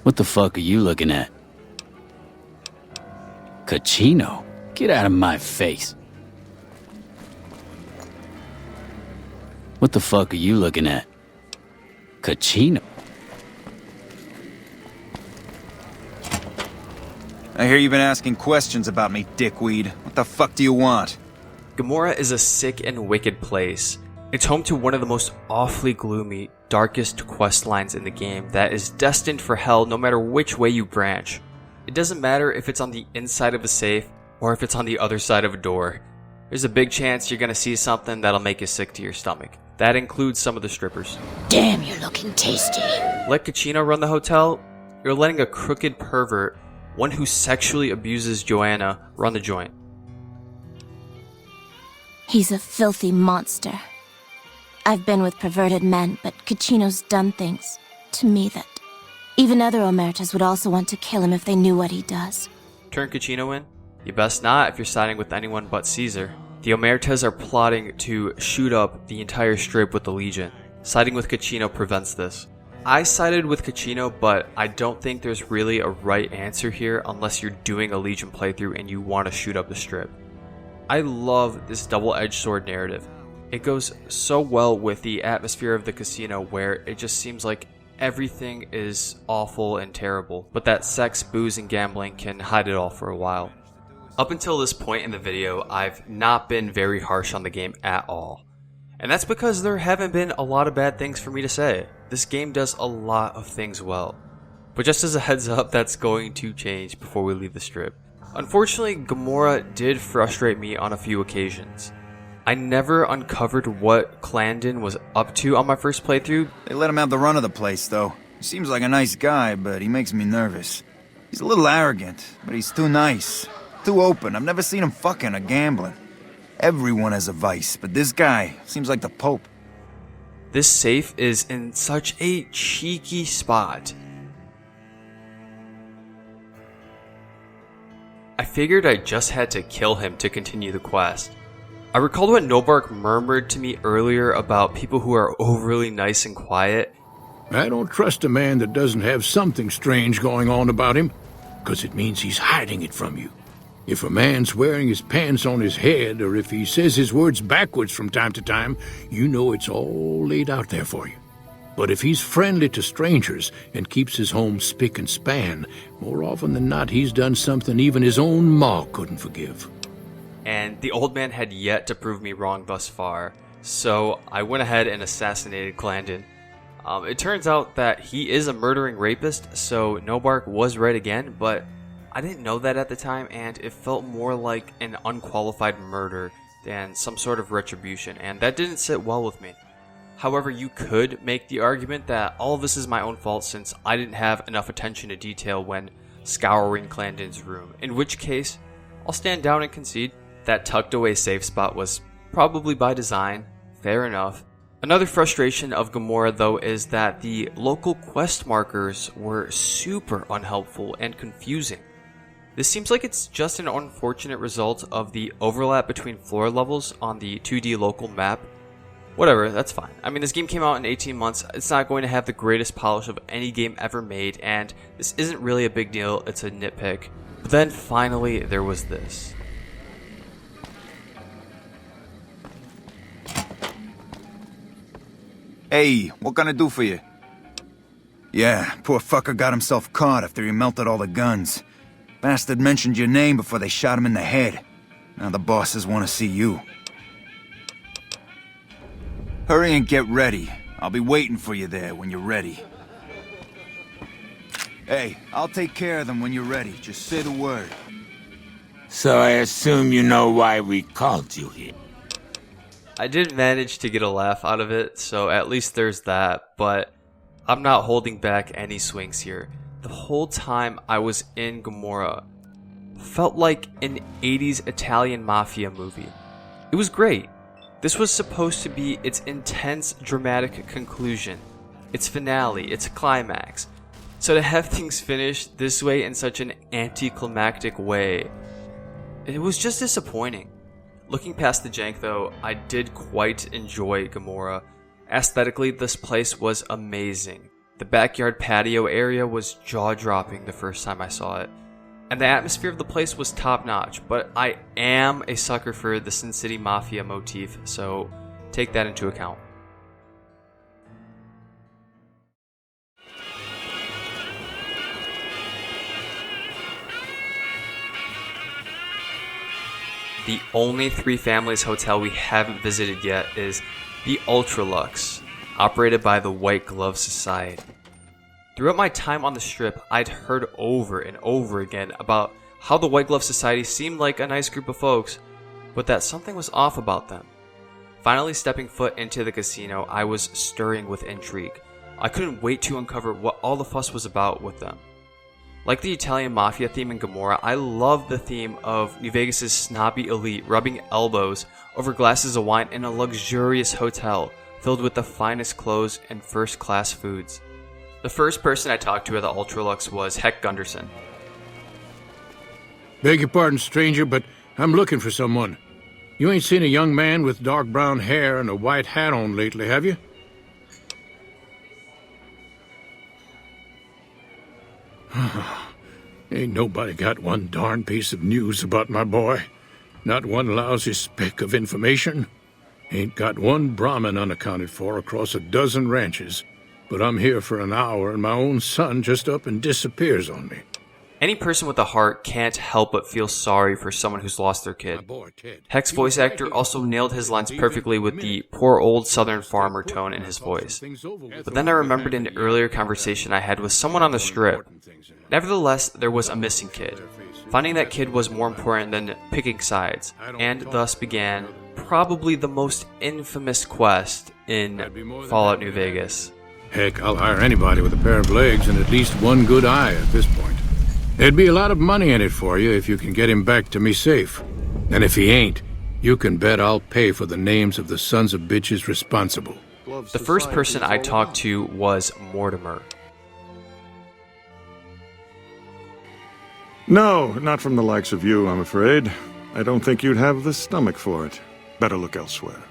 What the fuck are you looking at? Casino? Get out of my face. What the fuck are you looking at? Casino? I hear you've been asking questions about me, dickweed. What the fuck do you want? Gomorrah is a sick and wicked place. It's home to one of the most awfully gloomy, darkest quest lines in the game that is destined for hell no matter which way you branch. It doesn't matter if it's on the inside of a safe or if it's on the other side of a door. There's a big chance you're gonna see something that'll make you sick to your stomach. That includes some of the strippers. Damn, you're looking tasty. Let Casino run the hotel, you're letting a crooked pervert, one who sexually abuses Joanna, run the joint. He's a filthy monster. I've been with perverted men, but Casino's done things to me that even other Omertas would also want to kill him if they knew what he does. Turn Casino in? You best not if you're siding with anyone but Caesar. The Omertas are plotting to shoot up the entire strip with the Legion. Siding with Casino prevents this. I sided with Casino, but I don't think there's really a right answer here unless you're doing a Legion playthrough and you want to shoot up the strip. I love this double-edged sword narrative. It goes so well with the atmosphere of the casino where it just seems like everything is awful and terrible, but that sex, booze, and gambling can hide it all for a while. Up until this point in the video, I've not been very harsh on the game at all. And that's because there haven't been a lot of bad things for me to say. This game does a lot of things well. But just as a heads up, that's going to change before we leave the strip. Unfortunately, Gomorrah did frustrate me on a few occasions. I never uncovered what Clandon was up to on my first playthrough. They let him have the run of the place, though. He seems like a nice guy, but he makes me nervous. He's a little arrogant, but he's too nice. Too open. I've never seen him fucking or gambling. Everyone has a vice, but this guy seems like the Pope. This safe is in such a cheeky spot. I figured I just had to kill him to continue the quest. I recalled what Novac murmured to me earlier about people who are overly nice and quiet. I don't trust a man that doesn't have something strange going on about him, because it means he's hiding it from you. If a man's wearing his pants on his head, or if he says his words backwards from time to time, you know it's all laid out there for you. But if he's friendly to strangers and keeps his home spick and span, more often than not he's done something even his own ma couldn't forgive. And the old man had yet to prove me wrong thus far, so I went ahead and assassinated Clandon. It turns out that he is a murdering rapist, so Novac was right again, but I didn't know that at the time, and it felt more like an unqualified murder than some sort of retribution, and that didn't sit well with me. However, you could make the argument that all of this is my own fault since I didn't have enough attention to detail when scouring Clandon's room, in which case, I'll stand down and concede that tucked away safe spot was probably by design. Fair enough. Another frustration of Gomorrah, though, is that the local quest markers were super unhelpful and confusing. This seems like it's just an unfortunate result of the overlap between floor levels on the 2D local map. Whatever, that's fine. I mean, this game came out in 18 months, it's not going to have the greatest polish of any game ever made, and this isn't really a big deal, it's a nitpick. But then finally, there was this. Hey, what can I do for you? Yeah, poor fucker got himself caught after he melted all the guns. Bastard mentioned your name before they shot him in the head. Now the bosses want to see you. Hurry and get ready. I'll be waiting for you there when you're ready. Hey, I'll take care of them when you're ready. Just say the word. So I assume you know why we called you here. I did manage to get a laugh out of it, so at least there's that, but I'm not holding back any swings here. The whole time I was in Gomorrah felt like an 80s Italian mafia movie. It was great. This was supposed to be its intense, dramatic conclusion, its finale, its climax. So to have things finish this way in such an anticlimactic way, it was just disappointing. Looking past the jank though, I did quite enjoy Gomorrah. Aesthetically, this place was amazing. The backyard patio area was jaw-dropping the first time I saw it. And the atmosphere of the place was top-notch, but I am a sucker for the Sin City Mafia motif, so take that into account. The only Three Families hotel we haven't visited yet is the Ultra-Luxe, operated by the White Glove Society. Throughout my time on the Strip, I'd heard over and over again about how the White Glove Society seemed like a nice group of folks, but that something was off about them. Finally stepping foot into the casino, I was stirring with intrigue. I couldn't wait to uncover what all the fuss was about with them. Like the Italian Mafia theme in Gomorrah, I love the theme of New Vegas' snobby elite rubbing elbows over glasses of wine in a luxurious hotel filled with the finest clothes and first-class foods. The first person I talked to at the Ultra-Luxe was Heck Gunderson. Beg your pardon, stranger, but I'm looking for someone. You ain't seen a young man with dark brown hair and a white hat on lately, have you? Ain't nobody got one darn piece of news about my boy. Not one lousy speck of information. Ain't got one Brahmin unaccounted for across a dozen ranches. But I'm here for an hour and my own son just up and disappears on me. Any person with a heart can't help but feel sorry for someone who's lost their kid. Heck's voice actor also nailed his lines perfectly with the poor old southern farmer tone in his voice. But then I remembered an earlier conversation I had with someone on the Strip. Nevertheless, there was a missing kid. Finding that kid was more important than picking sides, and thus began probably the most infamous quest in Fallout New Vegas. Heck, I'll hire anybody with a pair of legs and at least one good eye at this point. There'd be a lot of money in it for you if you can get him back to me safe. And if he ain't, you can bet I'll pay for the names of the sons of bitches responsible. The first person I talked to was Mortimer. No, not from the likes of you, I'm afraid. I don't think you'd have the stomach for it. Better look elsewhere.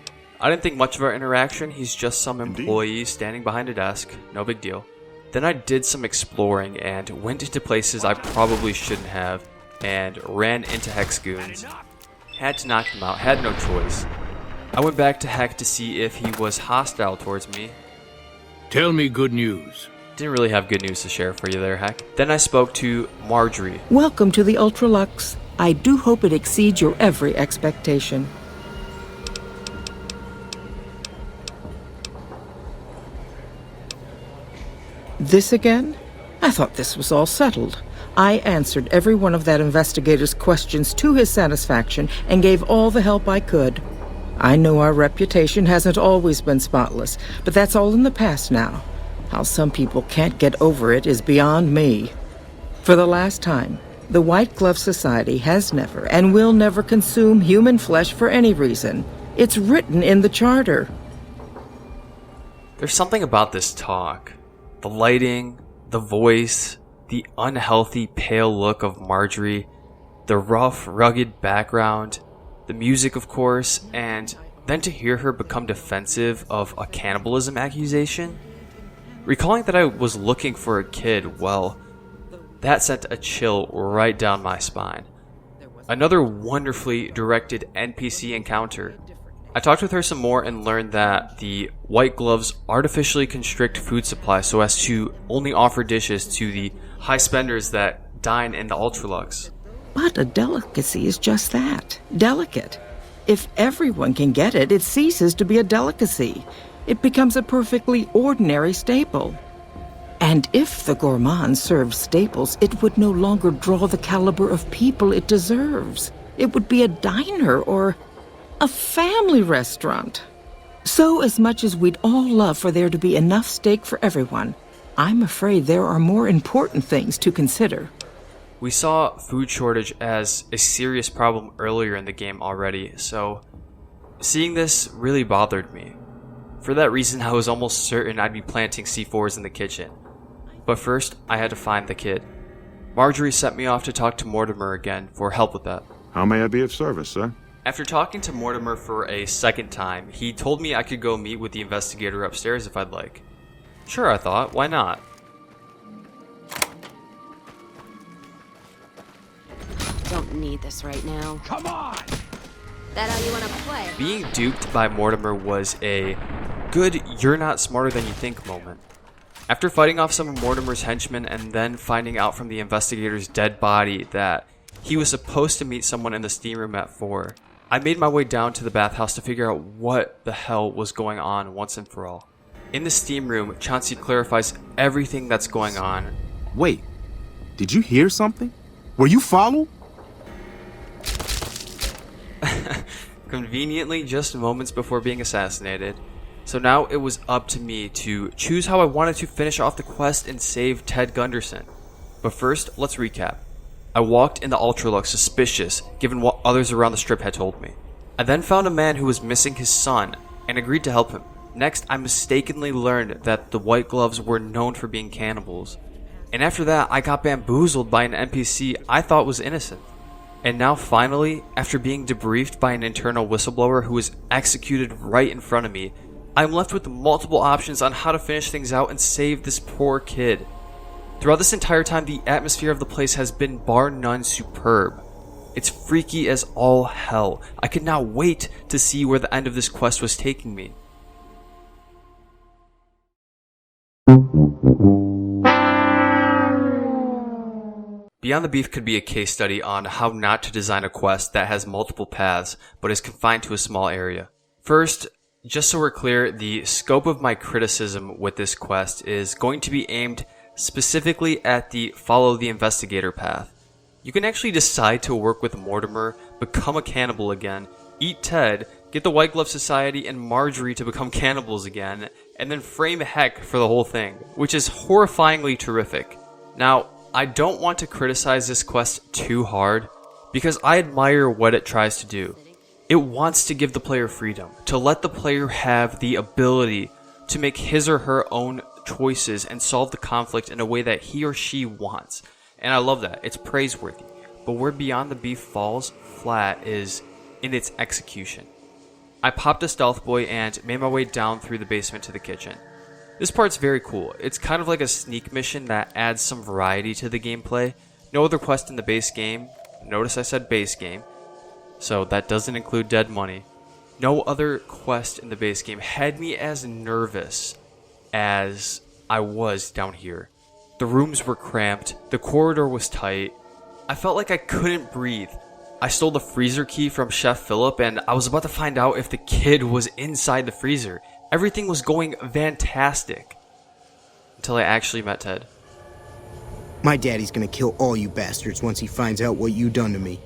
I didn't think much of our interaction. He's just some employee standing behind a desk. No big deal. Then I did some exploring and went into places I probably shouldn't have and ran into Heck's goons. Had to knock him out, had no choice. I went back to Heck to see if he was hostile towards me. Tell me good news. Didn't really have good news to share for you there, Heck. Then I spoke to Marjorie. Welcome to the Ultra-Luxe. I do hope it exceeds your every expectation. This again? I thought this was all settled. I answered every one of that investigator's questions to his satisfaction and gave all the help I could. I know our reputation hasn't always been spotless, but that's all in the past now. How some people can't get over it is beyond me. For the last time, the White Glove Society has never and will never consume human flesh for any reason. It's written in the charter. There's something about this talk. The lighting, the voice, the unhealthy, pale look of Marjorie, the rough, rugged background, the music, of course, and then to hear her become defensive of a cannibalism accusation. Recalling that I was looking for a kid, well, that sent a chill right down my spine. Another wonderfully directed NPC encounter. I talked with her some more and learned that the White Gloves artificially constrict food supply so as to only offer dishes to the high spenders that dine in the Ultra-Luxe. But a delicacy is just that, delicate. If everyone can get it, it ceases to be a delicacy. it becomes a perfectly ordinary staple. And if the gourmand served staples, it would no longer draw the caliber of people it deserves. It would be a diner or a family restaurant. So as much as we'd all love for there to be enough steak for everyone, I'm afraid there are more important things to consider. We saw food shortage as a serious problem earlier in the game already, so seeing this really bothered me. For that reason, I was almost certain I'd be planting C4s in the kitchen. But first, I had to find the kid. Marjorie sent me off to talk to Mortimer again for help with that. How may I be of service, sir? After talking to Mortimer for a second time, he told me I could go meet with the investigator upstairs if I'd like. Sure, I thought, why not? Don't need this right now. Come on! That how you want to play? Being duped by Mortimer was a good you're not smarter than you think moment. After fighting off some of Mortimer's henchmen and then finding out from the investigator's dead body that he was supposed to meet someone in the steam room at 4, I made my way down to the bathhouse to figure out what the hell was going on once and for all. In the steam room, Chauncey clarifies everything that's going on. Wait, did you hear something? Were you followed? Conveniently just moments before being assassinated. So now it was up to me to choose how I wanted to finish off the quest and save Ted Gunderson. But first, let's recap. I walked in the Ultra-Luxe suspicious, given what others around the strip had told me. I then found a man who was missing his son, and agreed to help him. Next, I mistakenly learned that the White Gloves were known for being cannibals. And after that, I got bamboozled by an NPC I thought was innocent. And now finally, after being debriefed by an internal whistleblower who was executed right in front of me, I'm left with multiple options on how to finish things out and save this poor kid. Throughout this entire time, the atmosphere of the place has been bar none superb. It's freaky as all hell. I could not wait to see where the end of this quest was taking me. Beyond the Beef could be a case study on how not to design a quest that has multiple paths, but is confined to a small area. First, just so we're clear, the scope of my criticism with this quest is going to be aimed specifically at the follow the investigator path. You can actually decide to work with Mortimer, become a cannibal again, eat Ted, get the White Glove Society and Marjorie to become cannibals again, and then frame heck for the whole thing, which is horrifyingly terrific. Now, I don't want to criticize this quest too hard, because I admire what it tries to do. It wants to give the player freedom, to let the player have the ability to make his or her own choices and solve the conflict in a way that he or she wants. And I love that. It's praiseworthy. But where Beyond the Beef falls flat is in its execution. I popped a stealth boy and made my way down through the basement to the kitchen. This part's very cool. It's kind of like a sneak mission that adds some variety to the gameplay. No other quest in the base game. Notice I said base game. So that doesn't include dead money. No other quest in the base game had me as nervous as I was down here. The rooms were cramped, the corridor was tight. I felt like I couldn't breathe. I stole the freezer key from Chef Philip and I was about to find out if the kid was inside the freezer. Everything was going fantastic. Until I actually met Ted. My daddy's gonna kill all you bastards once he finds out what you done to me.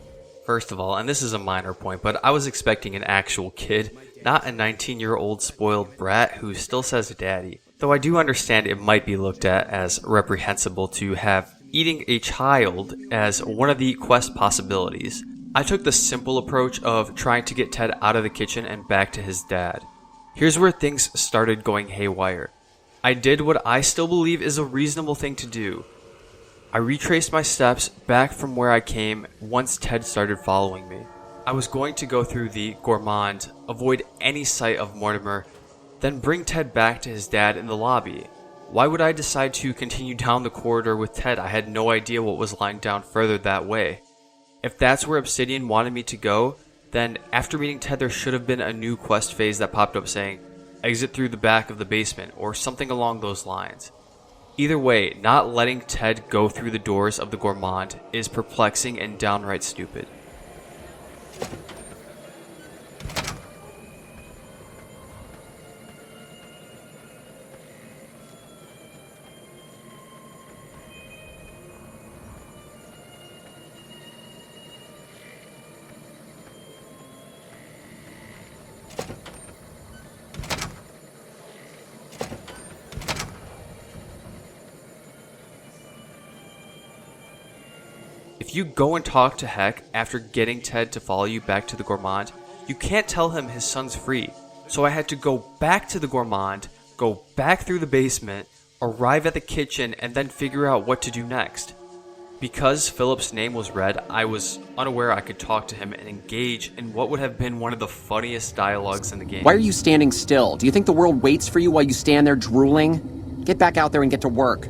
First of all, and this is a minor point, but I was expecting an actual kid, not a 19-year-old spoiled brat who still says daddy. Though I do understand it might be looked at as reprehensible to have eating a child as one of the quest possibilities. I took the simple approach of trying to get Ted out of the kitchen and back to his dad. Here's where things started going haywire. I did what I still believe is a reasonable thing to do. I retraced my steps back from where I came once Ted started following me. I was going to go through the gourmand, avoid any sight of Mortimer, then bring Ted back to his dad in the lobby. Why would I decide to continue down the corridor with Ted? I had no idea what was lying down further that way. If that's where Obsidian wanted me to go, then after meeting Ted there should have been a new quest phase that popped up saying, exit through the back of the basement, or something along those lines. Either way, not letting Ted go through the doors of the gourmand is perplexing and downright stupid. if you go and talk to Heck after getting Ted to follow you back to the Gourmand, you can't tell him his son's free. So I had to go back to the Gourmand, go back through the basement, arrive at the kitchen, and then figure out what to do next. Because Philip's name was read, I was unaware I could talk to him and engage in what would have been one of the funniest dialogues in the game. Why are you standing still? Do you think the world waits for you while you stand there drooling? Get back out there and get to work.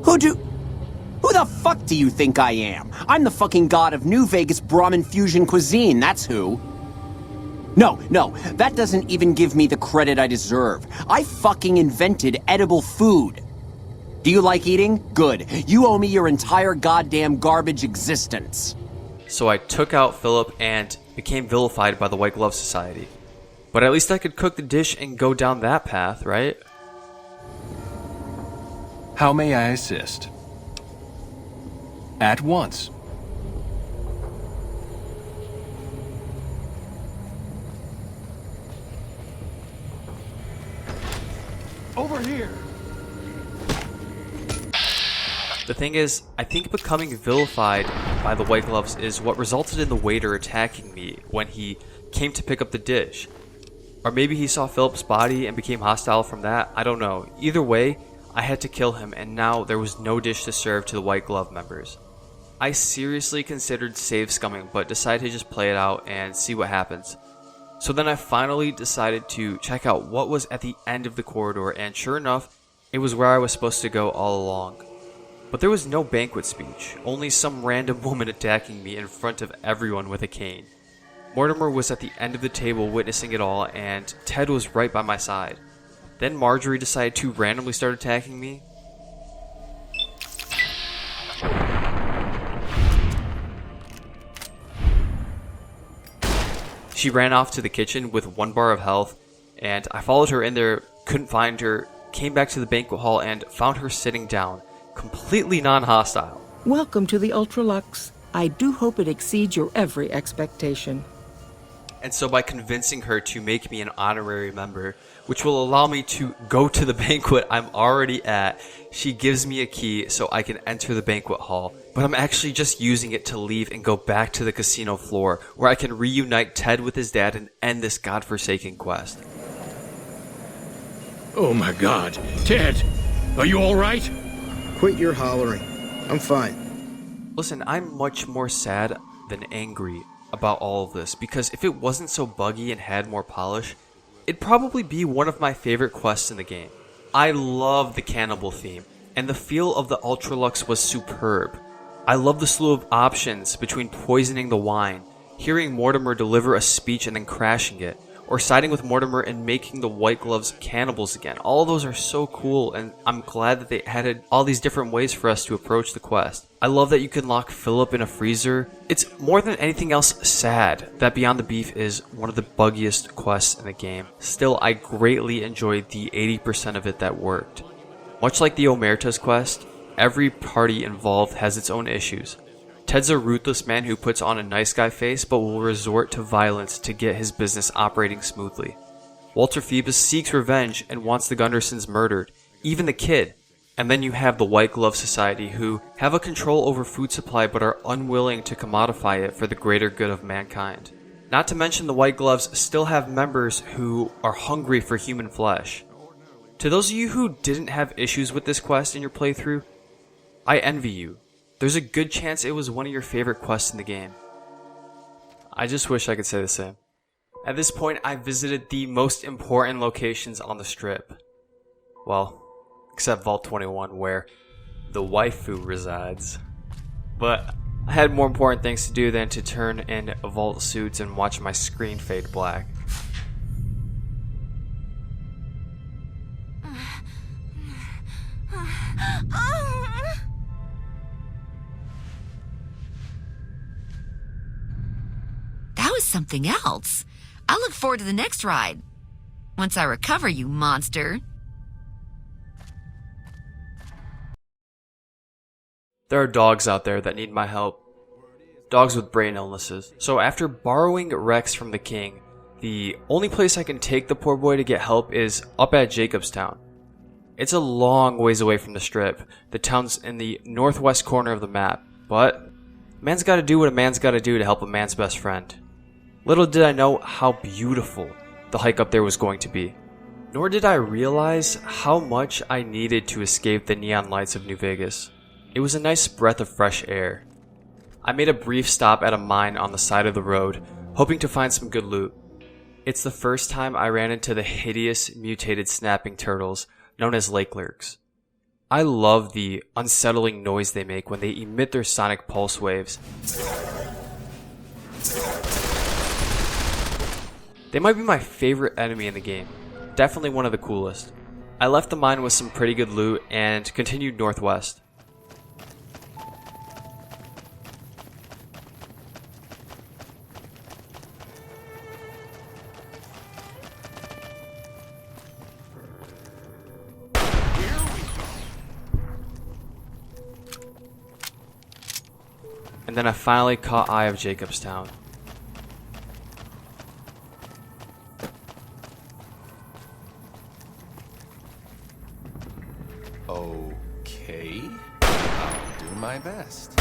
Who the fuck do you think I am? I'm the fucking god of New Vegas Brahmin fusion cuisine, that's who. No, that doesn't even give me the credit I deserve. I fucking invented edible food. Do you like eating? Good. You owe me your entire goddamn garbage existence. So I took out Philip and became vilified by the White Glove Society. But at least I could cook the dish and go down that path, right? How may I assist? At once. Over here. The thing is, I think becoming vilified by the White Gloves is what resulted in the waiter attacking me when he came to pick up the dish. Or maybe he saw Philip's body and became hostile from that, I don't know. Either way, I had to kill him and now there was no dish to serve to the White Glove members. I seriously considered save scumming, but decided to just play it out and see what happens. So then I finally decided to check out what was at the end of the corridor, and sure enough, it was where I was supposed to go all along. But there was no banquet speech, only some random woman attacking me in front of everyone with a cane. Mortimer was at the end of the table witnessing it all, and Ted was right by my side. Then Marjorie decided to randomly start attacking me. She ran off to the kitchen with 1 bar of health, and I followed her in there, couldn't find her, came back to the banquet hall and found her sitting down, completely non-hostile. Welcome to the Ultra-Luxe. I do hope it exceeds your every expectation. And so by convincing her to make me an honorary member, which will allow me to go to the banquet I'm already at, she gives me a key so I can enter the banquet hall. But I'm actually just using it to leave and go back to the casino floor, where I can reunite Ted with his dad and end this godforsaken quest. Oh my God. Ted, are you all right? Quit your hollering. I'm fine. Listen, I'm much more sad than angry about all of this, because if it wasn't so buggy and had more polish, it'd probably be one of my favorite quests in the game. I love the cannibal theme, and the feel of the Ultra-Luxe was superb. I love the slew of options between poisoning the wine, hearing Mortimer deliver a speech and then crashing it, or siding with Mortimer and making the White Gloves cannibals again. All of those are so cool, and I'm glad that they added all these different ways for us to approach the quest. I love that you can lock Philip in a freezer. It's more than anything else sad that Beyond the Beef is one of the buggiest quests in the game. Still, I greatly enjoyed the 80% of it that worked. Much like the Omerta's quest, every party involved has its own issues. Ted's a ruthless man who puts on a nice guy face but will resort to violence to get his business operating smoothly. Walter Phoebus seeks revenge and wants the Gundersons murdered, even the kid. And then you have the White Glove Society, who have a control over food supply but are unwilling to commodify it for the greater good of mankind. Not to mention the White Gloves still have members who are hungry for human flesh. To those of you who didn't have issues with this quest in your playthrough, I envy you. There's a good chance it was one of your favorite quests in the game. I just wish I could say the same. At this point, I visited the most important locations on the strip. Well, except Vault 21, where the waifu resides. But I had more important things to do than to turn in vault suits and watch my screen fade black. That was something else. I look forward to the next ride. Once I recover, you monster. There are dogs out there that need my help. Dogs with brain illnesses. So after borrowing Rex from the king, the only place I can take the poor boy to get help is up at Jacobstown. It's a long ways away from the Strip. The town's in the northwest corner of the map, but man's gotta do what a man's gotta do to help a man's best friend. Little did I know how beautiful the hike up there was going to be. Nor did I realize how much I needed to escape the neon lights of New Vegas. It was a nice breath of fresh air. I made a brief stop at a mine on the side of the road, hoping to find some good loot. It's the first time I ran into the hideous mutated snapping turtles known as lake lurks. I love the unsettling noise they make when they emit their sonic pulse waves. They might be my favorite enemy in the game. Definitely one of the coolest. I left the mine with some pretty good loot and continued northwest. And then I finally caught eye of Jacobstown. Okay, I'll do my best.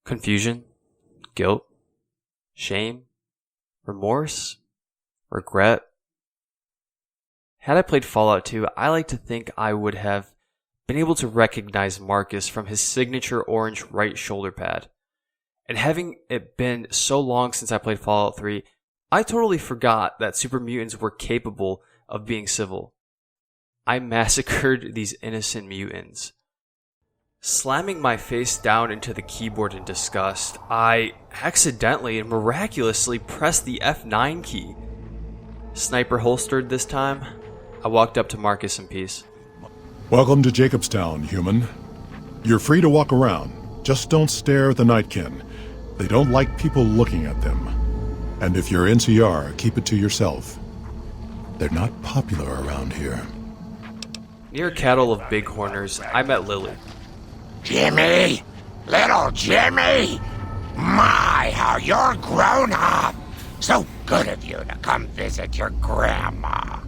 Confusion, guilt, shame, remorse, regret. Had I played Fallout 2, I like to think I would have been able to recognize Marcus from his signature orange right shoulder pad. And having it been so long since I played Fallout 3, I totally forgot that super mutants were capable of being civil. I massacred these innocent mutants. Slamming my face down into the keyboard in disgust, I accidentally and miraculously pressed the F9 key. Sniper holstered this time, I walked up to Marcus in peace. Welcome to Jacobstown, human. You're free to walk around. Just don't stare at the Nightkin. They don't like people looking at them. And if you're NCR, keep it to yourself. They're not popular around here. Near a cattle of bighorners, I met Lily. Jimmy! Little Jimmy! My, how you're grown up! So good of you to come visit your grandma.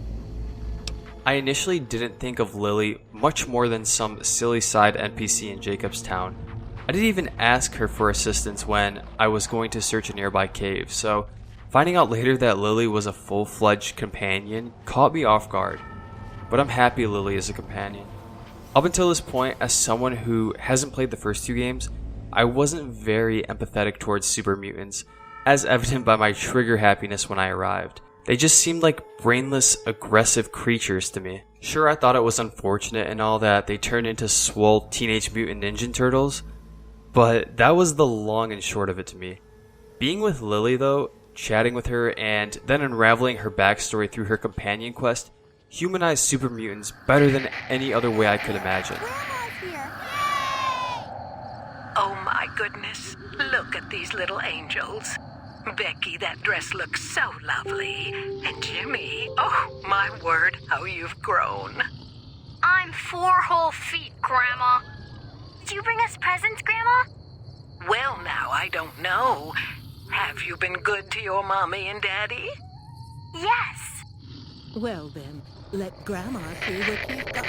I initially didn't think of Lily much more than some silly side NPC in Jacobstown. I didn't even ask her for assistance when I was going to search a nearby cave, so finding out later that Lily was a full-fledged companion caught me off guard. But I'm happy Lily is a companion. Up until this point, as someone who hasn't played the first two games, I wasn't very empathetic towards super mutants, as evident by my trigger happiness when I arrived. They just seemed like brainless, aggressive creatures to me. Sure, I thought it was unfortunate and all that they turned into swole Teenage Mutant Ninja Turtles, but that was the long and short of it to me. Being with Lily though, chatting with her, and then unraveling her backstory through her companion quest, humanized super mutants better than any other way I could imagine. Oh my goodness, look at these little angels. Becky, that dress looks so lovely. And Jimmy, oh my word, how you've grown. I'm 4 whole feet, Grandma. Did you bring us presents, Grandma? Well now, I don't know. Have you been good to your mommy and daddy? Yes. Well then, let Grandma see what you've got.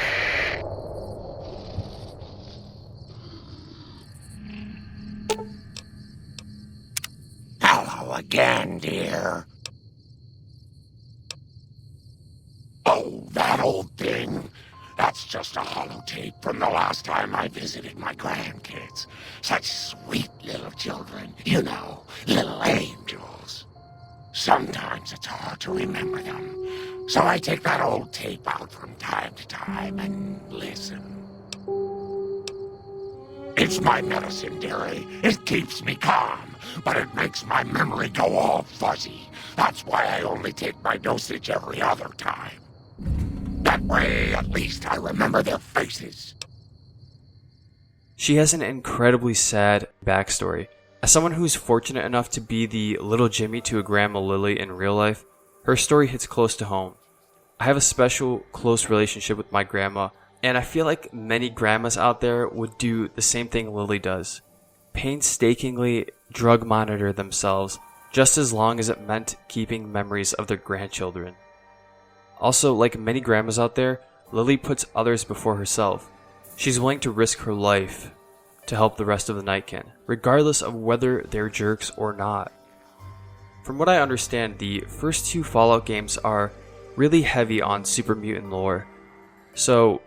Hello again, dear. Oh, that old thing. That's just a holotape from the last time I visited my grandkids. Such sweet little children, you know, little angels. Sometimes it's hard to remember them. So I take that old tape out from time to time and listen. It's my medicine, dearie. It keeps me calm, but it makes my memory go all fuzzy. That's why I only take my dosage every other time. That way, at least I remember their faces. She has an incredibly sad backstory. As someone who's fortunate enough to be the little Jimmy to a Grandma Lily in real life, her story hits close to home. I have a special, close relationship with my grandma, and I feel like many grandmas out there would do the same thing Lily does. Painstakingly drug monitor themselves, just as long as it meant keeping memories of their grandchildren. Also, like many grandmas out there, Lily puts others before herself. She's willing to risk her life to help the rest of the Nightkin, regardless of whether they're jerks or not. From what I understand, the first 2 Fallout games are really heavy on super mutant lore. So,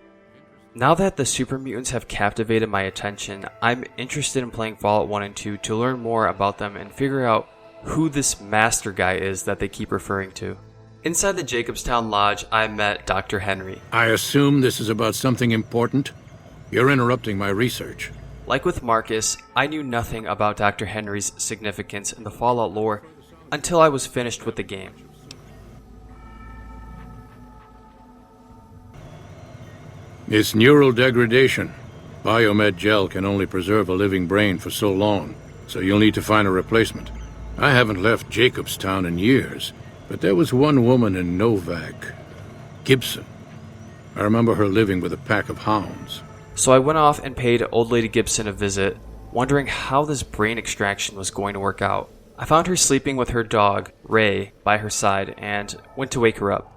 now that the super mutants have captivated my attention, I'm interested in playing Fallout 1 and 2 to learn more about them and figure out who this master guy is that they keep referring to. Inside the Jacobstown Lodge, I met Dr. Henry. I assume this is about something important? You're interrupting my research. Like with Marcus, I knew nothing about Dr. Henry's significance in the Fallout lore until I was finished with the game. It's neural degradation. Biomed gel can only preserve a living brain for so long, so you'll need to find a replacement. I haven't left Jacobstown in years, but there was one woman in Novac, Gibson. I remember her living with a pack of hounds. So I went off and paid Old Lady Gibson a visit, wondering how this brain extraction was going to work out. I found her sleeping with her dog, Ray, by her side, and went to wake her up.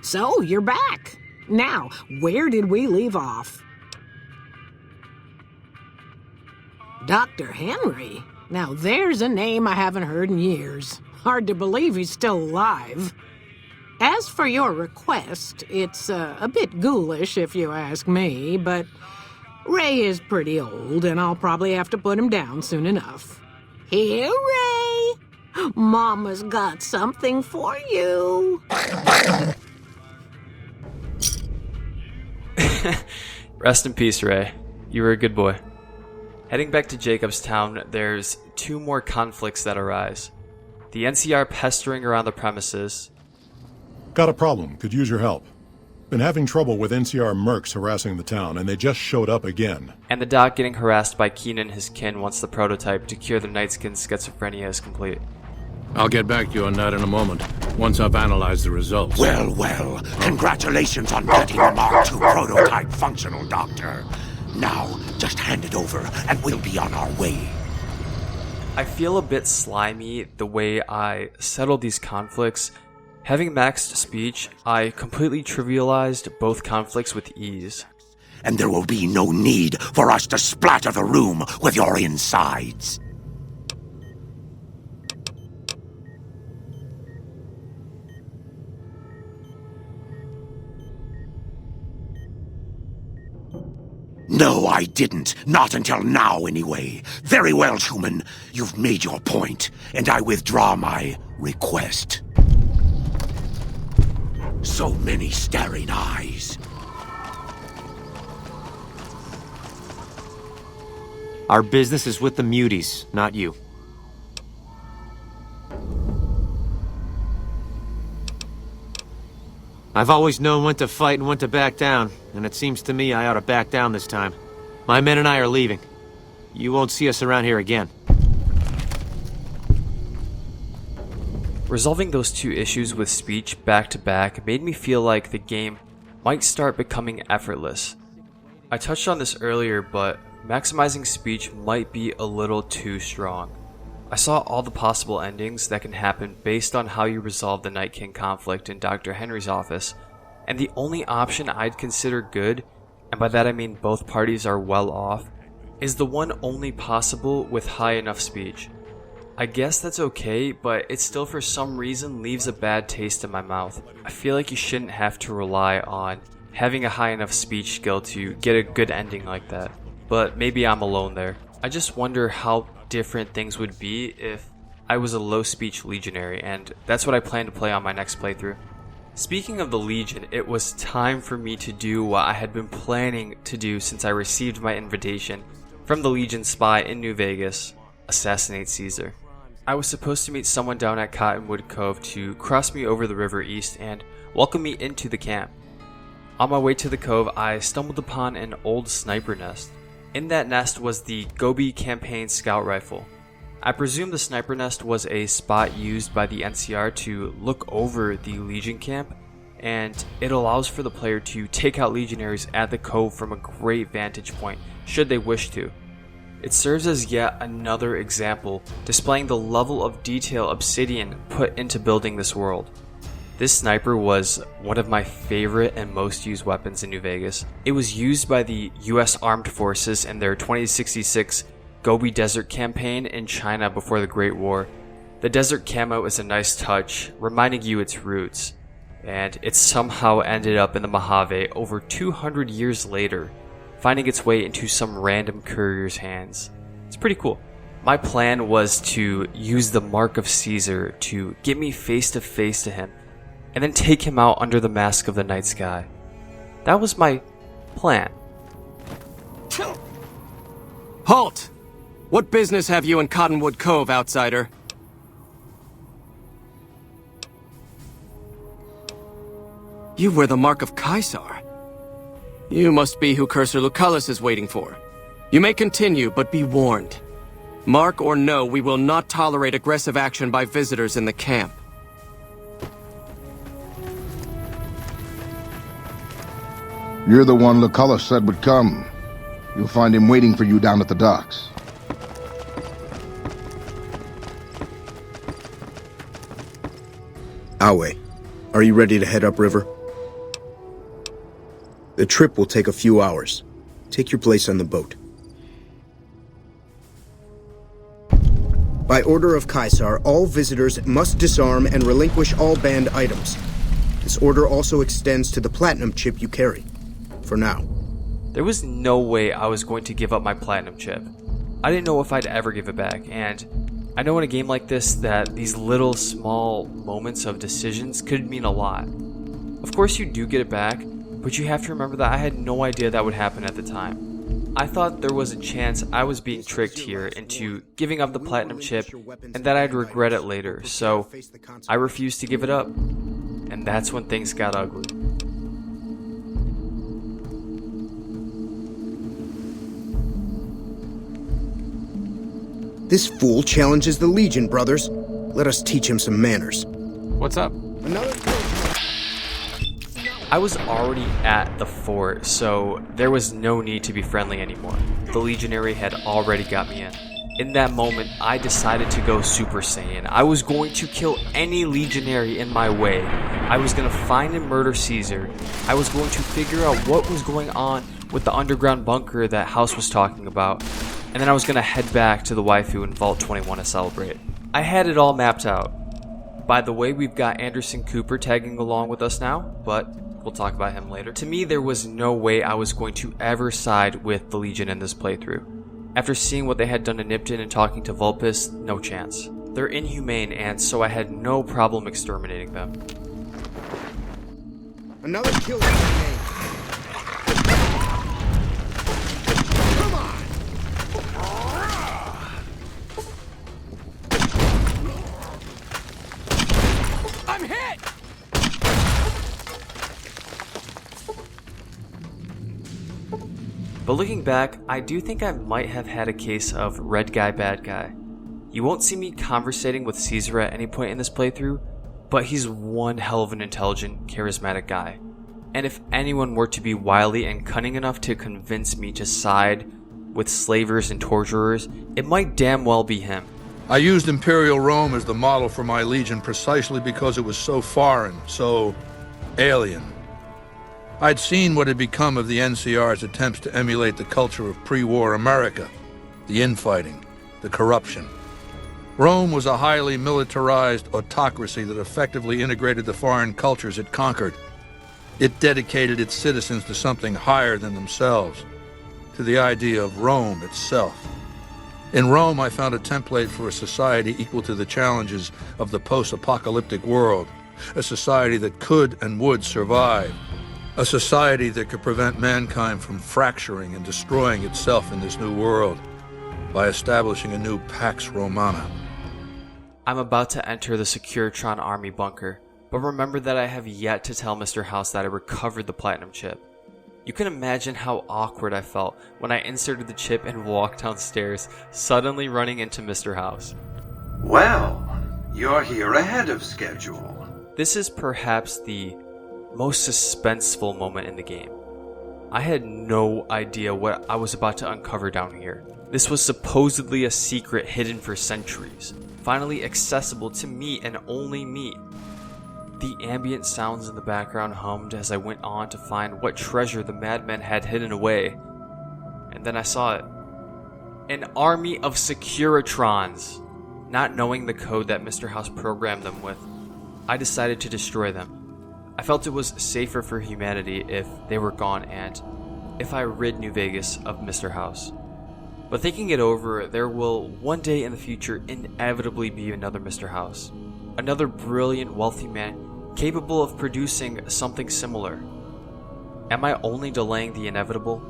So, you're back. Now, where did we leave off? Dr. Henry? Now there's a name I haven't heard in years. Hard to believe he's still alive. As for your request, it's a bit ghoulish if you ask me, but Ray is pretty old and I'll probably have to put him down soon enough. Here, Ray! Mama's got something for you. Rest in peace, Ray. You were a good boy. Heading back to Jacobstown, there's 2 more conflicts that arise. The NCR pestering around the premises. Got a problem. Could use your help. Been having trouble with NCR mercs harassing the town, and they just showed up again. And the Doc getting harassed by Keenan and his kin once the prototype to cure the Nightskin's schizophrenia is complete. I'll get back to you on that in a moment, once I've analyzed the results. Well, well, congratulations on getting the Mark II prototype functional, Doctor. Now, just hand it over, and we'll be on our way. I feel a bit slimy the way I settled these conflicts. Having maxed speech, I completely trivialized both conflicts with ease. And there will be no need for us to splatter the room with your insides. No, I didn't. Not until now, anyway. Very well, human. You've made your point, and I withdraw my request. So many staring eyes. Our business is with the muties, not you. I've always known when to fight and when to back down, and it seems to me I ought to back down this time. My men and I are leaving. You won't see us around here again. Resolving those 2 issues with speech back to back made me feel like the game might start becoming effortless. I touched on this earlier, but maximizing speech might be a little too strong. I saw all the possible endings that can happen based on how you resolve the Night King conflict in Dr. Henry's office, and the only option I'd consider good, and by that I mean both parties are well off, is the one only possible with high enough speech. I guess that's okay, but it still for some reason leaves a bad taste in my mouth. I feel like you shouldn't have to rely on having a high enough speech skill to get a good ending like that, but maybe I'm alone there. I just wonder how different things would be if I was a low speech legionary, and that's what I plan to play on my next playthrough. Speaking of the Legion, it was time for me to do what I had been planning to do since I received my invitation from the Legion spy in New Vegas: assassinate Caesar. I was supposed to meet someone down at Cottonwood Cove to cross me over the river east and welcome me into the camp. On my way to the cove, I stumbled upon an old sniper nest. In that nest was the Gobi campaign scout rifle. I presume the sniper nest was a spot used by the NCR to look over the Legion camp, and it allows for the player to take out legionaries at the cove from a great vantage point, should they wish to. It serves as yet another example, displaying the level of detail Obsidian put into building this world. This sniper was one of my favorite and most used weapons in New Vegas. It was used by the US Armed Forces in their 2066 Gobi Desert campaign in China before the Great War. The desert camo is a nice touch, reminding you its roots, and it somehow ended up in the Mojave over 200 years later, finding its way into some random courier's hands. It's pretty cool. My plan was to use the Mark of Caesar to get me face to face to him, and then take him out under the mask of the night sky. That was my plan. Halt! What business have you in Cottonwood Cove, outsider? You wear the Mark of Caesar. You must be who Cursor Lucullus is waiting for. You may continue, but be warned. Mark or no, we will not tolerate aggressive action by visitors in the camp. You're the one Lucullus said would come. You'll find him waiting for you down at the docks. Awe, are you ready to head upriver? The trip will take a few hours. Take your place on the boat. By order of Caesar, all visitors must disarm and relinquish all banned items. This order also extends to the platinum chip you carry. For now. There was no way I was going to give up my platinum chip. I didn't know if I'd ever give it back, and I know in a game like this that these little small moments of decisions could mean a lot. Of course you do get it back, but you have to remember that I had no idea that would happen at the time. I thought there was a chance I was being tricked here into giving up the platinum chip and that I'd regret it later, so I refused to give it up. And that's when things got ugly. This fool challenges the Legion, brothers. Let us teach him some manners. What's up? I was already at the fort, so there was no need to be friendly anymore. The Legionary had already got me in. In that moment, I decided to go Super Saiyan. I was going to kill any Legionary in my way. I was going to find and murder Caesar. I was going to figure out what was going on with the underground bunker that House was talking about. And then I was going to head back to the waifu in Vault 21 to celebrate. I had it all mapped out. By the way, we've got Anderson Cooper tagging along with us now, but we'll talk about him later. To me, there was no way I was going to ever side with the Legion in this playthrough. After seeing what they had done to Nipton and talking to Vulpes, no chance. They're inhumane, and so I had no problem exterminating them. Another kill in my name. Come on! I'm hit! But looking back, I do think I might have had a case of red guy, bad guy. You won't see me conversating with Caesar at any point in this playthrough, but he's one hell of an intelligent, charismatic guy. And if anyone were to be wily and cunning enough to convince me to side with slavers and torturers, it might damn well be him. I used Imperial Rome as the model for my Legion precisely because it was so foreign, so alien. I'd seen what had become of the NCR's attempts to emulate the culture of pre-war America, the infighting, the corruption. Rome was a highly militarized autocracy that effectively integrated the foreign cultures it conquered. It dedicated its citizens to something higher than themselves, to the idea of Rome itself. In Rome, I found a template for a society equal to the challenges of the post-apocalyptic world. A society that could and would survive. A society that could prevent mankind from fracturing and destroying itself in this new world by establishing a new Pax Romana. I'm about to enter the Securitron army bunker, but remember that I have yet to tell Mr. House that I recovered the platinum chip. You can imagine how awkward I felt when I inserted the chip and walked downstairs, suddenly running into Mr. House. Well, you're here ahead of schedule. This is perhaps the most suspenseful moment in the game. I had no idea what I was about to uncover down here. This was supposedly a secret hidden for centuries, finally accessible to me and only me. The ambient sounds in the background hummed as I went on to find what treasure the madmen had hidden away. And then I saw it. An army of Securitrons. Not knowing the code that Mr. House programmed them with, I decided to destroy them. I felt it was safer for humanity if they were gone and if I rid New Vegas of Mr. House. But thinking it over, there will one day in the future inevitably be another Mr. House. Another brilliant, wealthy man capable of producing something similar. Am I only delaying the inevitable?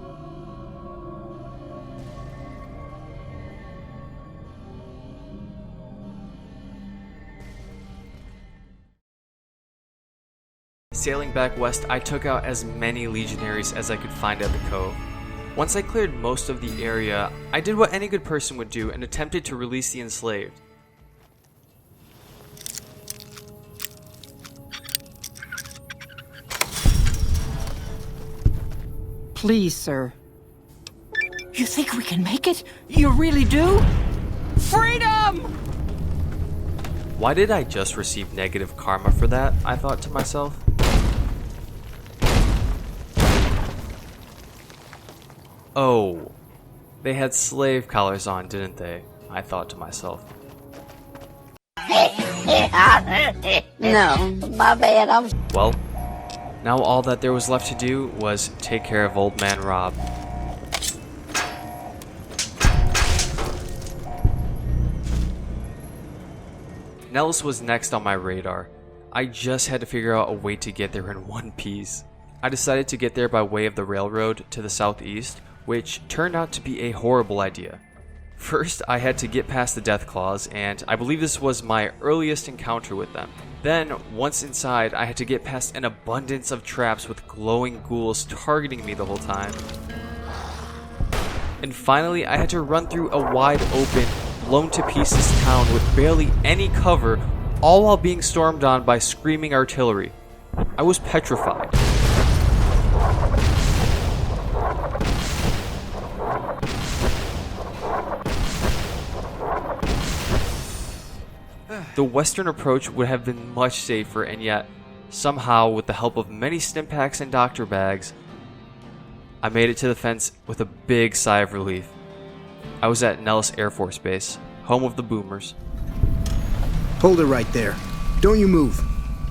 Sailing back west, I took out as many legionaries as I could find at the Cove. Once I cleared most of the area, I did what any good person would do and attempted to release the enslaved. Please, sir. You think we can make it? You really do? Freedom! Why did I just receive negative karma for that? I thought to myself. Oh, they had slave collars on, didn't they? I thought to myself. No, my bad. Well, now all that there was left to do was take care of Old Man Rob. Nellis was next on my radar. I just had to figure out a way to get there in one piece. I decided to get there by way of the railroad to the southeast, which turned out to be a horrible idea. First, I had to get past the Death Claws, and I believe this was my earliest encounter with them. Then, once inside, I had to get past an abundance of traps with glowing ghouls targeting me the whole time. And finally, I had to run through a wide open, blown to pieces town with barely any cover, all while being stormed on by screaming artillery. I was petrified. The western approach would have been much safer, and yet, somehow, with the help of many stimpaks and doctor bags, I made it to the fence with a big sigh of relief. I was at Nellis Air Force Base, home of the Boomers. Hold it right there. Don't you move.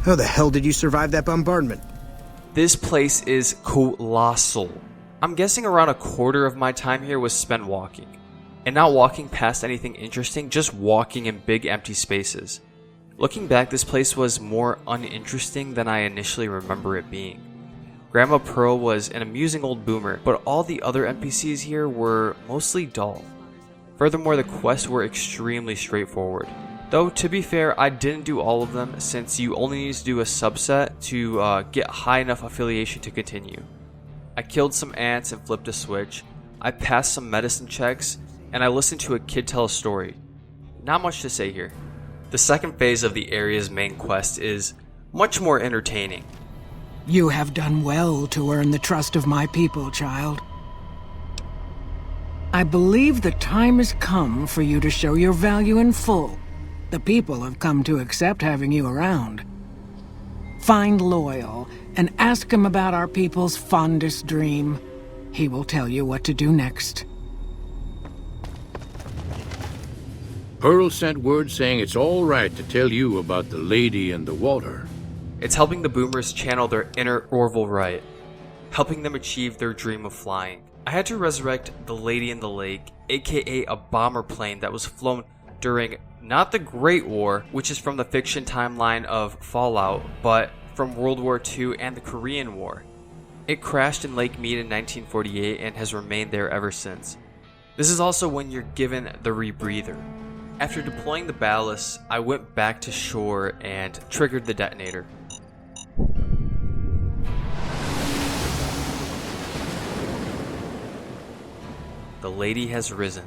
How the hell did you survive that bombardment? This place is colossal. I'm guessing around a quarter of my time here was spent walking. And not walking past anything interesting, just walking in big empty spaces. Looking back, this place was more uninteresting than I initially remember it being. Grandma Pearl was an amusing old boomer, but all the other NPCs here were mostly dull. Furthermore, the quests were extremely straightforward. Though, to be fair, I didn't do all of them, since you only need to do a subset to get high enough affiliation to continue. I killed some ants and flipped a switch, I passed some medicine checks, and I listened to a kid tell a story. Not much to say here. The second phase of the area's main quest is much more entertaining. You have done well to earn the trust of my people, child. I believe the time has come for you to show your value in full. The people have come to accept having you around. Find Loyal and ask him about our people's fondest dream. He will tell you what to do next. Pearl sent word saying it's all right to tell you about the lady and the water. It's helping the Boomers channel their inner Orville right, helping them achieve their dream of flying. I had to resurrect the Lady in the Lake, aka a bomber plane that was flown during not the Great War, which is from the fiction timeline of Fallout, but from World War II and the Korean War. It crashed in Lake Mead in 1948 and has remained there ever since. This is also when you're given the rebreather. After deploying the ballast, I went back to shore and triggered the detonator. The Lady has risen.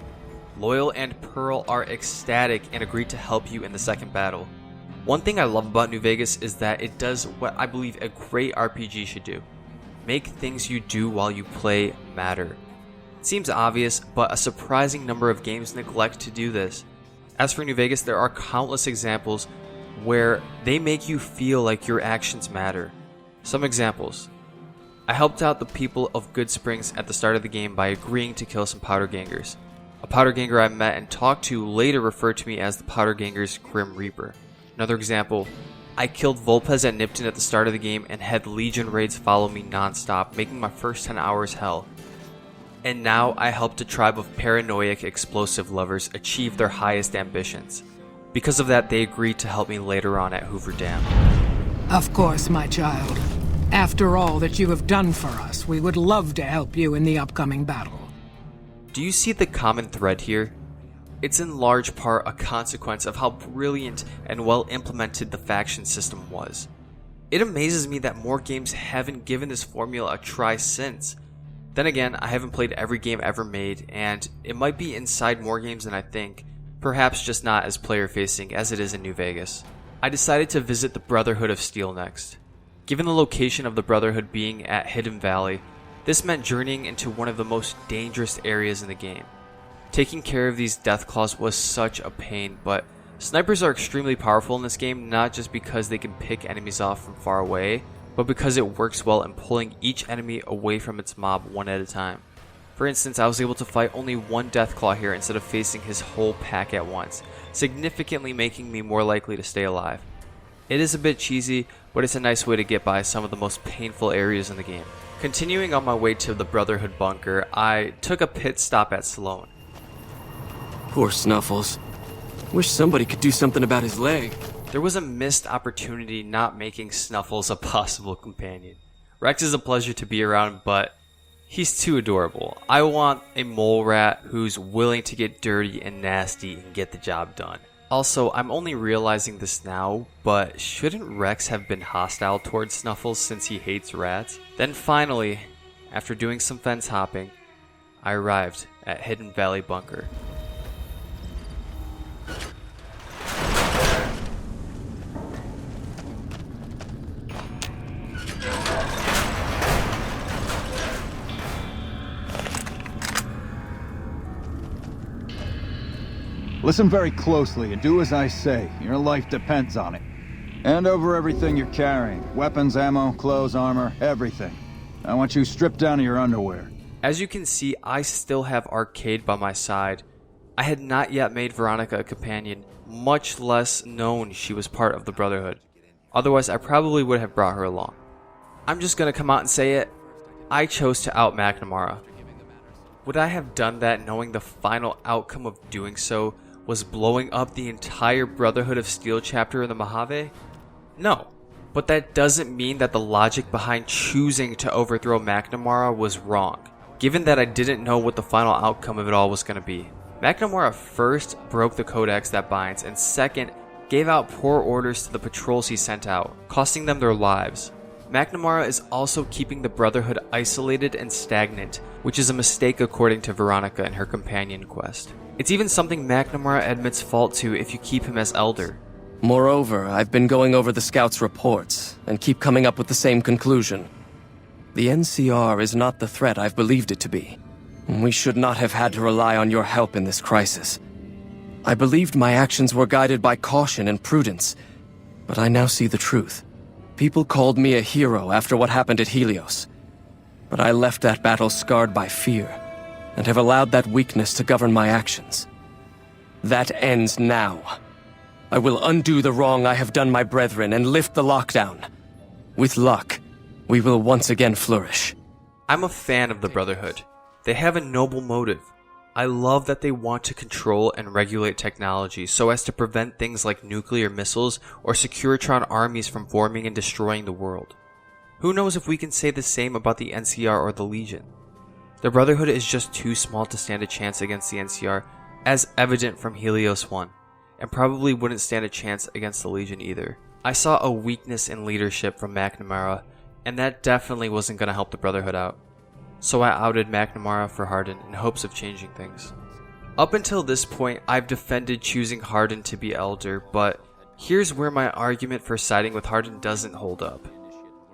Loyal and Pearl are ecstatic and agreed to help you in the second battle. One thing I love about New Vegas is that it does what I believe a great RPG should do. Make things you do while you play matter. It seems obvious, but a surprising number of games neglect to do this. As for New Vegas, there are countless examples where they make you feel like your actions matter. Some examples. I helped out the people of Goodsprings at the start of the game by agreeing to kill some powder gangers. A powder ganger I met and talked to later referred to me as the powder ganger's Grim Reaper. Another example, I killed Volpez at Nipton at the start of the game and had Legion raids follow me non-stop, making my first 10 hours hell. And now I helped a tribe of paranoid explosive lovers achieve their highest ambitions. Because of that, they agreed to help me later on at Hoover Dam. Of course, my child. After all that you have done for us, we would love to help you in the upcoming battle. Do you see the common thread here? It's in large part a consequence of how brilliant and well implemented the faction system was. It amazes me that more games haven't given this formula a try since. Then again, I haven't played every game ever made, and it might be inside more games than I think, perhaps just not as player-facing as it is in New Vegas. I decided to visit the Brotherhood of Steel next. Given the location of the Brotherhood being at Hidden Valley, this meant journeying into one of the most dangerous areas in the game. Taking care of these Deathclaws was such a pain, but snipers are extremely powerful in this game, not just because they can pick enemies off from far away, but because it works well in pulling each enemy away from its mob one at a time. For instance, I was able to fight only one Deathclaw here instead of facing his whole pack at once, significantly making me more likely to stay alive. It is a bit cheesy, but it's a nice way to get by some of the most painful areas in the game. Continuing on my way to the Brotherhood bunker, I took a pit stop at Sloan. Poor Snuffles. Wish somebody could do something about his leg. There was a missed opportunity not making Snuffles a possible companion. Rex is a pleasure to be around, but he's too adorable. I want a mole rat who's willing to get dirty and nasty and get the job done. Also, I'm only realizing this now, but shouldn't Rex have been hostile towards Snuffles since he hates rats? Then finally, after doing some fence hopping, I arrived at Hidden Valley Bunker. Listen very closely and do as I say. Your life depends on it. Hand over everything you're carrying. Weapons, ammo, clothes, armor, everything. I want you stripped down to your underwear. As you can see, I still have Arcade by my side. I had not yet made Veronica a companion, much less known she was part of the Brotherhood. Otherwise, I probably would have brought her along. I'm just gonna come out and say it. I chose to out McNamara. Would I have done that knowing the final outcome of doing so was blowing up the entire Brotherhood of Steel chapter in the Mojave? No. But that doesn't mean that the logic behind choosing to overthrow McNamara was wrong, given that I didn't know what the final outcome of it all was going to be. McNamara first broke the codex that binds, and second, gave out poor orders to the patrols he sent out, costing them their lives. McNamara is also keeping the Brotherhood isolated and stagnant, which is a mistake according to Veronica in her companion quest. It's even something McNamara admits fault to if you keep him as elder. Moreover, I've been going over the scouts' reports, and keep coming up with the same conclusion. The NCR is not the threat I've believed it to be. We should not have had to rely on your help in this crisis. I believed my actions were guided by caution and prudence, but I now see the truth. People called me a hero after what happened at Helios, but I left that battle scarred by fear, and have allowed that weakness to govern my actions. That ends now. I will undo the wrong I have done my brethren and lift the lockdown. With luck, we will once again flourish. I'm a fan of the Brotherhood. They have a noble motive. I love that they want to control and regulate technology so as to prevent things like nuclear missiles or Securitron armies from forming and destroying the world. Who knows if we can say the same about the NCR or the Legion? The Brotherhood is just too small to stand a chance against the NCR, as evident from HELIOS One, and probably wouldn't stand a chance against the Legion either. I saw a weakness in leadership from McNamara, and that definitely wasn't going to help the Brotherhood out. So I outed McNamara for Hardin in hopes of changing things. Up until this point, I've defended choosing Hardin to be Elder, but here's where my argument for siding with Hardin doesn't hold up.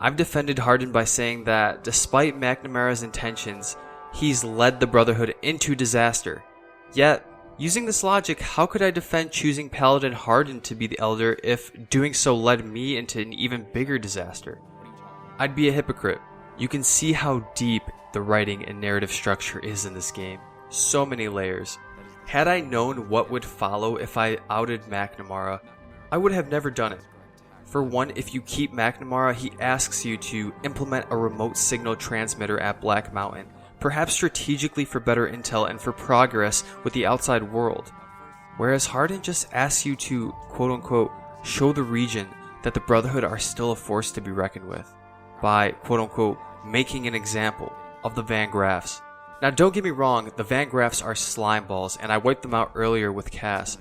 I've defended Hardin by saying that despite McNamara's intentions, he's led the Brotherhood into disaster. Yet, using this logic, how could I defend choosing Paladin Hardin to be the Elder if doing so led me into an even bigger disaster? I'd be a hypocrite. You can see how deep the writing and narrative structure is in this game. So many layers. Had I known what would follow if I outed McNamara, I would have never done it. For one, if you keep McNamara, he asks you to implement a remote signal transmitter at Black Mountain, perhaps strategically for better intel and for progress with the outside world. Whereas Hardin just asks you to, quote-unquote, show the region that the Brotherhood are still a force to be reckoned with, by, quote-unquote, making an example of the Van Graffs. Now don't get me wrong, the Van Graffs are slime balls, and I wiped them out earlier with Cass,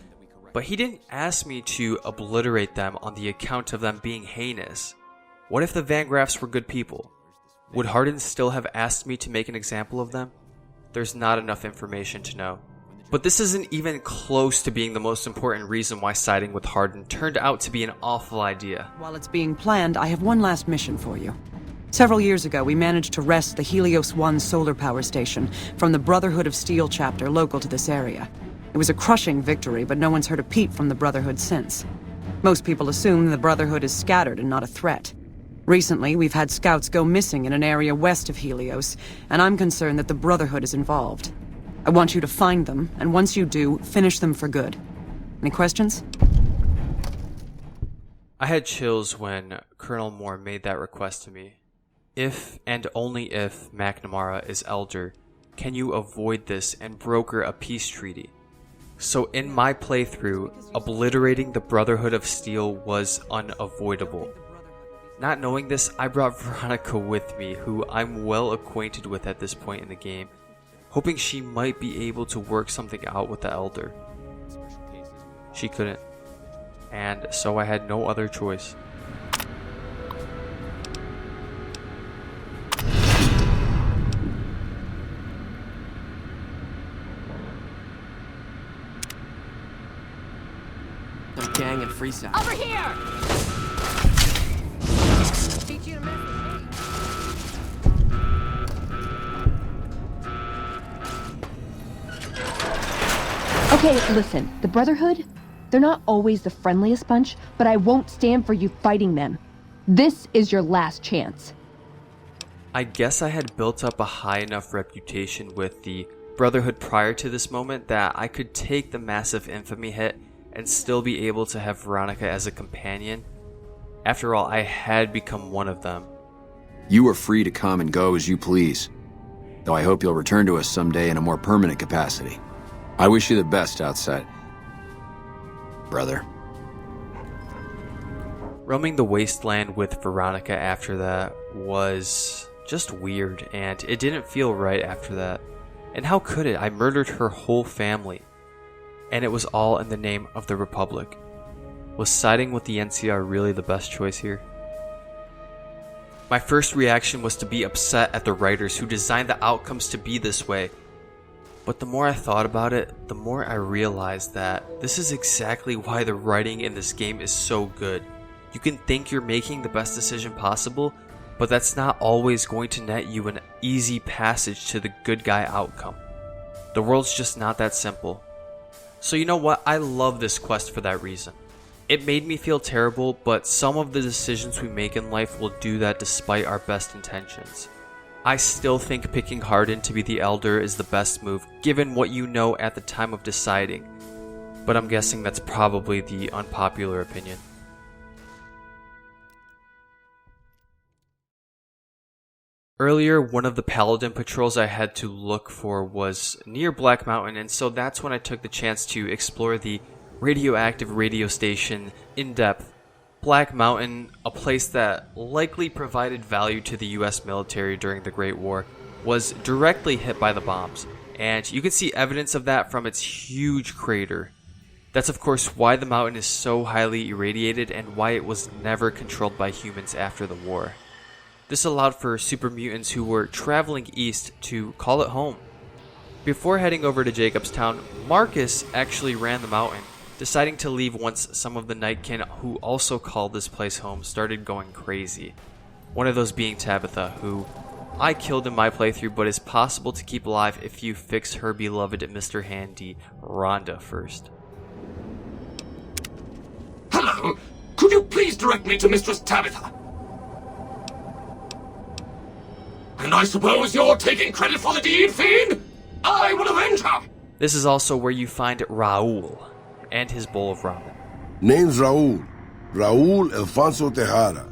but he didn't ask me to obliterate them on the account of them being heinous. What if the Van Graffs were good people? Would Hardin still have asked me to make an example of them? There's not enough information to know. But this isn't even close to being the most important reason why siding with Hardin turned out to be an awful idea. While it's being planned, I have one last mission for you. Several years ago, we managed to wrest the HELIOS One solar power station from the Brotherhood of Steel chapter local to this area. It was a crushing victory, but no one's heard a peep from the Brotherhood since. Most people assume the Brotherhood is scattered and not a threat. Recently, we've had scouts go missing in an area west of Helios, and I'm concerned that the Brotherhood is involved. I want you to find them, and once you do, finish them for good. Any questions? I had chills when Colonel Moore made that request to me. If, and only if, McNamara is Elder, can you avoid this and broker a peace treaty? So in my playthrough, obliterating the Brotherhood of Steel was unavoidable. Not knowing this, I brought Veronica with me, who I'm well acquainted with at this point in the game, hoping she might be able to work something out with the Elder. She couldn't, and so I had no other choice. The gang in Freeside. Over here! Teach you to message me. Okay, listen. The Brotherhood, they're not always the friendliest bunch, but I won't stand for you fighting them. This is your last chance. I guess I had built up a high enough reputation with the Brotherhood prior to this moment that I could take the massive infamy hit and still be able to have Veronica as a companion. After all, I had become one of them. You are free to come and go as you please, though I hope you'll return to us someday in a more permanent capacity. I wish you the best outside, brother. Roaming the wasteland with Veronica after that was just weird, and it didn't feel right after that. And how could it? I murdered her whole family. And it was all in the name of the Republic. Was siding with the NCR really the best choice here? My first reaction was to be upset at the writers who designed the outcomes to be this way. But the more I thought about it, the more I realized that this is exactly why the writing in this game is so good. You can think you're making the best decision possible, but that's not always going to net you an easy passage to the good guy outcome. The world's just not that simple. So you know what, I love this quest for that reason. It made me feel terrible, but some of the decisions we make in life will do that despite our best intentions. I still think picking Hardin to be the Elder is the best move, given what you know at the time of deciding, but I'm guessing that's probably the unpopular opinion. Earlier, one of the Paladin patrols I had to look for was near Black Mountain, and so that's when I took the chance to explore the radioactive radio station in depth. Black Mountain, a place that likely provided value to the US military during the Great War, was directly hit by the bombs, and you can see evidence of that from its huge crater. That's of course why the mountain is so highly irradiated and why it was never controlled by humans after the war. This allowed for super mutants who were traveling east to call it home. Before heading over to Jacobstown, Marcus actually ran the mountain, deciding to leave once some of the Nightkin who also called this place home started going crazy. One of those being Tabitha, who I killed in my playthrough but is possible to keep alive if you fix her beloved Mr. Handy, Rhonda, first. Hello! Could you please direct me to Mistress Tabitha? And I suppose you're taking credit for the deed, Fiend? I will avenge her! This is also where you find Raul and his bowl of ramen. Name's Raul. Raul Alfonso Tejada.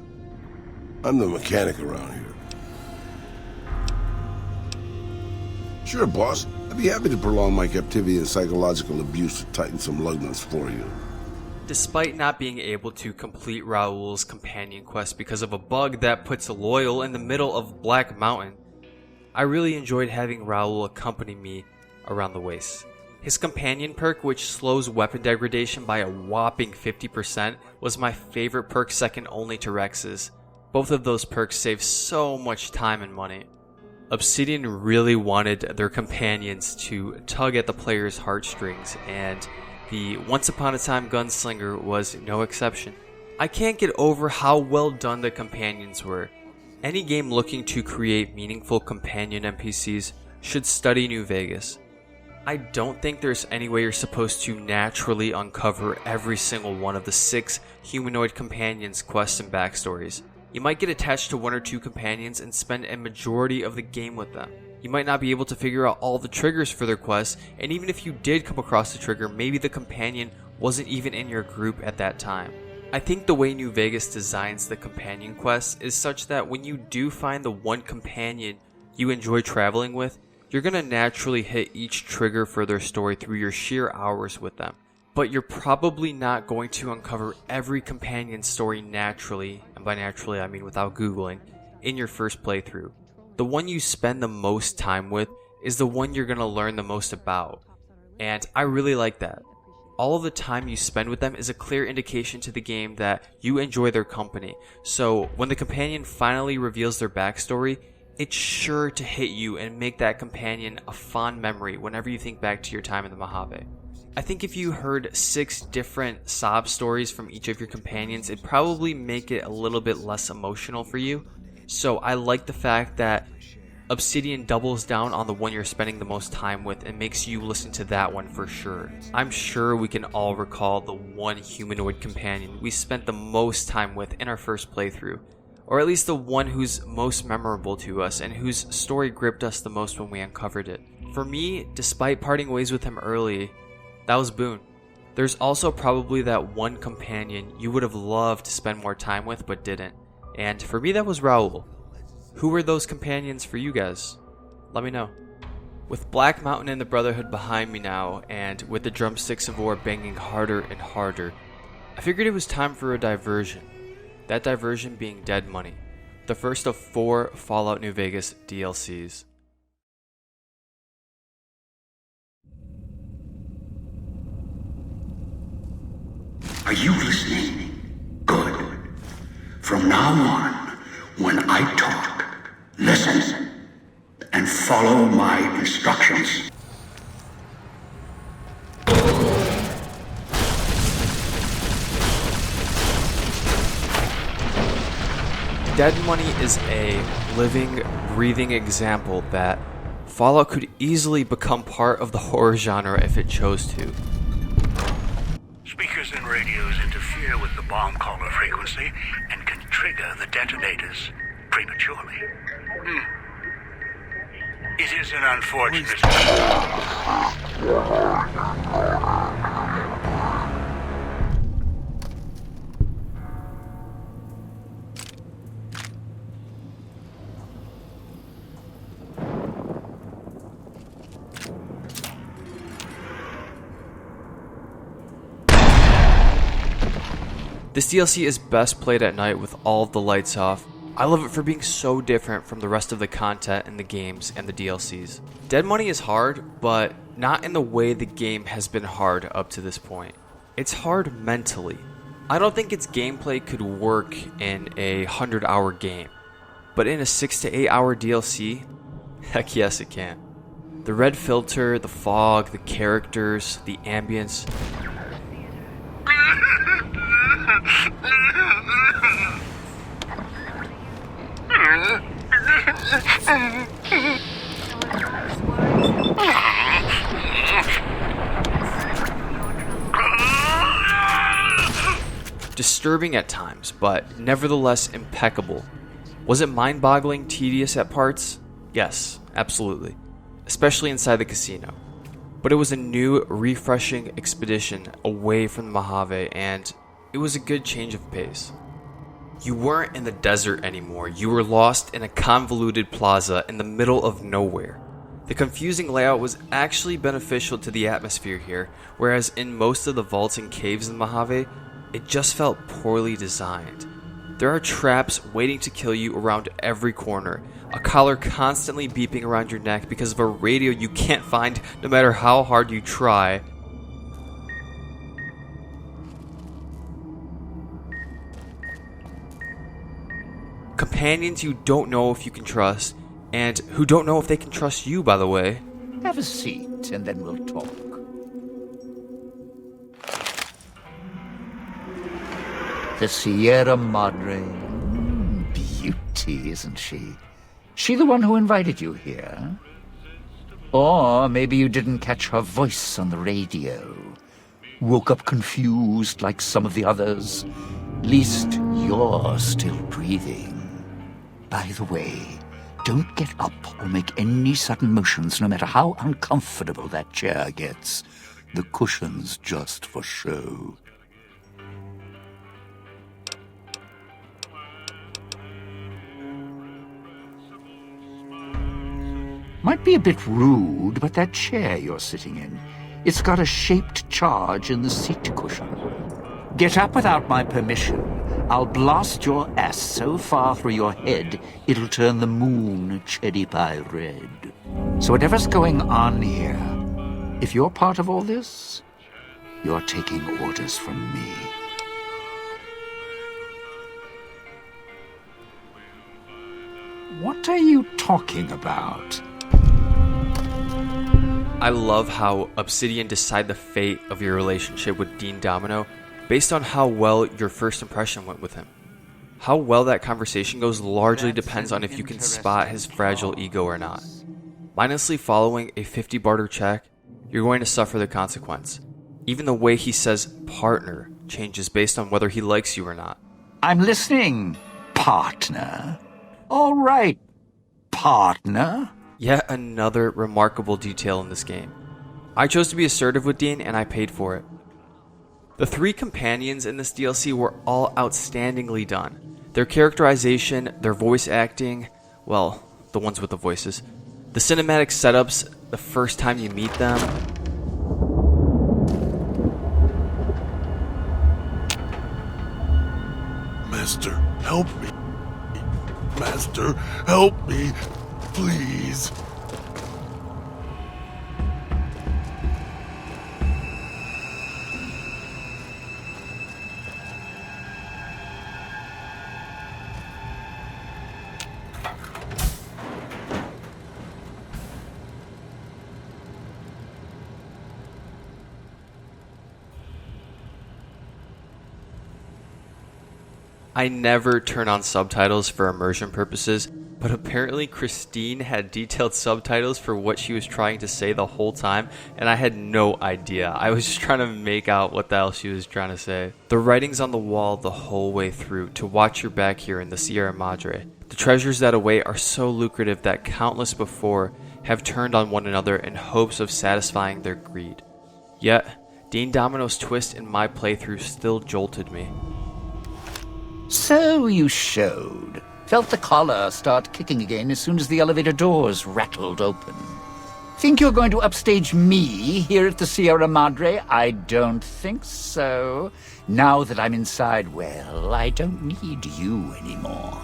I'm the mechanic around here. Sure, boss. I'd be happy to prolong my captivity and psychological abuse to tighten some lug nuts for you. Despite not being able to complete Raul's companion quest because of a bug that puts Loyal in the middle of Black Mountain, I really enjoyed having Raul accompany me around the waste. His companion perk, which slows weapon degradation by a whopping 50%, was my favorite perk, second only to Rex's. Both of those perks save so much time and money. Obsidian really wanted their companions to tug at the player's heartstrings, and the Once Upon a Time Gunslinger was no exception. I can't get over how well done the companions were. Any game looking to create meaningful companion NPCs should study New Vegas. I don't think there's any way you're supposed to naturally uncover every single one of the 6 humanoid companions' quests and backstories. You might get attached to 1 or 2 companions and spend a majority of the game with them. You might not be able to figure out all the triggers for their quests, and even if you did come across the trigger, maybe the companion wasn't even in your group at that time. I think the way New Vegas designs the companion quests is such that when you do find the one companion you enjoy traveling with, you're going to naturally hit each trigger for their story through your sheer hours with them. But you're probably not going to uncover every companion story naturally, and by naturally I mean without Googling, in your first playthrough. The one you spend the most time with is the one you're going to learn the most about, and I really like that. All of the time you spend with them is a clear indication to the game that you enjoy their company, so when the companion finally reveals their backstory, it's sure to hit you and make that companion a fond memory whenever you think back to your time in the Mojave. I think if you heard 6 different sob stories from each of your companions, it'd probably make it a little bit less emotional for you. So I like the fact that Obsidian doubles down on the one you're spending the most time with and makes you listen to that one for sure. I'm sure we can all recall the one humanoid companion we spent the most time with in our first playthrough, or at least the one who's most memorable to us and whose story gripped us the most when we uncovered it. For me, despite parting ways with him early, that was Boone. There's also probably that one companion you would have loved to spend more time with but didn't. And for me, that was Raul. Who were those companions for you guys? Let me know. With Black Mountain and the Brotherhood behind me now, and with the drumsticks of war banging harder and harder, I figured it was time for a diversion. That diversion being Dead Money, the first of 4 Fallout New Vegas DLCs. Are you listening? Good. From now on, when I talk, listen and follow my instructions. Dead Money is a living, breathing example that Fallout could easily become part of the horror genre if it chose to. Speakers and radios interfere with the bomb caller frequency and can trigger the detonators prematurely. It is an unfortunate... This DLC is best played at night with all of the lights off. I love it for being so different from the rest of the content in the games and the DLCs. Dead Money is hard, but not in the way the game has been hard up to this point. It's hard mentally. I don't think its gameplay could work in a 100-hour game, but in a 6 to 8 hour DLC, heck yes it can. The red filter, the fog, the characters, the ambience. Disturbing at times, but nevertheless impeccable. Was it mind-boggling, tedious at parts? Yes, absolutely. Especially inside the casino. But it was a new, refreshing expedition away from the Mojave, and it was a good change of pace. You weren't in the desert anymore. You were lost in a convoluted plaza in the middle of nowhere. The confusing layout was actually beneficial to the atmosphere here, whereas in most of the vaults and caves in the Mojave, it just felt poorly designed. There are traps waiting to kill you around every corner, a collar constantly beeping around your neck because of a radio you can't find no matter how hard you try. Companions you don't know if you can trust, and who don't know if they can trust you, by the way. Have a seat, and then we'll talk. The Sierra Madre. Beauty, isn't she? She the one who invited you here? Or maybe you didn't catch her voice on the radio. Woke up confused like some of the others. Least you're still breathing. By the way, don't get up or make any sudden motions no matter how uncomfortable that chair gets. The cushion's just for show. Might be a bit rude, but that chair you're sitting in, it's got a shaped charge in the seat cushion. Get up without my permission. I'll blast your ass so far through your head, it'll turn the moon cherry pie red. So whatever's going on here, if you're part of all this, you're taking orders from me. What are you talking about? I love how Obsidian decide the fate of your relationship with Dean Domino based on how well your first impression went with him. How well that conversation goes largely depends on if you can spot his fragile ego or not. Mindlessly following a 50 barter check, you're going to suffer the consequence. Even the way he says partner changes based on whether he likes you or not. I'm listening, partner. All right, partner. Yet another remarkable detail in this game. I chose to be assertive with Dean, and I paid for it. The 3 companions in this DLC were all outstandingly done. Their characterization, their voice acting, well, the ones with the voices, the cinematic setups the first time you meet them. Master, help me. Master, help me. Please. I never turn on subtitles for immersion purposes, but apparently Christine had detailed subtitles for what she was trying to say the whole time, and I had no idea. I was just trying to make out what the hell she was trying to say. The writing's on the wall the whole way through to watch your back here in the Sierra Madre. The treasures that await are so lucrative that countless before have turned on one another in hopes of satisfying their greed. Yet, Dean Domino's twist in my playthrough still jolted me. So you showed. Felt the collar start kicking again as soon as the elevator doors rattled open. Think you're going to upstage me here at the Sierra Madre? I don't think so. Now that I'm inside, well, I don't need you anymore.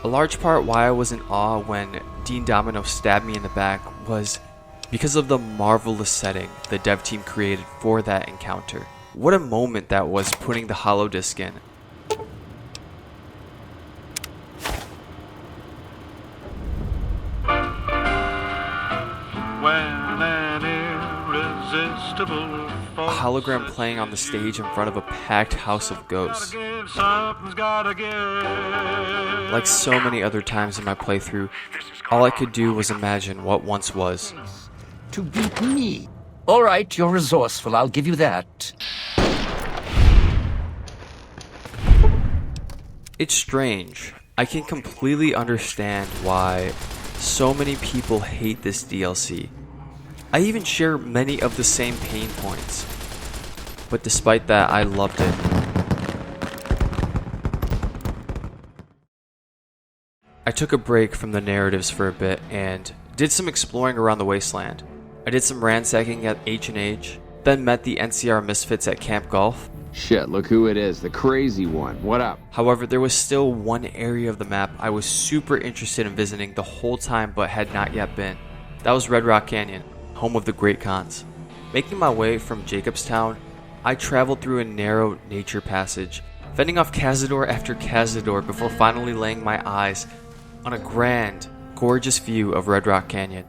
A large part why I was in awe when Dean Domino stabbed me in the back was because of the marvelous setting the dev team created for that encounter. What a moment that was putting the holodisc in. A hologram playing on the stage in front of a packed house of ghosts. Like so many other times in my playthrough, all I could do was imagine what once was. To beat me. All right, you're resourceful, I'll give you that. It's strange. I can completely understand why so many people hate this DLC. I even share many of the same pain points. But despite that, I loved it. I took a break from the narratives for a bit and did some exploring around the wasteland. I did some ransacking at H&H, then met the NCR misfits at Camp Golf. Shit, look who it is, the crazy one. What up? However, there was still one area of the map I was super interested in visiting the whole time but had not yet been. That was Red Rock Canyon, home of the Great Khans. Making my way from Jacobstown, I traveled through a narrow nature passage, fending off cazador after cazador before finally laying my eyes on a grand, gorgeous view of Red Rock Canyon.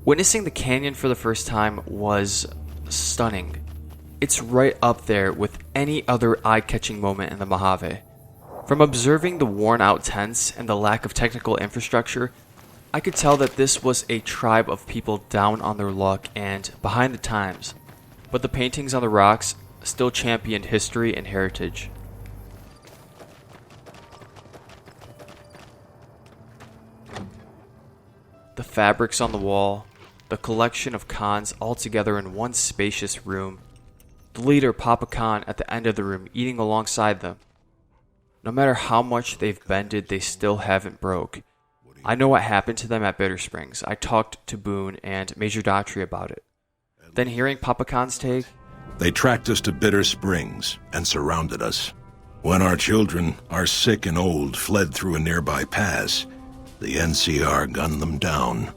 Witnessing the canyon for the first time was stunning. It's right up there with any other eye-catching moment in the Mojave. From observing the worn-out tents and the lack of technical infrastructure, I could tell that this was a tribe of people down on their luck and behind the times, but the paintings on the rocks still championed history and heritage. The fabrics on the wall, the collection of Khans all together in one spacious room, the leader Papa Khan at the end of the room eating alongside them. No matter how much they've bended, they still haven't broke. I know what happened to them at Bitter Springs. I talked to Boone and Major Daughtry about it. Then hearing Papa Khan's take, they tracked us to Bitter Springs and surrounded us. When our children, our sick and old, fled through a nearby pass, the NCR gunned them down.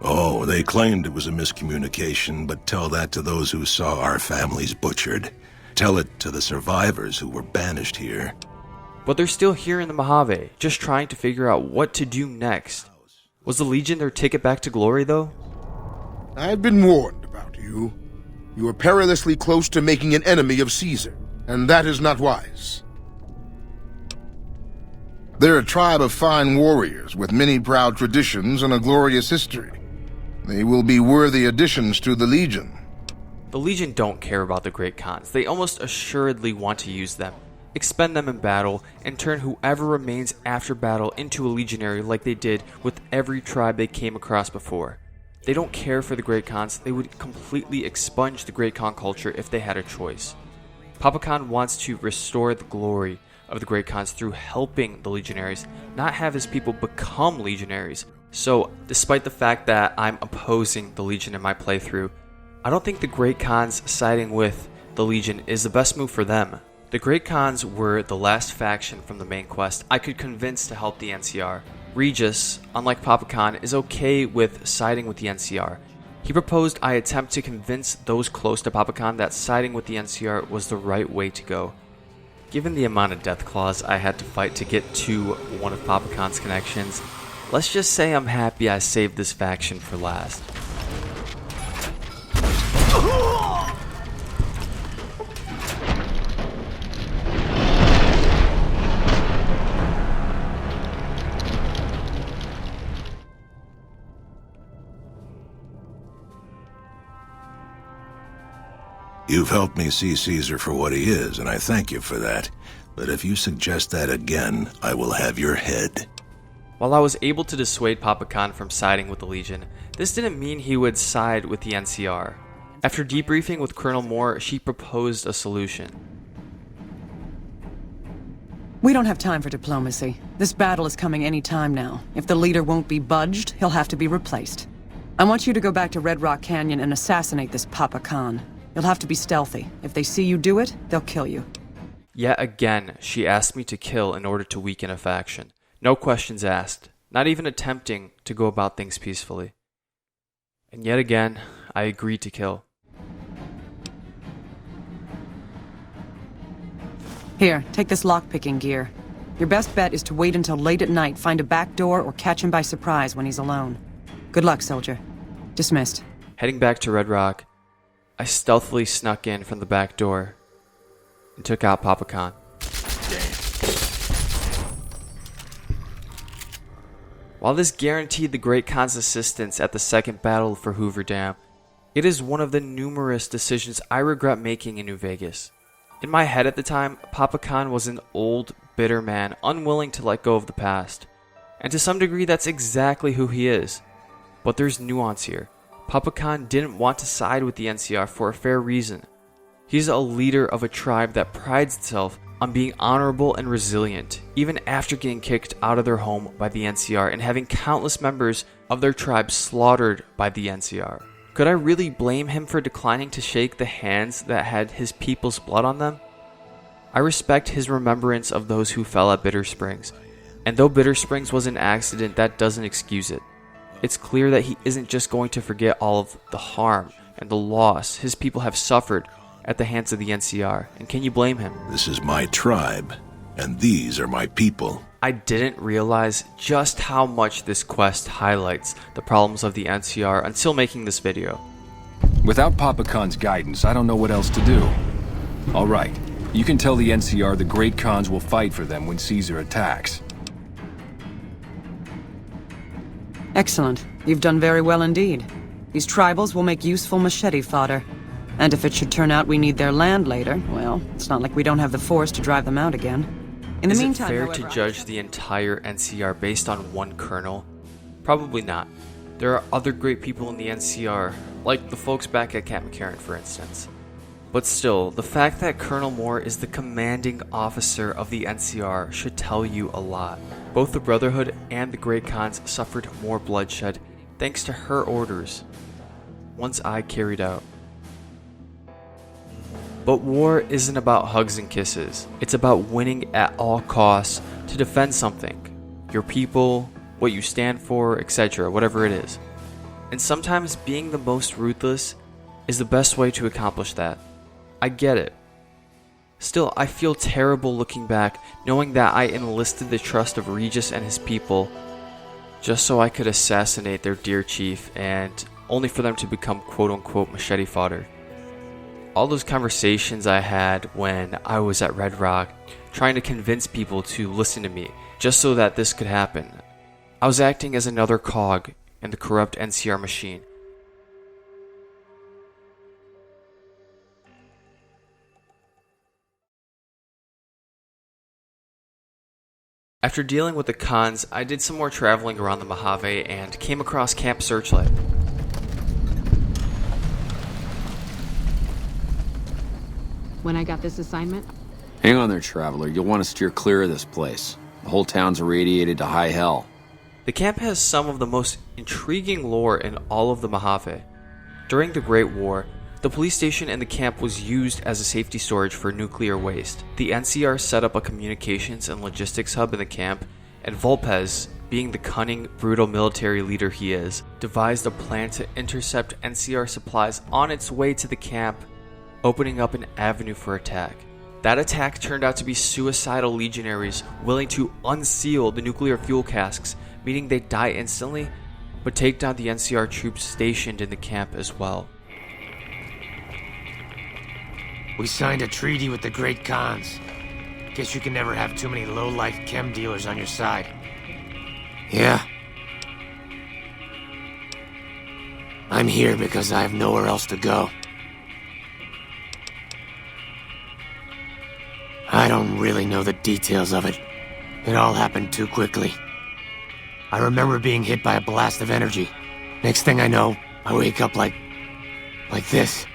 Oh, they claimed it was a miscommunication, but tell that to those who saw our families butchered. Tell it to the survivors who were banished here. But they're still here in the Mojave, just trying to figure out what to do next. Was the Legion their ticket back to glory, though? I had been warned about you. You were perilously close to making an enemy of Caesar, and that is not wise. They're a tribe of fine warriors with many proud traditions and a glorious history. They will be worthy additions to the Legion. The Legion don't care about the Great Khans. They almost assuredly want to use them, expend them in battle, and turn whoever remains after battle into a legionary like they did with every tribe they came across before. They don't care for the Great Khans. They would completely expunge the Great Khan culture if they had a choice. Papa Khan wants to restore the glory of the Great Khans through helping the legionaries, not have his people become legionaries. So, despite the fact that I'm opposing the Legion in my playthrough, I don't think the Great Khans siding with the Legion is the best move for them. The Great Khans were the last faction from the main quest I could convince to help the NCR. Regis, unlike Papa Khan, is okay with siding with the NCR. He proposed I attempt to convince those close to Papa Khan that siding with the NCR was the right way to go. Given the amount of death claws I had to fight to get to one of Papa Khan's connections, let's just say I'm happy I saved this faction for last. You've helped me see Caesar for what he is, and I thank you for that. But if you suggest that again, I will have your head. While I was able to dissuade Papa Khan from siding with the Legion, this didn't mean he would side with the NCR. After debriefing with Colonel Moore, she proposed a solution. We don't have time for diplomacy. This battle is coming any time now. If the leader won't be budged, he'll have to be replaced. I want you to go back to Red Rock Canyon and assassinate this Papa Khan. You'll have to be stealthy. If they see you do it, they'll kill you. Yet again, she asked me to kill in order to weaken a faction. No questions asked, not even attempting to go about things peacefully. And yet again, I agreed to kill. Here, take this lockpicking gear. Your best bet is to wait until late at night, find a back door, or catch him by surprise when he's alone. Good luck, soldier. Dismissed. Heading back to Red Rock, I stealthily snuck in from the back door and took out Papa Khan. While this guaranteed the Great Khan's assistance at the second battle for Hoover Dam, it is one of the numerous decisions I regret making in New Vegas. In my head at the time, Papa Khan was an old, bitter man, unwilling to let go of the past. And to some degree, that's exactly who he is. But there's nuance here. Papa Khan didn't want to side with the NCR for a fair reason. He's a leader of a tribe that prides itself on being honorable and resilient, even after getting kicked out of their home by the NCR and having countless members of their tribe slaughtered by the NCR. Could I really blame him for declining to shake the hands that had his people's blood on them? I respect his remembrance of those who fell at Bitter Springs, and though Bitter Springs was an accident, that doesn't excuse it. It's clear that he isn't just going to forget all of the harm and the loss his people have suffered at the hands of the NCR, and can you blame him? This is my tribe, and these are my people. I didn't realize just how much this quest highlights the problems of the NCR until making this video. Without Papa Khan's guidance, I don't know what else to do. All right, you can tell the NCR the Great Khans will fight for them when Caesar attacks. Excellent. You've done very well indeed. These tribals will make useful machete fodder. And if it should turn out we need their land later, well, it's not like we don't have the force to drive them out again. In the meantime, is it fair however, to judge the entire NCR based on one colonel? Probably not. There are other great people in the NCR, like the folks back at Camp McCarran, for instance. But still, the fact that Colonel Moore is the commanding officer of the NCR should tell you a lot. Both the Brotherhood and the Great Khans suffered more bloodshed thanks to her orders, ones I carried out. But war isn't about hugs and kisses. It's about winning at all costs to defend something. Your people, what you stand for, etc., whatever it is. And sometimes being the most ruthless is the best way to accomplish that. I get it. Still, I feel terrible looking back, knowing that I enlisted the trust of Regis and his people just so I could assassinate their dear chief, and only for them to become quote-unquote machete fodder. All those conversations I had when I was at Red Rock, trying to convince people to listen to me, just so that this could happen. I was acting as another cog in the corrupt NCR machine. After dealing with the Khans, I did some more traveling around the Mojave and came across Camp Searchlight. When I got this assignment? Hang on there, traveler. You'll want to steer clear of this place. The whole town's irradiated to high hell. The camp has some of the most intriguing lore in all of the Mojave. During the Great War, the police station and the camp was used as a safety storage for nuclear waste. The NCR set up a communications and logistics hub in the camp, and Volpez, being the cunning, brutal military leader he is, devised a plan to intercept NCR supplies on its way to the camp, opening up an avenue for attack. That attack turned out to be suicidal legionaries willing to unseal the nuclear fuel casks, meaning they'd die instantly, but take down the NCR troops stationed in the camp as well. We signed a treaty with the Great Khans. Guess you can never have too many low-life chem dealers on your side. Yeah. I'm here because I have nowhere else to go. I don't really know the details of it. It all happened too quickly. I remember being hit by a blast of energy. Next thing I know, I wake up like this.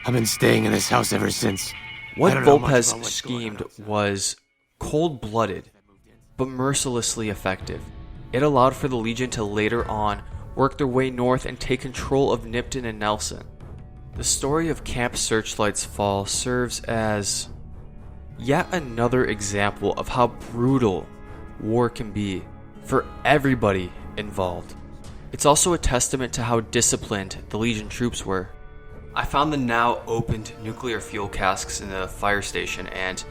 I've been staying in this house ever since. What Volpez schemed was cold-blooded, but mercilessly effective. It allowed for the Legion to later on work their way north and take control of Nipton and Nelson. The story of Camp Searchlight's fall serves as yet another example of how brutal war can be for everybody involved. It's also a testament to how disciplined the Legion troops were. I found the now opened nuclear fuel casks in the fire station, and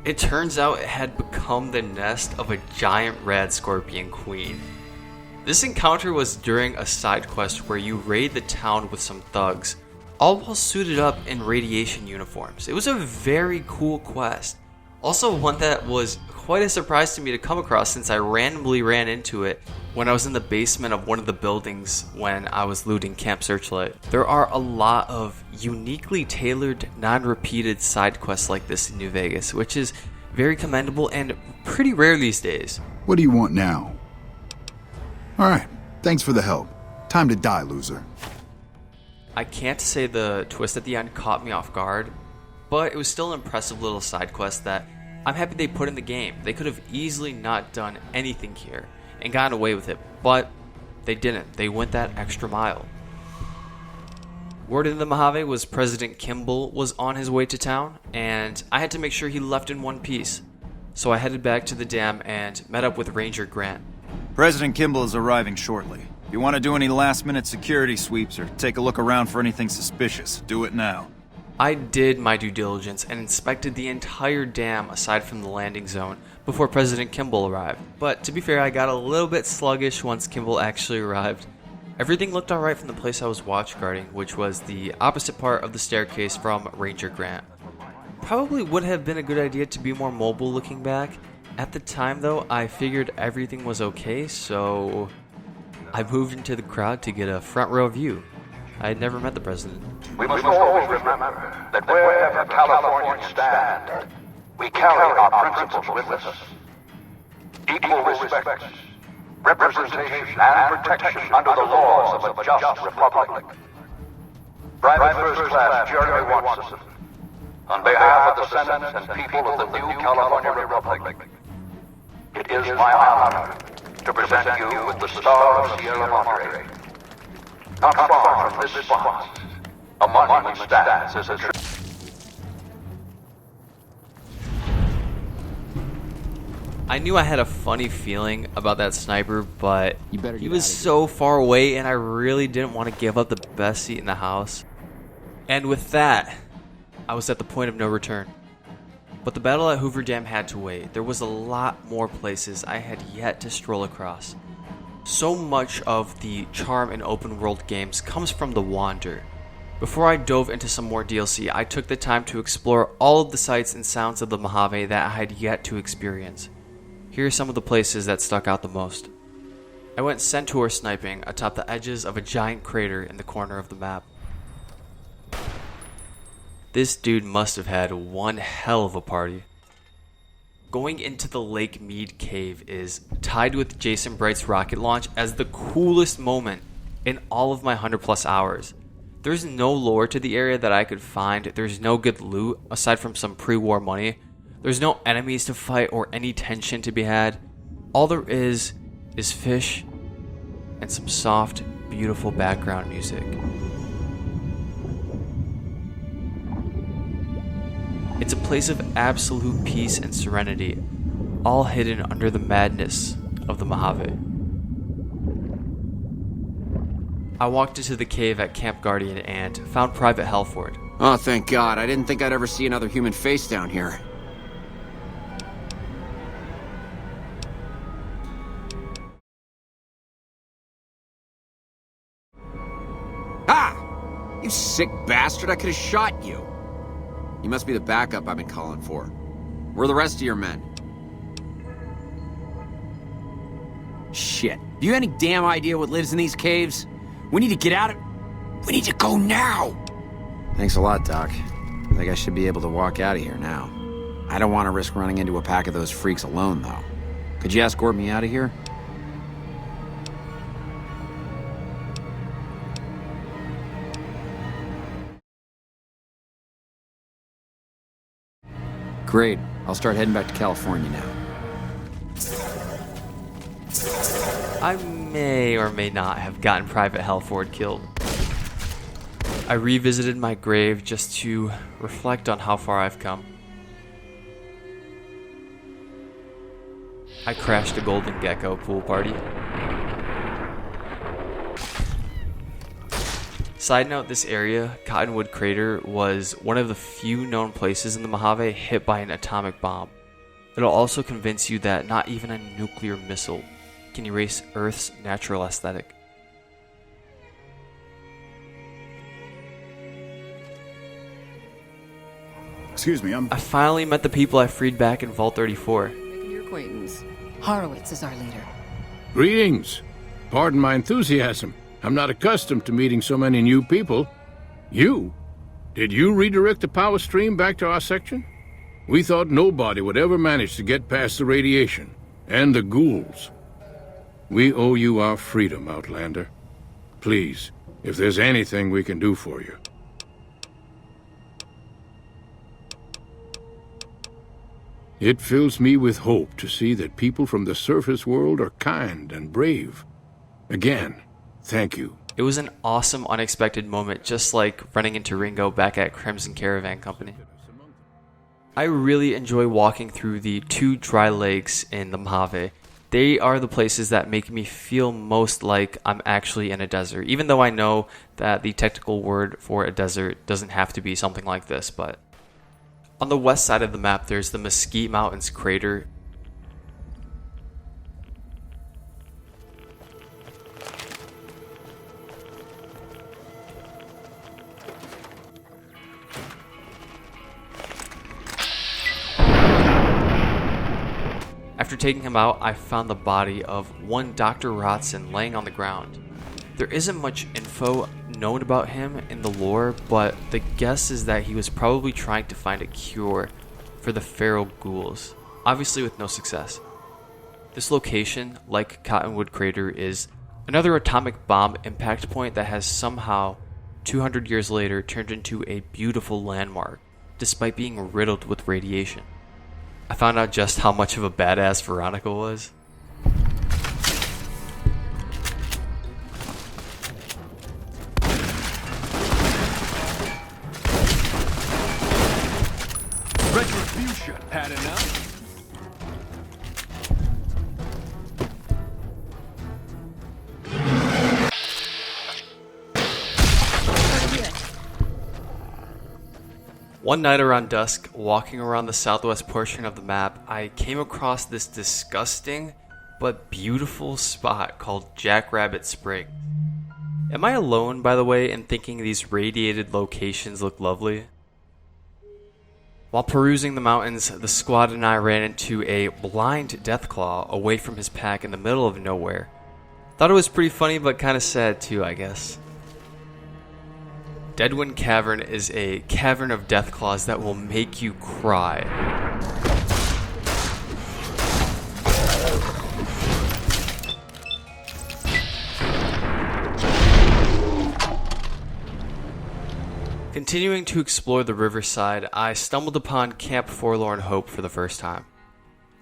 it turns out it had become the nest of a giant red scorpion queen. This encounter was during a side quest where you raid the town with some thugs, all while suited up in radiation uniforms. It was a very cool quest. Also one that was quite a surprise to me to come across, since I randomly ran into it when I was in the basement of one of the buildings when I was looting Camp Searchlight. There are a lot of uniquely tailored, non-repeated side quests like this in New Vegas, which is very commendable and pretty rare these days. What do you want now? Alright, thanks for the help. Time to die, loser. I can't say the twist at the end caught me off guard, but it was still an impressive little side quest that I'm happy they put in the game. They could have easily not done anything here and gotten away with it, but they didn't. They went that extra mile. Word in the Mojave was President Kimball was on his way to town, and I had to make sure he left in one piece. So I headed back to the dam and met up with Ranger Grant. President Kimball is arriving shortly. If you want to do any last-minute security sweeps or take a look around for anything suspicious, do it now. I did my due diligence and inspected the entire dam aside from the landing zone before President Kimball arrived. But to be fair, I got a little bit sluggish once Kimball actually arrived. Everything looked alright from the place I was watch guarding, which was the opposite part of the staircase from Ranger Grant. Probably would have been a good idea to be more mobile looking back. At the time though, I figured everything was okay, so I moved into the crowd to get a front row view. I had never met the president. We must always remember that wherever Californians stand, we carry our principles with us. Equal respect, representation, and protection under the laws of a just republic. Private First Class Jeremy Watson, on behalf of the Senate and people of the new California Republic, it is my honor to present you with the Star of Sierra Madre. Not far from this spot, a monument stands as a I knew I had a funny feeling about that sniper, but he was so far away and I really didn't want to give up the best seat in the house. And with that, I was at the point of no return. But the battle at Hoover Dam had to wait. There was a lot more places I had yet to stroll across. So much of the charm in open world games comes from the wander. Before I dove into some more DLC, I took the time to explore all of the sights and sounds of the Mojave that I had yet to experience. Here are some of the places that stuck out the most. I went centaur sniping atop the edges of a giant crater in the corner of the map. This dude must have had one hell of a party. Going into the Lake Mead cave is tied with Jason Bright's rocket launch as the coolest moment in all of my 100+ hours. There's no lore to the area that I could find. There's no good loot aside from some pre-war money. There's no enemies to fight or any tension to be had. All there is fish and some soft, beautiful background music. It's a place of absolute peace and serenity, all hidden under the madness of the Mojave. I walked into the cave at Camp Guardian and found Private Halford. Oh, thank God. I didn't think I'd ever see another human face down here. Ah! You sick bastard, I could have shot you. You must be the backup I've been calling for. Where are the rest of your men? Shit. Do you have any damn idea what lives in these caves? We need to get out of... We need to go now! Thanks a lot, Doc. I think I should be able to walk out of here now. I don't want to risk running into a pack of those freaks alone, though. Could you escort me out of here? Great. I'll start heading back to California now. I may or may not have gotten Private Halford killed. I revisited my grave just to reflect on how far I've come. I crashed a golden gecko pool party. Side note, this area, Cottonwood Crater, was one of the few known places in the Mojave hit by an atomic bomb. It'll also convince you that not even a nuclear missile can erase Earth's natural aesthetic. Excuse me, I finally met the people I freed back in Vault 34. Making your acquaintance. Horowitz is our leader. Greetings. Pardon my enthusiasm. I'm not accustomed to meeting so many new people. You? Did you redirect the power stream back to our section? We thought nobody would ever manage to get past the radiation. And the ghouls. We owe you our freedom, Outlander. Please, if there's anything we can do for you. It fills me with hope to see that people from the surface world are kind and brave. Again, thank you. It was an awesome, unexpected moment, just like running into Ringo back at Crimson Caravan Company. I really enjoy walking through the 2 dry lakes in the Mojave. They are the places that make me feel most like I'm actually in a desert, even though I know that the technical word for a desert doesn't have to be something like this, but on the west side of the map, there's the Mesquite Mountains crater. After taking him out, I found the body of one Dr. Rotson laying on the ground. There isn't much info known about him in the lore, but the guess is that he was probably trying to find a cure for the feral ghouls, obviously with no success. This location, like Cottonwood Crater, is another atomic bomb impact point that has somehow, 200 years later, turned into a beautiful landmark, despite being riddled with radiation. I found out just how much of a badass Veronica was. Retribution, had enough? One night around dusk, walking around the southwest portion of the map, I came across this disgusting but beautiful spot called Jackrabbit Spring. Am I alone, by the way, in thinking these radiated locations look lovely? While perusing the mountains, the squad and I ran into a blind Deathclaw away from his pack in the middle of nowhere. Thought it was pretty funny, but kind of sad too, I guess. Deadwind Cavern is a cavern of Deathclaws that will make you cry. Continuing to explore the riverside, I stumbled upon Camp Forlorn Hope for the first time.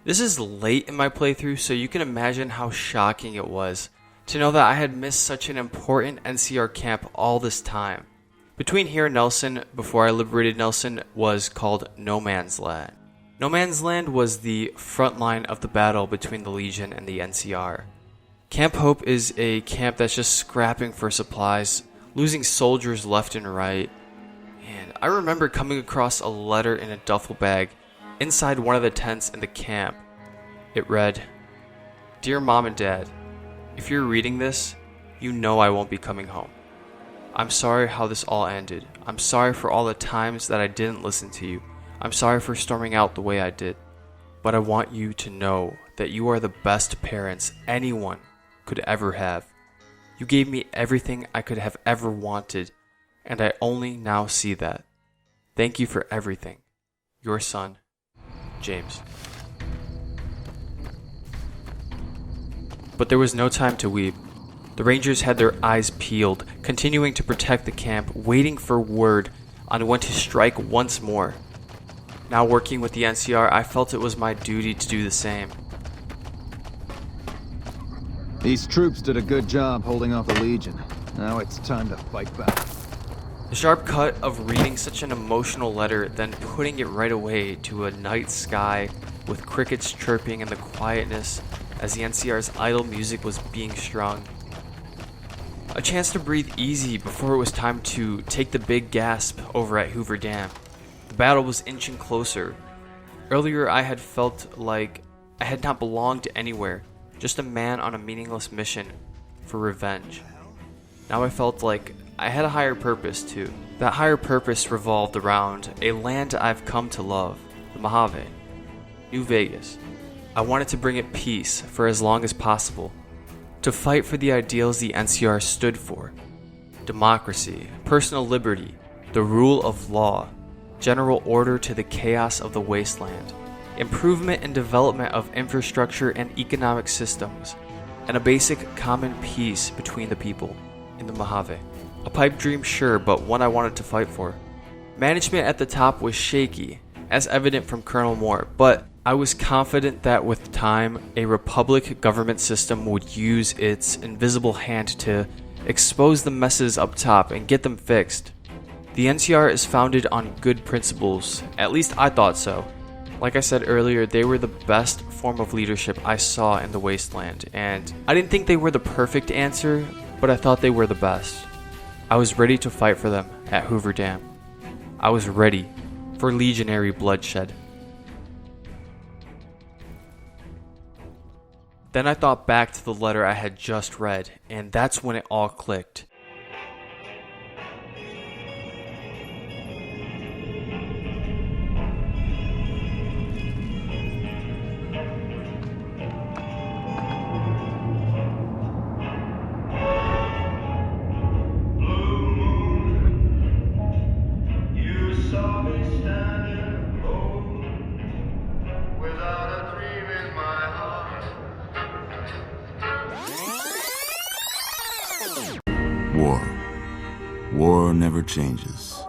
This is late in my playthrough, so you can imagine how shocking it was to know that I had missed such an important NCR camp all this time. Between here and Nelson, before I liberated Nelson, was called No Man's Land. No Man's Land was the front line of the battle between the Legion and the NCR. Camp Hope is a camp that's just scrapping for supplies, losing soldiers left and right. And I remember coming across a letter in a duffel bag inside one of the tents in the camp. It read, "Dear Mom and Dad, if you're reading this, you know I won't be coming home. I'm sorry how this all ended. I'm sorry for all the times that I didn't listen to you. I'm sorry for storming out the way I did. But I want you to know that you are the best parents anyone could ever have. You gave me everything I could have ever wanted, and I only now see that. Thank you for everything. Your son, James. But there was no time to weep. The Rangers had their eyes peeled, continuing to protect the camp, waiting for word on when to strike once more. Now working with the NCR, I felt it was my duty to do the same. These troops did a good job holding off the Legion. Now it's time to fight back. The sharp cut of reading such an emotional letter, then putting it right away to a night sky with crickets chirping and the quietness as the NCR's idle music was being strung. A chance to breathe easy before it was time to take the big gasp over at Hoover Dam. The battle was inching closer. Earlier I had felt like I had not belonged anywhere, just a man on a meaningless mission for revenge. Now I felt like I had a higher purpose too. That higher purpose revolved around a land I've come to love, the Mojave, New Vegas. I wanted to bring it peace for as long as possible, to fight for the ideals the NCR stood for: democracy, personal liberty, the rule of law, general order to the chaos of the wasteland, improvement and development of infrastructure and economic systems, and a basic common peace between the people in the Mojave. A pipe dream, sure, but one I wanted to fight for. Management at the top was shaky, as evident from Colonel Moore, but I was confident that with time, a republic government system would use its invisible hand to expose the messes up top and get them fixed. The NCR is founded on good principles, at least I thought so. Like I said earlier, they were the best form of leadership I saw in the wasteland, and I didn't think they were the perfect answer, but I thought they were the best. I was ready to fight for them at Hoover Dam. I was ready for legionary bloodshed. Then I thought back to the letter I had just read, and that's when it all clicked. War never changes.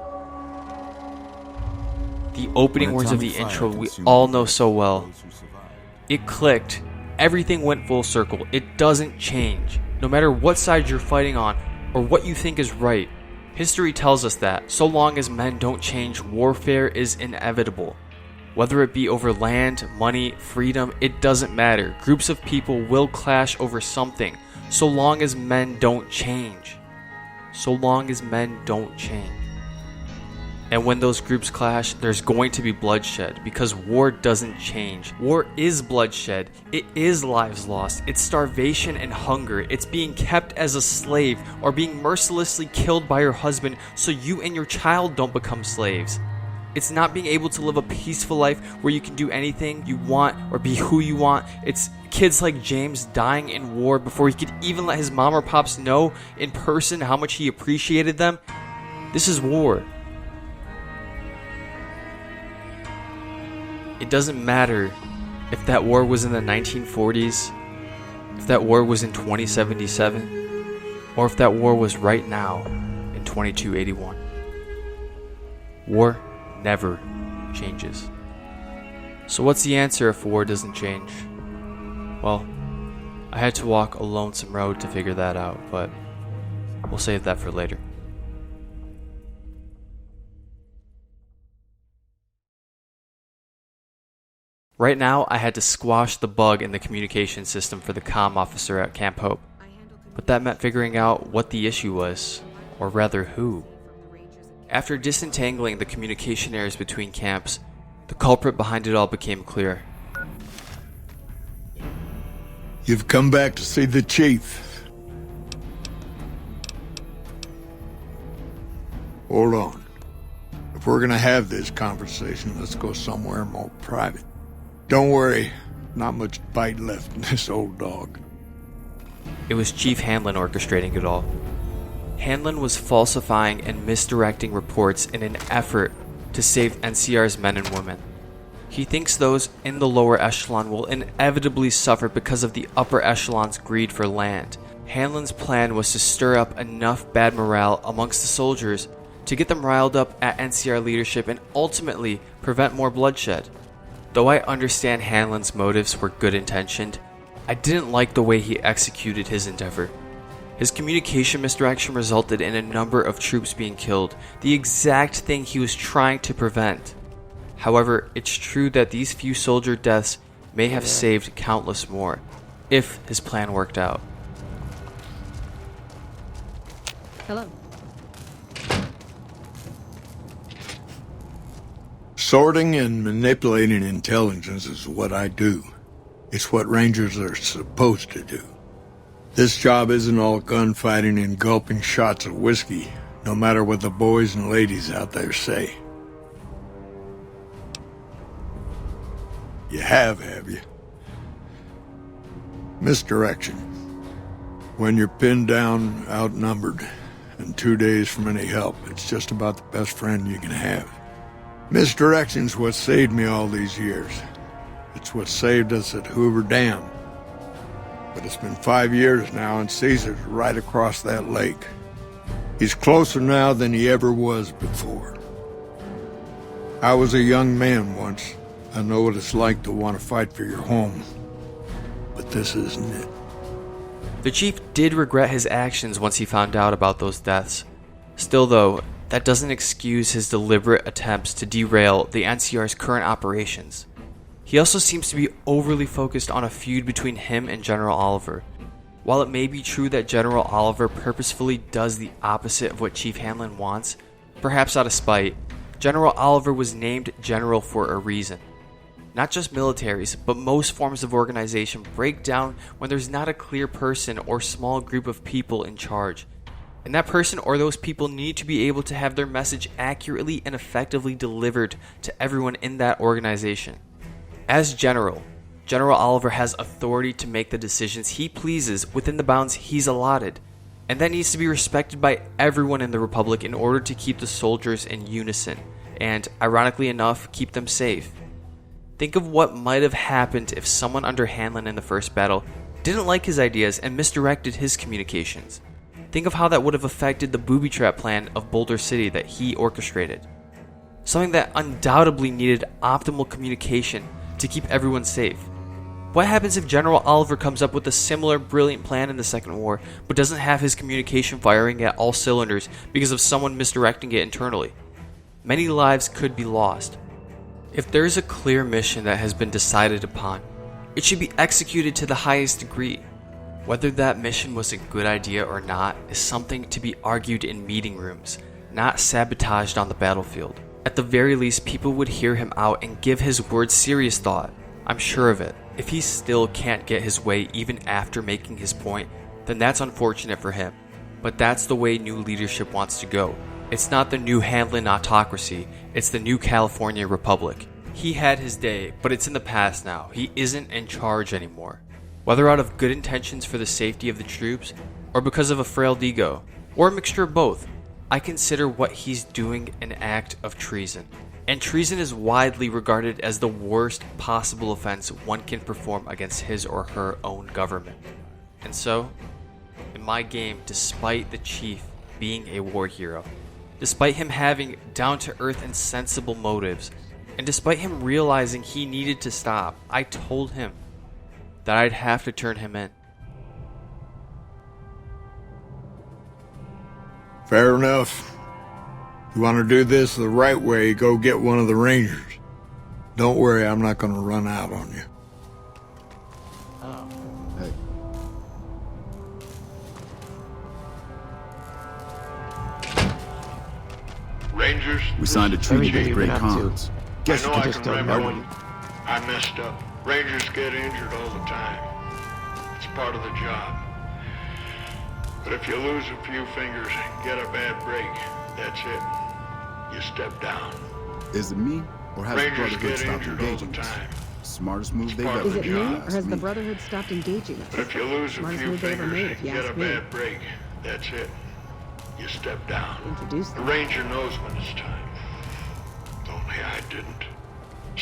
The opening words of the intro we all know so well. It clicked. Everything went full circle. It doesn't change. No matter what side you're fighting on or what you think is right. History tells us that so long as men don't change, warfare is inevitable. Whether it be over land, money, freedom, it doesn't matter. Groups of people will clash over something so long as men don't change. So long as men don't change. And when those groups clash, there's going to be bloodshed because war doesn't change. War is bloodshed. It is lives lost. It's starvation and hunger. It's being kept as a slave or being mercilessly killed by your husband so you and your child don't become slaves. It's not being able to live a peaceful life where you can do anything you want or be who you want. It's kids like James dying in war before he could even let his mom or pops know in person how much he appreciated them. This is war. It doesn't matter if that war was in the 1940s, if that war was in 2077, or if that war was right now in 2281. War never changes. So what's the answer if war doesn't change? Well, I had to walk a lonesome road to figure that out, but we'll save that for later. Right now, I had to squash the bug in the communication system for the comm officer at Camp Hope, but that meant figuring out what the issue was, or rather who. After disentangling the communication errors between camps, the culprit behind it all became clear. You've come back to see the chief. Hold on. If we're gonna have this conversation, let's go somewhere more private. Don't worry, not much bite left in this old dog. It was Chief Hanlon orchestrating it all. Hanlon was falsifying and misdirecting reports in an effort to save NCR's men and women. He thinks those in the lower echelon will inevitably suffer because of the upper echelon's greed for land. Hanlon's plan was to stir up enough bad morale amongst the soldiers to get them riled up at NCR leadership and ultimately prevent more bloodshed. Though I understand Hanlon's motives were good intentioned, I didn't like the way he executed his endeavor. His communication misdirection resulted in a number of troops being killed, the exact thing he was trying to prevent. However, it's true that these few soldier deaths may have saved countless more, if his plan worked out. Hello. Sorting and manipulating intelligence is what I do. It's what Rangers are supposed to do. This job isn't all gunfighting and gulping shots of whiskey, no matter what the boys and ladies out there say. You have you? Misdirection. When you're pinned down, outnumbered, and 2 days from any help, it's just about the best friend you can have. Misdirection's what saved me all these years. It's what saved us at Hoover Dam. But it's been 5 years now, and Caesar's right across that lake. He's closer now than he ever was before. I was a young man once. I know what it's like to want to fight for your home. But this isn't it. The chief did regret his actions once he found out about those deaths. Still though, that doesn't excuse his deliberate attempts to derail the NCR's current operations. He also seems to be overly focused on a feud between him and General Oliver. While it may be true that General Oliver purposefully does the opposite of what Chief Hanlon wants, perhaps out of spite, General Oliver was named General for a reason. Not just militaries, but most forms of organization break down when there's not a clear person or small group of people in charge. And that person or those people need to be able to have their message accurately and effectively delivered to everyone in that organization. As General Oliver has authority to make the decisions he pleases within the bounds he's allotted, and that needs to be respected by everyone in the Republic in order to keep the soldiers in unison, and, ironically enough, keep them safe. Think of what might have happened if someone under Hanlon in the first battle didn't like his ideas and misdirected his communications. Think of how that would have affected the booby trap plan of Boulder City that he orchestrated. Something that undoubtedly needed optimal communication to keep everyone safe. What happens if General Oliver comes up with a similar brilliant plan in the Second War, but doesn't have his communication firing at all cylinders because of someone misdirecting it internally? Many lives could be lost. If there is a clear mission that has been decided upon, it should be executed to the highest degree. Whether that mission was a good idea or not is something to be argued in meeting rooms, not sabotaged on the battlefield. At the very least, people would hear him out and give his words serious thought. I'm sure of it. If he still can't get his way even after making his point, then that's unfortunate for him. But that's the way new leadership wants to go. It's not the new Hanlon autocracy, it's the new California Republic. He had his day, but it's in the past now. He isn't in charge anymore. Whether out of good intentions for the safety of the troops, or because of a frail ego, or a mixture of both, I consider what he's doing an act of treason. And treason is widely regarded as the worst possible offense one can perform against his or her own government. And so, in my game, despite the chief being a war hero, despite him having down-to-earth and sensible motives, and despite him realizing he needed to stop, I told him that I'd have to turn him in. Fair enough. You want to do this the right way, go get one of the Rangers. Don't worry, I'm not going to run out on you. Hey. Rangers, We signed a treaty with Great Khans. Guess you I can can just remember when I messed up. Rangers get injured all the time. It's part of the job. But if you lose a few fingers and get a bad break, that's it. You step down. Is it me, or has the Rangers Brotherhood get stopped injured all engaging the us? time. Smartest move they've part ever Is it made. me, or Ask has the me. Brotherhood stopped engaging us? But if you lose a Smartest few move they ever fingers made, and if you get a ask me. bad break, that's it. You step down. Introduce The them. Ranger knows when it's time. If only I didn't.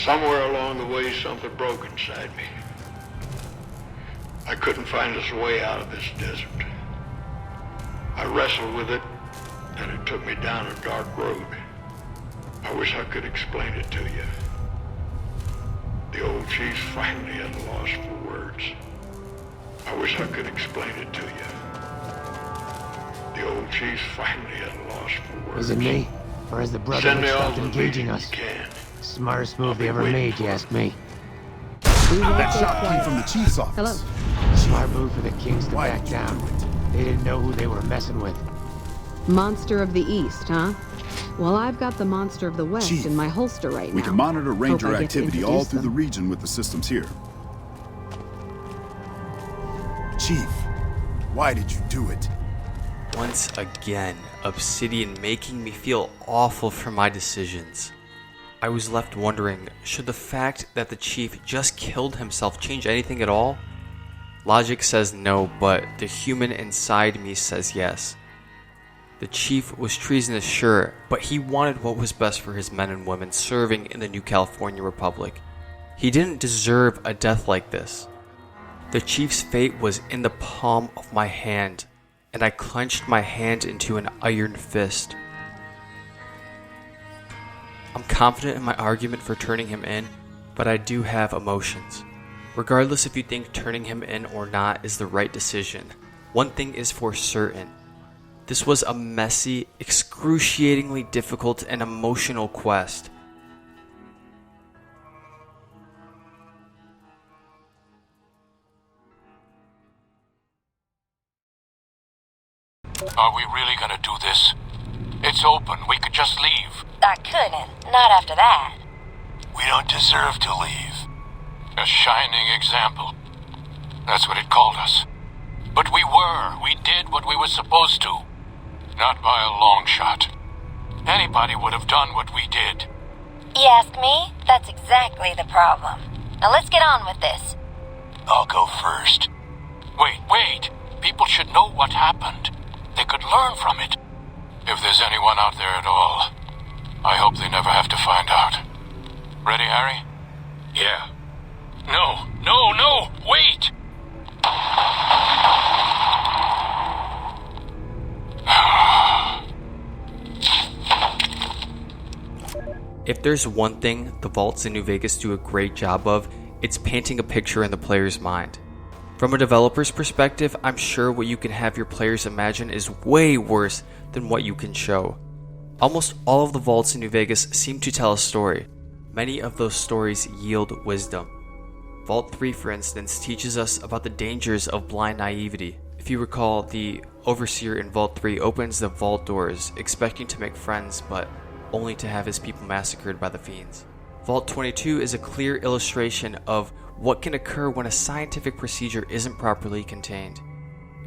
Somewhere along the way, something broke inside me. I couldn't find us a way out of this desert. I wrestled with it, and it took me down a dark road. I wish I could explain it to you. The old chief's finally at a loss for words. I wish I could explain it to you. The old chief's finally at a loss for words. Is it me? Or has the Brotherhood stopped engaging us? Smartest move they ever made, you ask me. That shot came from the chief's office. Hello. Smart move for the Kings to back down. They didn't know who they were messing with. Monster of the East, huh? Well, I've got the Monster of the West Chief, in my holster right now. We can monitor Ranger Hope I get to activity all introduce through the them. region with the systems here. Chief, why did you do it? Once again, Obsidian making me feel awful for my decisions. I was left wondering, should the fact that the chief just killed himself change anything at all? Logic says no, but the human inside me says yes. The chief was treasonous, sure, but he wanted what was best for his men and women serving in the new California Republic. He didn't deserve a death like this. The chief's fate was in the palm of my hand, and I clenched my hand into an iron fist. I'm confident in my argument for turning him in, but I do have emotions. Regardless if you think turning him in or not is the right decision, one thing is for certain. This was a messy, excruciatingly difficult, and emotional quest. Are we really gonna do this? It's open. We could just leave. I couldn't. Not after that. We don't deserve to leave. A shining example. That's what it called us. But we were. We did what we were supposed to. Not by a long shot. Anybody would have done what we did. You ask me? That's exactly the problem. Now let's get on with this. I'll go first. Wait. People should know what happened. They could learn from it. If there's anyone out there at all, I hope they never have to find out. Ready, Harry? Yeah. No, wait! If there's one thing the vaults in New Vegas do a great job of, it's painting a picture in the player's mind. From a developer's perspective, I'm sure what you can have your players imagine is way worse than what you can show. Almost all of the vaults in New Vegas seem to tell a story. Many of those stories yield wisdom. Vault 3, for instance, teaches us about the dangers of blind naivety. If you recall, the Overseer in Vault 3 opens the vault doors, expecting to make friends, but only to have his people massacred by the fiends. Vault 22 is a clear illustration of what can occur when a scientific procedure isn't properly contained.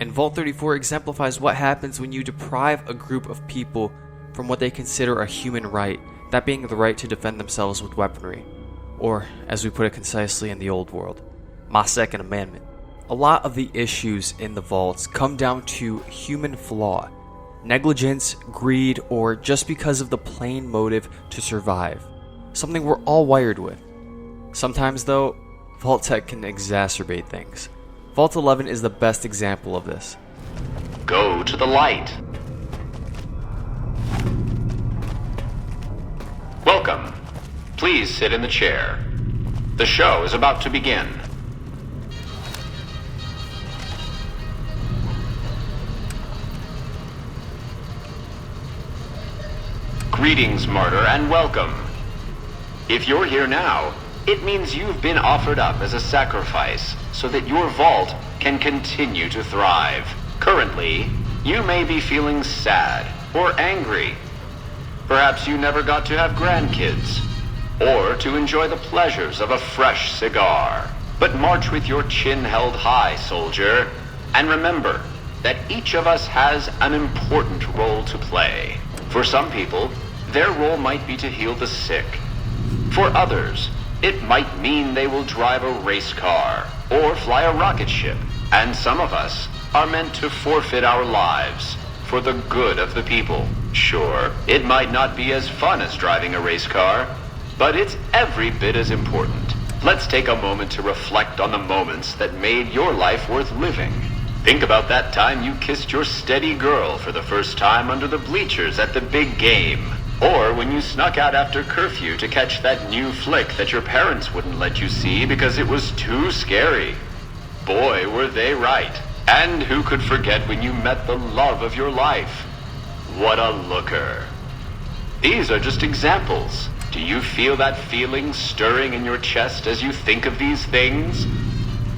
And Vault 34 exemplifies what happens when you deprive a group of people from what they consider a human right, that being the right to defend themselves with weaponry. Or, as we put it concisely in the old world, my Second Amendment. A lot of the issues in the vaults come down to human flaw, negligence, greed, or just because of the plain motive to survive. Something we're all wired with. Sometimes, though, Vault Tech can exacerbate things. Vault 11 is the best example of this. Go to the light. Welcome. Please sit in the chair. The show is about to begin. Greetings, martyr, and welcome. If you're here now, it means you've been offered up as a sacrifice so that your vault can continue to thrive. Currently, you may be feeling sad or angry. Perhaps you never got to have grandkids, or to enjoy the pleasures of a fresh cigar. But march with your chin held high, soldier, and remember that each of us has an important role to play. For some people, their role might be to heal the sick. For others, it might mean they will drive a race car or fly a rocket ship. And some of us are meant to forfeit our lives for the good of the people. Sure, it might not be as fun as driving a race car, but it's every bit as important. Let's take a moment to reflect on the moments that made your life worth living. Think about that time you kissed your steady girl for the first time under the bleachers at the big game. Or when you snuck out after curfew to catch that new flick that your parents wouldn't let you see because it was too scary. Boy, were they right. And who could forget when you met the love of your life? What a looker. These are just examples. Do you feel that feeling stirring in your chest as you think of these things?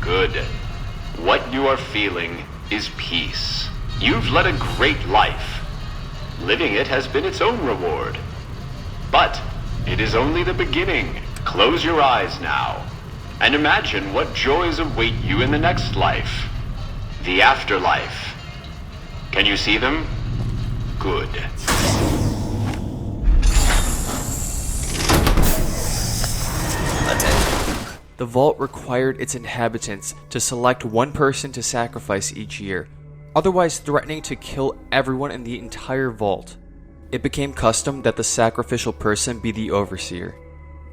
Good. What you are feeling is peace. You've led a great life. Living it has been its own reward. But it is only the beginning. Close your eyes now and imagine what joys await you in the next life. The afterlife. Can you see them? Good. The vault required its inhabitants to select one person to sacrifice each year, otherwise threatening to kill everyone in the entire vault. It became custom that the sacrificial person be the overseer.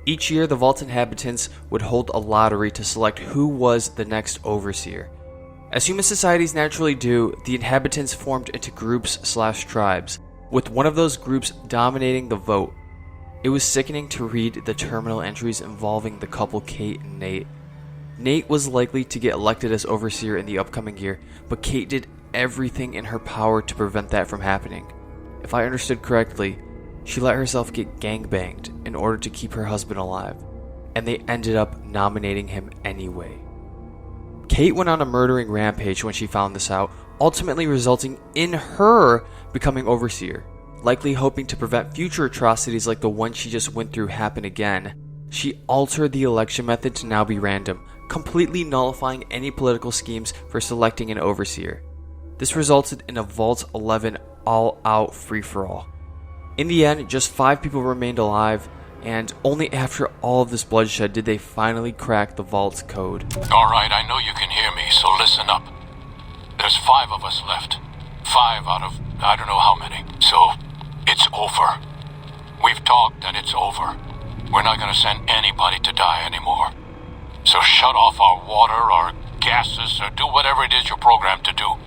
Each year, the vault's inhabitants would hold a lottery to select who was the next overseer. As human societies naturally do, the inhabitants formed into groups/tribes, with one of those groups dominating the vote. It was sickening to read the terminal entries involving the couple Kate and Nate. Nate was likely to get elected as overseer in the upcoming year, but Kate did everything in her power to prevent that from happening. If I understood correctly, she let herself get gangbanged in order to keep her husband alive, and they ended up nominating him anyway. Kate went on a murdering rampage when she found this out, ultimately resulting in her becoming overseer. Likely hoping to prevent future atrocities like the one she just went through happen again, she altered the election method to now be random, completely nullifying any political schemes for selecting an overseer. This resulted in a Vault 11 all-out free-for-all. In the end, just 5 people remained alive, and only after all of this bloodshed did they finally crack the Vault's code. Alright, I know you can hear me, so listen up. There's 5 of us left. 5 out of I don't know how many. So, it's over. We've talked and it's over. We're not gonna send anybody to die anymore. So shut off our water, our gases, or do whatever it is you're programmed to do.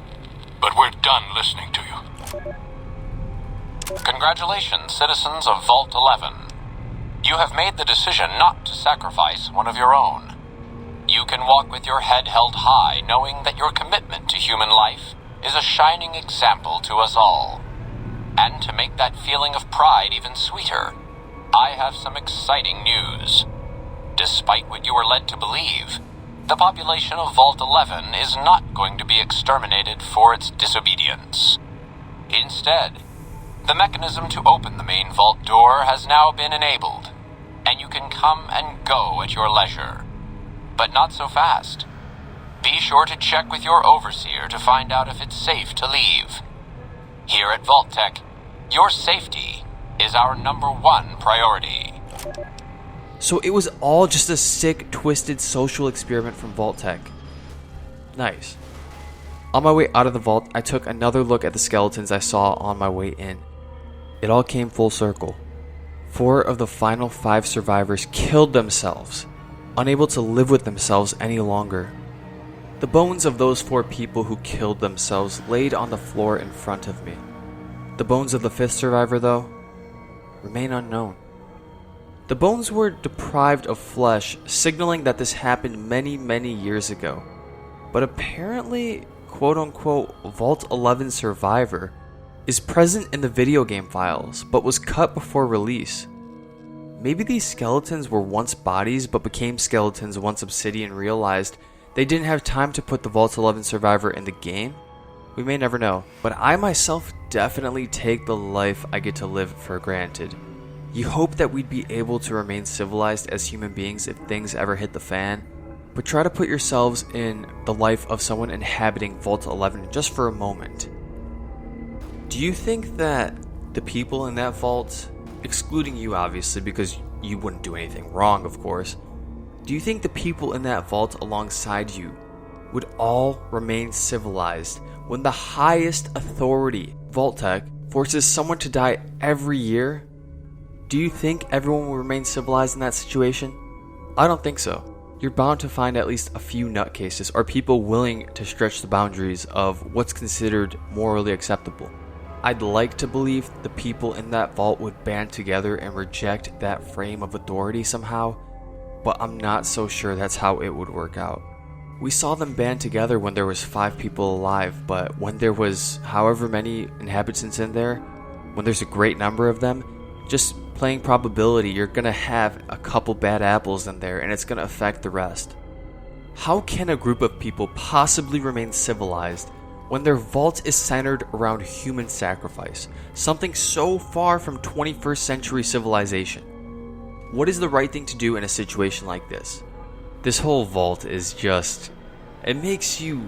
But we're done listening to you. Congratulations, citizens of Vault 11. You have made the decision not to sacrifice one of your own. You can walk with your head held high, knowing that your commitment to human life is a shining example to us all. And to make that feeling of pride even sweeter, I have some exciting news. Despite what you were led to believe, the population of Vault 11 is not going to be exterminated for its disobedience. Instead, the mechanism to open the main vault door has now been enabled, and you can come and go at your leisure. But not so fast. Be sure to check with your overseer to find out if it's safe to leave. Here at Vault-Tec, your safety is our #1 priority. So it was all just a sick, twisted social experiment from Vault-Tec. Nice. On my way out of the vault, I took another look at the skeletons I saw on my way in. It all came full circle. 4 of the final 5 survivors killed themselves, unable to live with themselves any longer. The bones of those 4 people who killed themselves laid on the floor in front of me. The bones of the 5th survivor, though, remain unknown. The bones were deprived of flesh, signaling that this happened many, many years ago. But apparently, quote-unquote, Vault 11 survivor is present in the video game files, but was cut before release. Maybe these skeletons were once bodies, but became skeletons once Obsidian realized they didn't have time to put the Vault 11 survivor in the game? We may never know, but I myself definitely take the life I get to live for granted. You hope that we'd be able to remain civilized as human beings if things ever hit the fan, but try to put yourselves in the life of someone inhabiting Vault 11 just for a moment. Do you think that the people in that vault, excluding you obviously because you wouldn't do anything wrong of course, do you think the people in that vault alongside you would all remain civilized when the highest authority, Vault-Tec, forces someone to die every year? do you think everyone will remain civilized in that situation? I don't think so. You're bound to find at least a few nutcases or people willing to stretch the boundaries of what's considered morally acceptable. I'd like to believe the people in that vault would band together and reject that frame of authority somehow, but I'm not so sure that's how it would work out. We saw them band together when there was 5 people alive, but when there was however many inhabitants in there, when there's a great number of them, just playing probability, you're gonna have a couple bad apples in there and it's gonna affect the rest. How can a group of people possibly remain civilized when their vault is centered around human sacrifice, something so far from 21st century civilization? What is the right thing to do in a situation like this? This whole vault is just, it makes you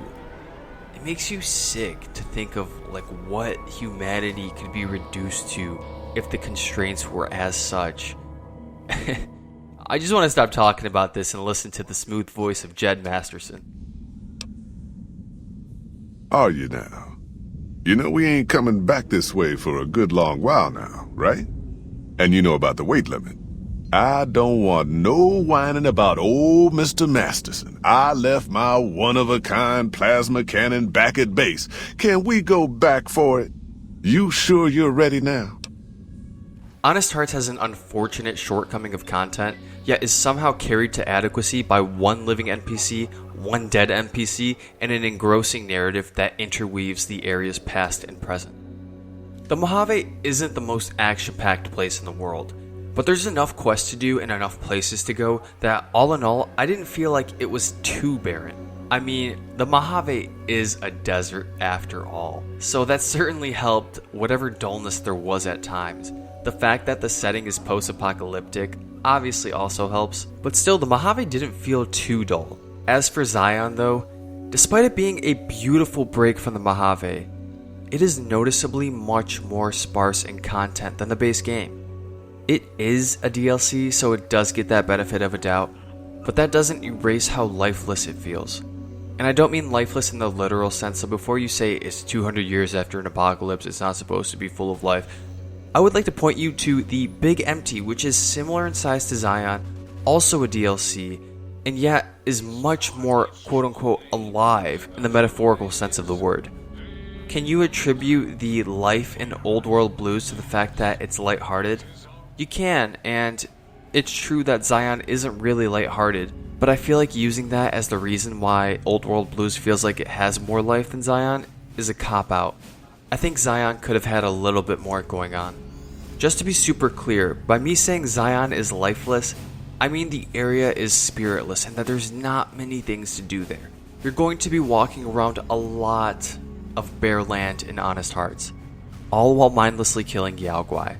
sick to think of like what humanity could be reduced to if the constraints were as such. I just want to stop talking about this and listen to the smooth voice of Jed Masterson. Are you now? You know we ain't coming back this way for a good long while now, right? And you know about the weight limit. I don't want no whining about old Mr. Masterson. I left my one-of-a-kind plasma cannon back at base. Can we go back for it? You sure you're ready now? Honest Hearts has an unfortunate shortcoming of content, yet is somehow carried to adequacy by one living NPC, one dead NPC, and an engrossing narrative that interweaves the area's past and present. The Mojave isn't the most action-packed place in the world, but there's enough quests to do and enough places to go that all in all, I didn't feel like it was too barren. I mean, the Mojave is a desert after all, so that certainly helped whatever dullness there was at times. The fact that the setting is post-apocalyptic obviously also helps, but still the Mojave didn't feel too dull. As for Zion though, despite it being a beautiful break from the Mojave, it is noticeably much more sparse in content than the base game. It is a DLC, so it does get that benefit of a doubt, but that doesn't erase how lifeless it feels. And I don't mean lifeless in the literal sense, so before you say it's 200 years after an apocalypse, it's not supposed to be full of life, I would like to point you to the Big Empty, which is similar in size to Zion, also a DLC, and yet is much more quote-unquote alive in the metaphorical sense of the word. Can you attribute the life in Old World Blues to the fact that it's lighthearted? You can, and it's true that Zion isn't really lighthearted, but I feel like using that as the reason why Old World Blues feels like it has more life than Zion is a cop-out. I think Zion could have had a little bit more going on. Just to be super clear, by me saying Zion is lifeless, I mean the area is spiritless and that there's not many things to do there. You're going to be walking around a lot of bare land in Honest Hearts, all while mindlessly killing Yao Guai.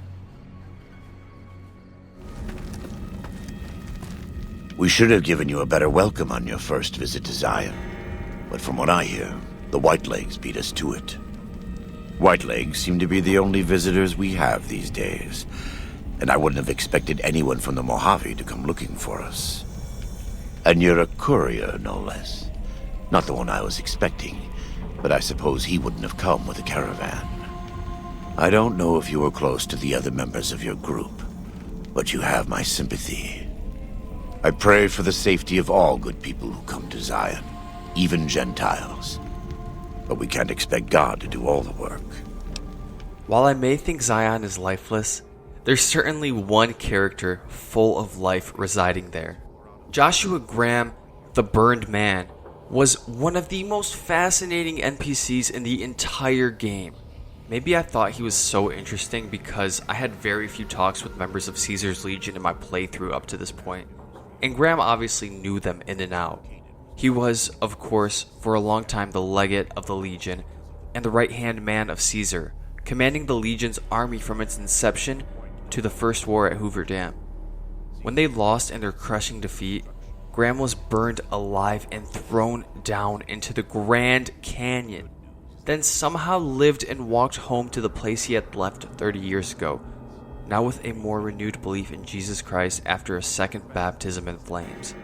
We should have given you a better welcome on your first visit to Zion, but from what I hear, the Whitelegs beat us to it. Whitelegs seem to be the only visitors we have these days, and I wouldn't have expected anyone from the Mojave to come looking for us. And you're a courier, no less. Not the one I was expecting, but I suppose he wouldn't have come with a caravan. I don't know if you were close to the other members of your group, but you have my sympathy. I pray for the safety of all good people who come to Zion, even Gentiles. But we can't expect God to do all the work. While I may think Zion is lifeless, there's certainly one character full of life residing there. Joshua Graham, the Burned Man, was one of the most fascinating NPCs in the entire game. Maybe I thought he was so interesting because I had very few talks with members of Caesar's Legion in my playthrough up to this point, and Graham obviously knew them in and out. He was, of course, for a long time the legate of the Legion and the right-hand man of Caesar, commanding the Legion's army from its inception to the First War at Hoover Dam. When they lost in their crushing defeat, Graham was burned alive and thrown down into the Grand Canyon, then somehow lived and walked home to the place he had left 30 years ago, now with a more renewed belief in Jesus Christ after a second baptism in flames.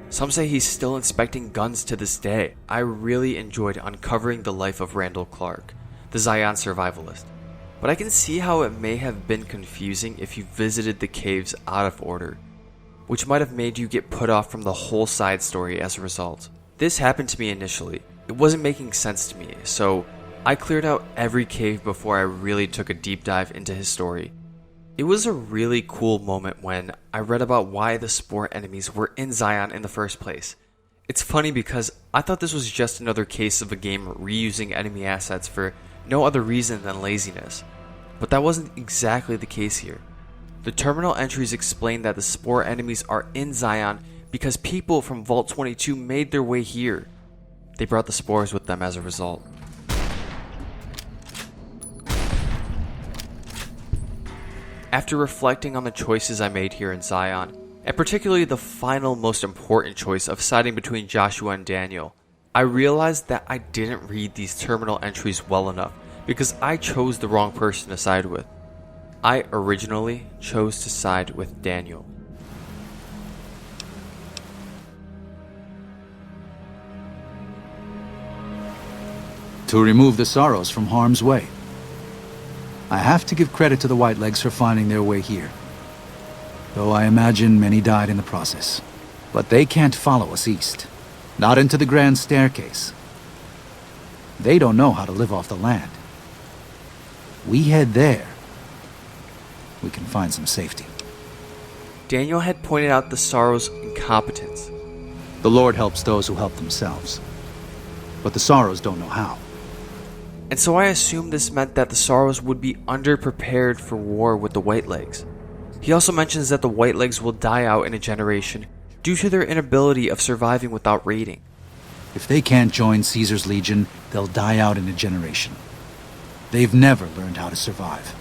Some say he's still inspecting guns to this day. I really enjoyed uncovering the life of Randall Clark, the Zion survivalist. but I can see how it may have been confusing if you visited the caves out of order, which might have made you get put off from the whole side story as a result. This happened to me initially. It wasn't making sense to me, so I cleared out every cave before I really took a deep dive into his story. It was a really cool moment when I read about why the Spore enemies were in Zion in the first place. It's funny because I thought this was just another case of a game reusing enemy assets for no other reason than laziness, but that wasn't exactly the case here. The terminal entries explain that the Spore enemies are in Zion because people from Vault 22 made their way here. They brought the spores with them as a result. After reflecting on the choices I made here in Zion, and particularly the final most important choice of siding between Joshua and Daniel, I realized that I didn't read these terminal entries well enough because I chose the wrong person to side with. I originally chose to side with Daniel. To remove the Sorrows from harm's way. I have to give credit to the Whitelegs for finding their way here, though I imagine many died in the process. But they can't follow us east, not into the Grand Staircase. They don't know how to live off the land. We head there, we can find some safety. Daniel had pointed out the Sorrows' incompetence. The Lord helps those who help themselves, but the Sorrows don't know how. And so I assumed this meant that the Sorrows would be underprepared for war with the Whitelegs. He also mentions that the Whitelegs will die out in a generation due to their inability of surviving without raiding. If they can't join Caesar's Legion, they'll die out in a generation. They've never learned how to survive.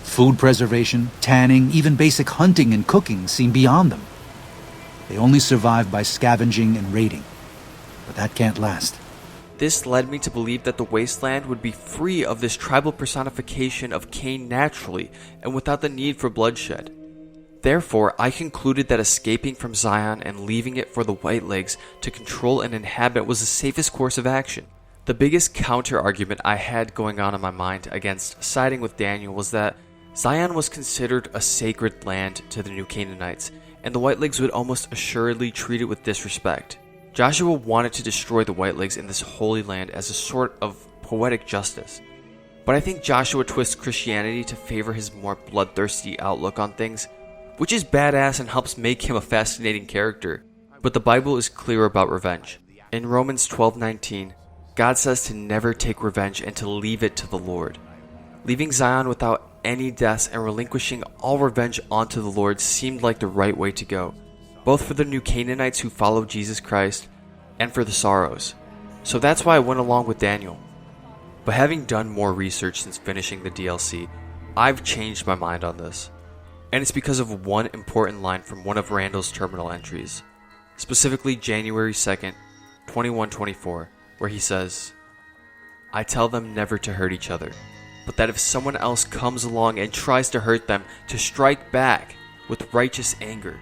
Food preservation, tanning, even basic hunting and cooking seem beyond them. They only survive by scavenging and raiding, but that can't last. This led me to believe that the wasteland would be free of this tribal personification of Cain naturally and without the need for bloodshed. Therefore, I concluded that escaping from Zion and leaving it for the Whitelegs to control and inhabit was the safest course of action. The biggest counter-argument I had going on in my mind against siding with Daniel was that Zion was considered a sacred land to the New Canaanites, and the Whitelegs would almost assuredly treat it with disrespect. Joshua wanted to destroy the Whitelegs in this holy land as a sort of poetic justice. But I think Joshua twists Christianity to favor his more bloodthirsty outlook on things, which is badass and helps make him a fascinating character. But the Bible is clear about revenge. In Romans 12:19, God says to never take revenge and to leave it to the Lord. Leaving Zion without any deaths and relinquishing all revenge onto the Lord seemed like the right way to go, both for the New Canaanites who follow Jesus Christ and for the Sorrows. So that's why I went along with Daniel. But having done more research since finishing the DLC, I've changed my mind on this. And it's because of one important line from one of Randall's terminal entries, specifically January 2nd, 2124, where he says, "I tell them never to hurt each other, but that if someone else comes along and tries to hurt them, to strike back with righteous anger."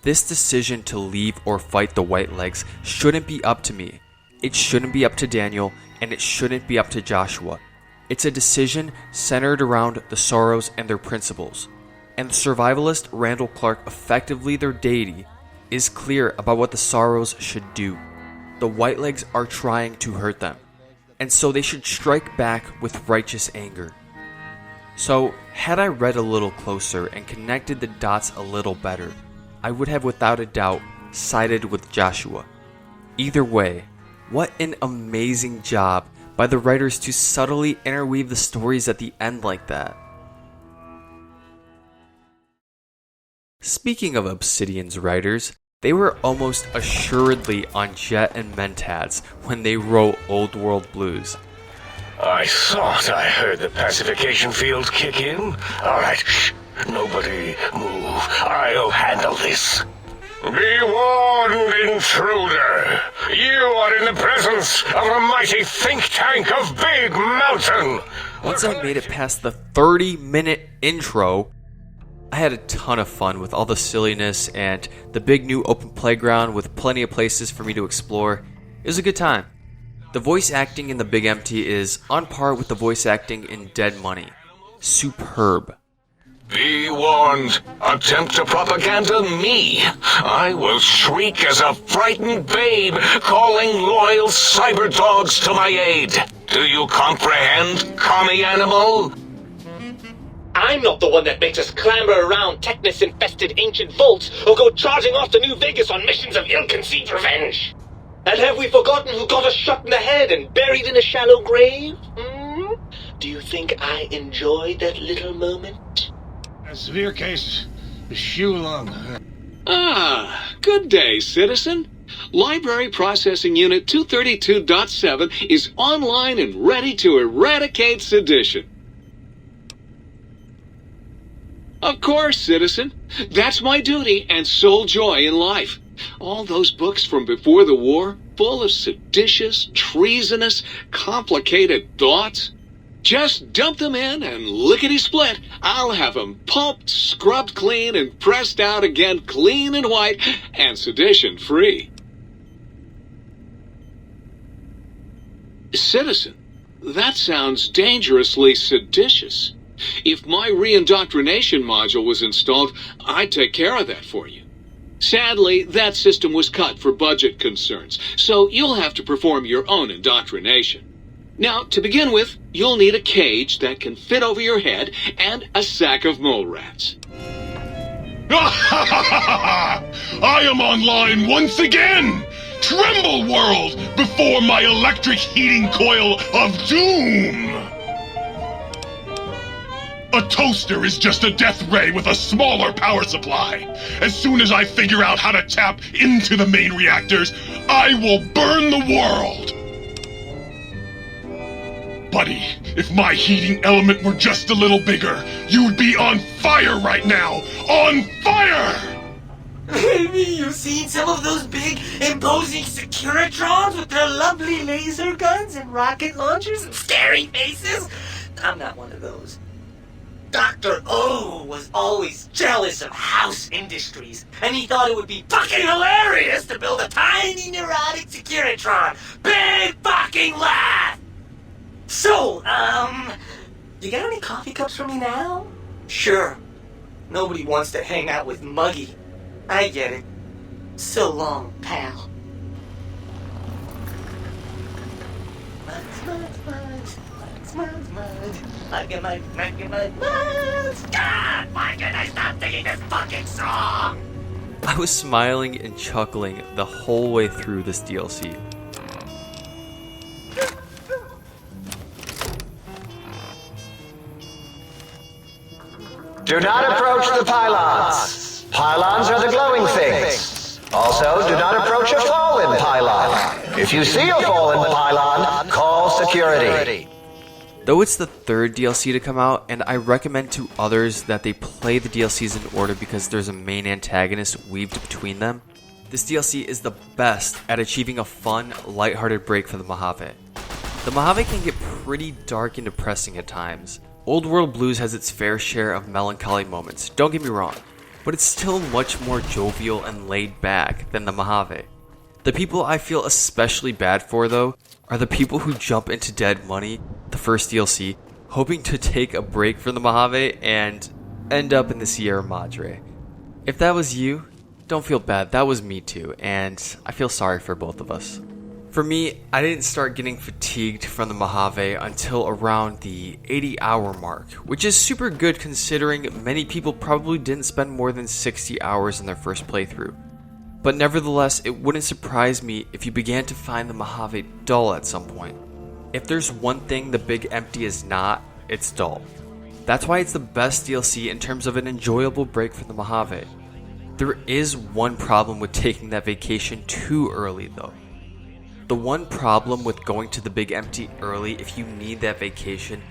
This decision to leave or fight the Whitelegs shouldn't be up to me. It shouldn't be up to Daniel, and it shouldn't be up to Joshua. It's a decision centered around the Sorrows and their principles. And the survivalist Randall Clark, effectively their deity, is clear about what the Sorrows should do. The Whitelegs are trying to hurt them, and so they should strike back with righteous anger. So, had I read a little closer and connected the dots a little better, I would have without a doubt sided with Joshua. Either way, what an amazing job by the writers to subtly interweave the stories at the end like that. Speaking of Obsidian's writers, they were almost assuredly on Jet and Mentats when they wrote Old World Blues. I thought I heard the pacification field kick in. Alright, shh. Nobody move. I'll handle this. Be warned, intruder. You are in the presence of a mighty think tank of Big Mountain. Once I made it past the 30-minute intro, I had a ton of fun with all the silliness and the big new open playground with plenty of places for me to explore. It was a good time. The voice acting in The Big Empty is on par with the voice acting in Dead Money. Superb. Be warned. Attempt to propaganda me. I will shriek as a frightened babe, calling loyal cyber dogs to my aid. Do you comprehend, commie animal? I'm not the one that makes us clamber around Technus-infested ancient vaults or go charging off to New Vegas on missions of ill-conceived revenge. And have we forgotten who got us shot in the head and buried in a shallow grave? Do you think I enjoyed that little moment? A severe case, the shoe lung. Ah, good day, citizen. Library Processing Unit 232.7 is online and ready to eradicate sedition. Of course, citizen. That's my duty and sole joy in life. All those books from before the war, full of seditious, treasonous, complicated thoughts. Just dump them in and lickety-split. I'll have them pulped, scrubbed clean, and pressed out again clean and white and sedition-free. Citizen, that sounds dangerously seditious. If my re-indoctrination module was installed, I'd take care of that for you. Sadly, that system was cut for budget concerns, so you'll have to perform your own indoctrination. Now, to begin with, you'll need a cage that can fit over your head and a sack of mole rats. I am online once again! Tremble, world, before my electric heating coil of doom! A toaster is just a death ray with a smaller power supply. As soon as I figure out how to tap into the main reactors, I will burn the world! Buddy, if my heating element were just a little bigger, you'd be on fire right now! On fire! Maybe you've seen some of those big, imposing Securitrons with their lovely laser guns and rocket launchers and scary faces? I'm not one of those. Dr. O was always jealous of House Industries, and he thought it would be fucking hilarious to build a tiny neurotic Securitron. Big fucking laugh! So, you got any coffee cups for me now? Sure. Nobody wants to hang out with Muggy. I get it. So long, pal. God, why can't I stop singing this fucking song? I was smiling and chuckling the whole way through this DLC. Do not approach the pylons. Pylons are the glowing things. Also, do not approach a fallen pylon. If you see a fallen pylon, call security. Though it's the third DLC to come out, and I recommend to others that they play the DLCs in order because there's a main antagonist weaved between them, this DLC is the best at achieving a fun, lighthearted break for the Mojave. The Mojave can get pretty dark and depressing at times. Old World Blues has its fair share of melancholy moments, don't get me wrong, but it's still much more jovial and laid back than the Mojave. The people I feel especially bad for, though, are the people who jump into Dead Money, the first DLC, hoping to take a break from the Mojave and end up in the Sierra Madre. If that was you, don't feel bad, that was me too, and I feel sorry for both of us. For me, I didn't start getting fatigued from the Mojave until around the 80-hour mark, which is super good considering many people probably didn't spend more than 60 hours in their first playthrough. But nevertheless, it wouldn't surprise me if you began to find the Mojave dull at some point. If there's one thing the Big Empty is not, it's dull. That's why it's the best DLC in terms of an enjoyable break from the Mojave. There is one problem with taking that vacation too early though. The one problem with going to the Big Empty early if you need that vacation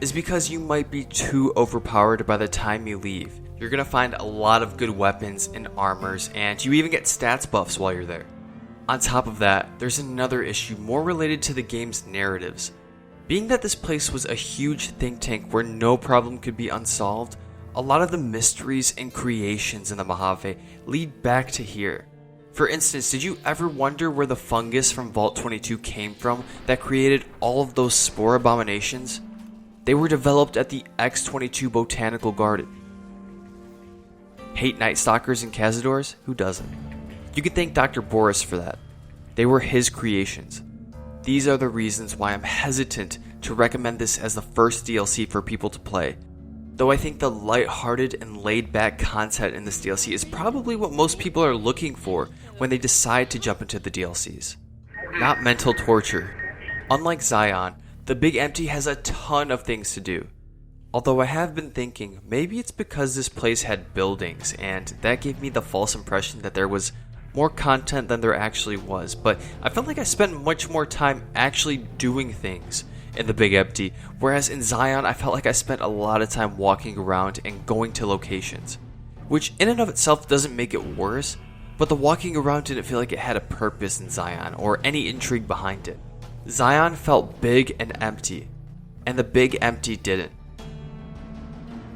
is because you might be too overpowered by the time you leave. You're going to find a lot of good weapons and armors, and you even get stats buffs while you're there. On top of that, there's another issue more related to the game's narratives. Being that this place was a huge think tank where no problem could be unsolved, a lot of the mysteries and creations in the Mojave lead back to here. For instance, did you ever wonder where the fungus from Vault 22 came from that created all of those spore abominations? They were developed at the X-22 Botanical Garden. Hate Night Stalkers and Cazadors? Who doesn't? You can thank Dr. Boris for that. They were his creations. These are the reasons why I'm hesitant to recommend this as the first DLC for people to play. Though I think the lighthearted and laid-back content in this DLC is probably what most people are looking for when they decide to jump into the DLCs. Not mental torture. Unlike Zion, the Big Empty has a ton of things to do. Although I have been thinking, maybe it's because this place had buildings, and that gave me the false impression that there was more content than there actually was, but I felt like I spent much more time actually doing things in the Big Empty, whereas in Zion I felt like I spent a lot of time walking around and going to locations, which in and of itself doesn't make it worse, but the walking around didn't feel like it had a purpose in Zion or any intrigue behind it. Zion felt big and empty, and the Big Empty didn't.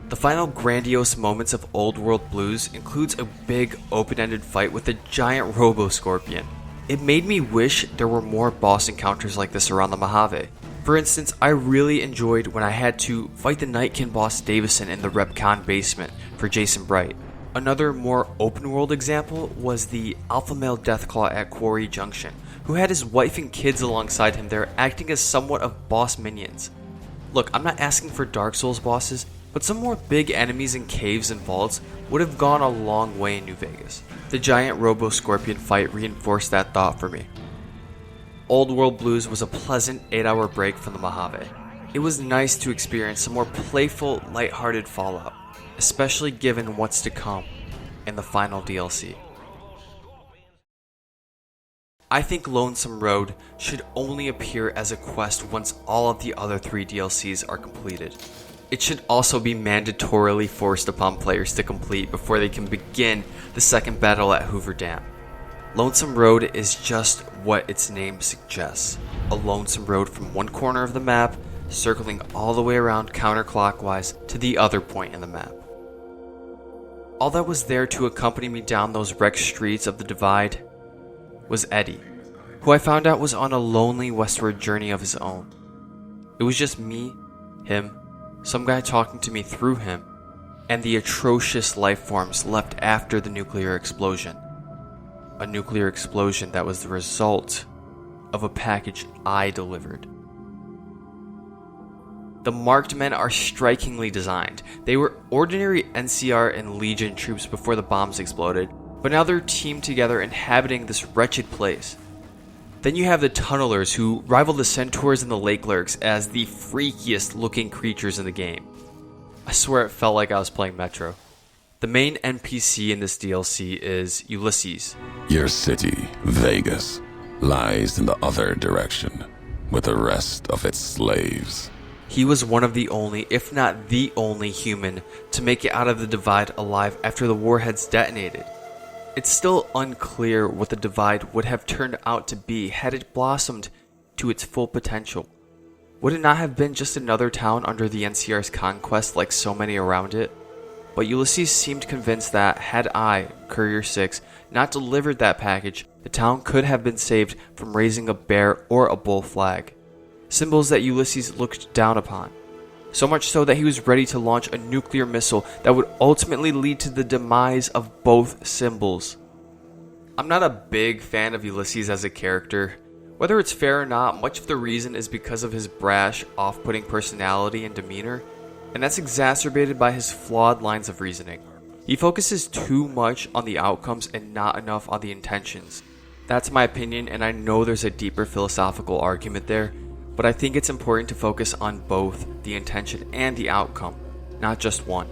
The final grandiose moments of Old World Blues includes a big open-ended fight with a giant robo-scorpion. It made me wish there were more boss encounters like this around the Mojave. For instance, I really enjoyed when I had to fight the Nightkin boss Davison in the REPCONN basement for Jason Bright. Another more open-world example was the alpha male Deathclaw at Quarry Junction, who had his wife and kids alongside him there acting as somewhat of boss minions. Look, I'm not asking for Dark Souls bosses, but some more big enemies in caves and vaults would have gone a long way in New Vegas. The giant Robo-Scorpion fight reinforced that thought for me. Old World Blues was a pleasant 8-hour break from the Mojave. It was nice to experience some more playful, lighthearted Fallout, especially given what's to come in the final DLC. I think Lonesome Road should only appear as a quest once all of the other 3 DLCs are completed. It should also be mandatorily forced upon players to complete before they can begin the second battle at Hoover Dam. Lonesome Road is just what its name suggests. A lonesome road from one corner of the map, circling all the way around counterclockwise to the other point in the map. All that was there to accompany me down those wrecked streets of the Divide was Eddie, who I found out was on a lonely westward journey of his own. It was just me, him, some guy talking to me through him, and the atrocious life forms left after the nuclear explosion. A nuclear explosion that was the result of a package I delivered. The marked men are strikingly designed. They were ordinary NCR and Legion troops before the bombs exploded, but now they're teamed together inhabiting this wretched place. Then you have the Tunnelers, who rival the Centaurs and the Lake Lurks as the freakiest looking creatures in the game. I swear it felt like I was playing Metro. The main NPC in this DLC is Ulysses. Your city, Vegas, lies in the other direction, with the rest of its slaves. He was one of the only, if not the only human to make it out of the Divide alive after the warheads detonated. It's still unclear what the Divide would have turned out to be had it blossomed to its full potential. Would it not have been just another town under the NCR's conquest like so many around it? But Ulysses seemed convinced that had I, Courier 6, not delivered that package, the town could have been saved from raising a bear or a bull flag. Symbols that Ulysses looked down upon. So much so that he was ready to launch a nuclear missile that would ultimately lead to the demise of both symbols. I'm not a big fan of Ulysses as a character. Whether it's fair or not, much of the reason is because of his brash, off-putting personality and demeanor, and that's exacerbated by his flawed lines of reasoning. He focuses too much on the outcomes and not enough on the intentions. That's my opinion, and I know there's a deeper philosophical argument there, but I think it's important to focus on both the intention and the outcome, not just one.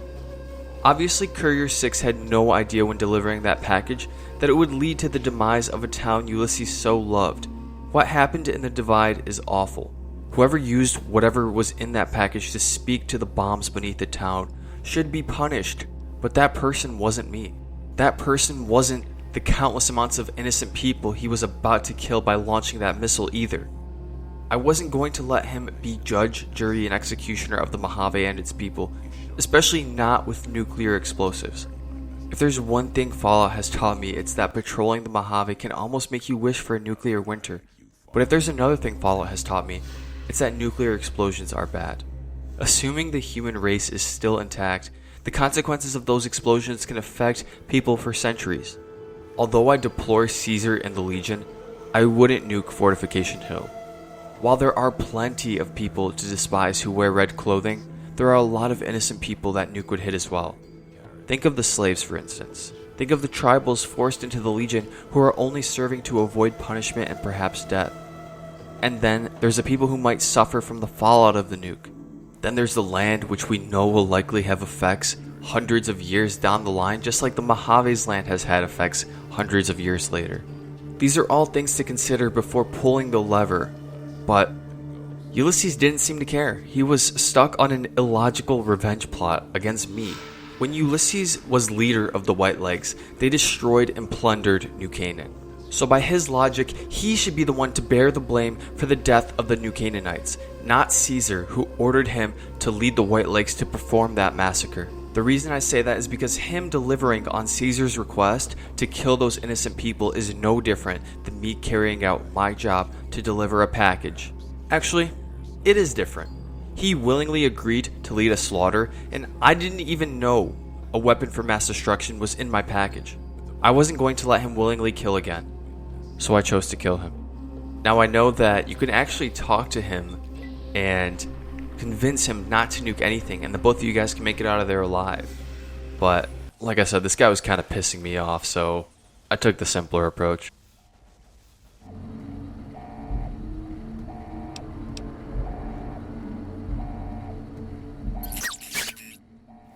Obviously, Courier 6 had no idea when delivering that package that it would lead to the demise of a town Ulysses so loved. What happened in the Divide is awful. Whoever used whatever was in that package to speak to the bombs beneath the town should be punished, but that person wasn't me. That person wasn't the countless amounts of innocent people he was about to kill by launching that missile either. I wasn't going to let him be judge, jury, and executioner of the Mojave and its people, especially not with nuclear explosives. If there's one thing Fallout has taught me, it's that patrolling the Mojave can almost make you wish for a nuclear winter. But if there's another thing Fallout has taught me, it's that nuclear explosions are bad. Assuming the human race is still intact, the consequences of those explosions can affect people for centuries. Although I deplore Caesar and the Legion, I wouldn't nuke Fortification Hill. While there are plenty of people to despise who wear red clothing, there are a lot of innocent people that nuke would hit as well. Think of the slaves, for instance. Think of the tribals forced into the Legion who are only serving to avoid punishment and perhaps death. And then there's the people who might suffer from the fallout of the nuke. Then there's the land, which we know will likely have effects hundreds of years down the line, just like the Mojave's land has had effects hundreds of years later. These are all things to consider before pulling the lever, but Ulysses didn't seem to care. He was stuck on an illogical revenge plot against me. When Ulysses was leader of the Whitelegs, they destroyed and plundered New Canaan. So by his logic, he should be the one to bear the blame for the death of the New Canaanites, not Caesar, who ordered him to lead the Whitelegs to perform that massacre. The reason I say that is because him delivering on Caesar's request to kill those innocent people is no different than me carrying out my job to deliver a package. Actually, it is different. He willingly agreed to lead a slaughter, and I didn't even know a weapon for mass destruction was in my package. I wasn't going to let him willingly kill again, so I chose to kill him. Now I know that you can actually talk to him and convince him not to nuke anything, and the both of you guys can make it out of there alive. But, like I said, this guy was kind of pissing me off, so I took the simpler approach.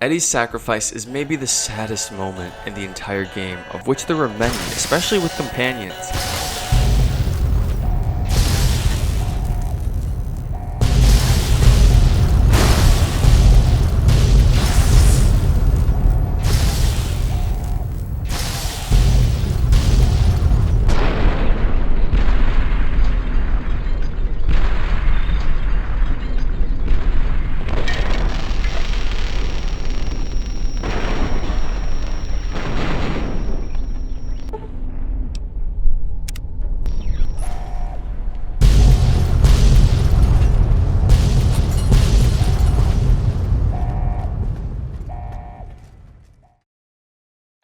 Eddie's sacrifice is maybe the saddest moment in the entire game, of which there were many, especially with companions.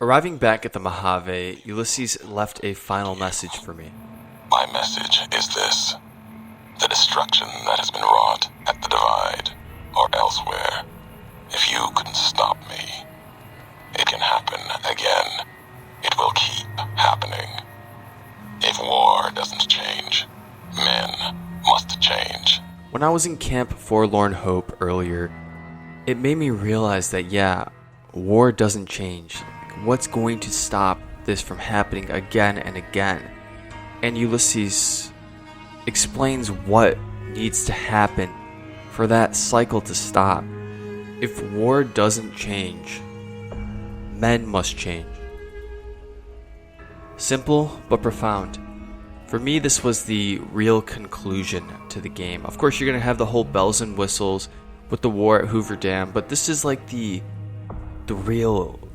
Arriving back at the Mojave, Ulysses left a final message for me. My message is this. The destruction that has been wrought at the Divide, or elsewhere, if you couldn't stop me, it can happen again. It will keep happening. If war doesn't change, men must change. When I was in Camp Forlorn Hope earlier, it made me realize that, yeah, war doesn't change. What's going to stop this from happening again and again? And Ulysses explains what needs to happen for that cycle to stop. If war doesn't change, men must change. Simple but profound. For me, this was the real conclusion to the game. Of course, you're going to have the whole bells and whistles with the war at Hoover Dam, but this is like the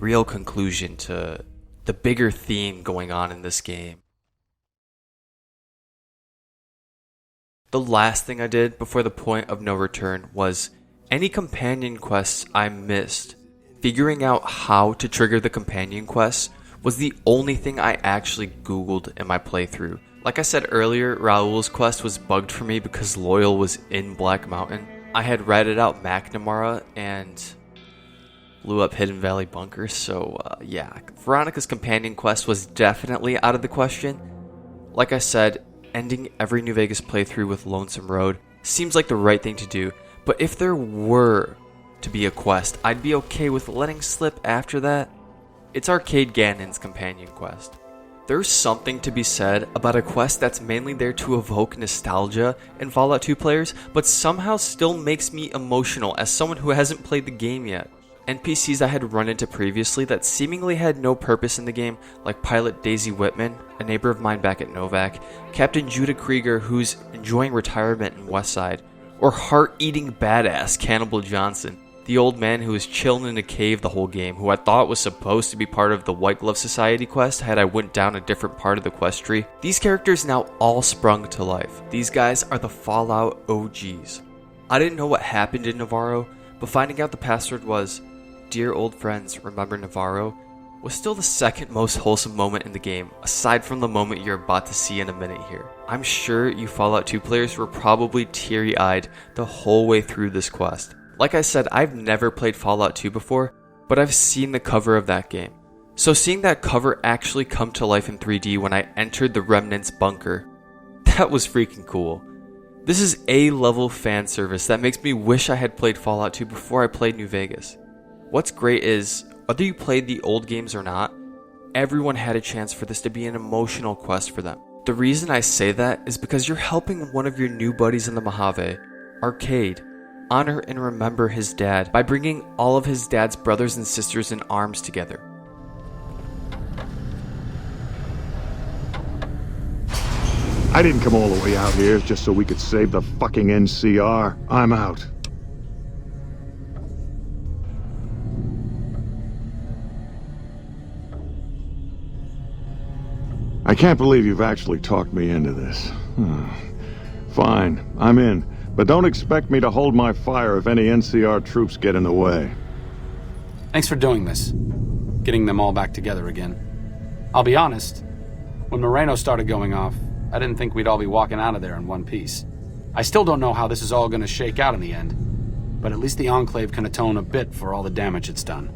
real conclusion to the bigger theme going on in this game. The last thing I did before the point of no return was any companion quests I missed. Figuring out how to trigger the companion quests was the only thing I actually Googled in my playthrough. Like I said earlier, Raoul's quest was bugged for me because Loyal was in Black Mountain. I had ratted out McNamara and blew up Hidden Valley Bunkers, so yeah, Veronica's companion quest was definitely out of the question. Like I said, ending every New Vegas playthrough with Lonesome Road seems like the right thing to do, but if there were to be a quest, I'd be okay with letting slip after that. It's Arcade Gannon's companion quest. There's something to be said about a quest that's mainly there to evoke nostalgia in Fallout 2 players, but somehow still makes me emotional as someone who hasn't played the game yet. NPCs I had run into previously that seemingly had no purpose in the game, like Pilot Daisy Whitman, a neighbor of mine back at Novac, Captain Judah Krieger, who's enjoying retirement in Westside, or heart-eating badass Cannibal Johnson. The old man who was chilling in a cave the whole game, who I thought was supposed to be part of the White Glove Society quest had I went down a different part of the quest tree. These characters now all sprung to life. These guys are the Fallout OGs. I didn't know what happened in Navarro, but finding out the password was, "Dear old friends, remember Navarro," was still the second most wholesome moment in the game, aside from the moment you're about to see in a minute here. I'm sure you Fallout 2 players were probably teary-eyed the whole way through this quest. Like I said, I've never played Fallout 2 before, but I've seen the cover of that game. So seeing that cover actually come to life in 3D when I entered the Remnant's bunker, that was freaking cool. This is A-level fan service that makes me wish I had played Fallout 2 before I played New Vegas. What's great is, whether you played the old games or not, everyone had a chance for this to be an emotional quest for them. The reason I say that is because you're helping one of your new buddies in the Mojave, Arcade, honor and remember his dad by bringing all of his dad's brothers and sisters in arms together. I didn't come all the way out here just so we could save the fucking NCR. I'm out. I can't believe you've actually talked me into this. Fine, I'm in. But don't expect me to hold my fire if any NCR troops get in the way. Thanks for doing this. Getting them all back together again. I'll be honest, when Moreno started going off, I didn't think we'd all be walking out of there in one piece. I still don't know how this is all going to shake out in the end, but at least the Enclave can atone a bit for all the damage it's done.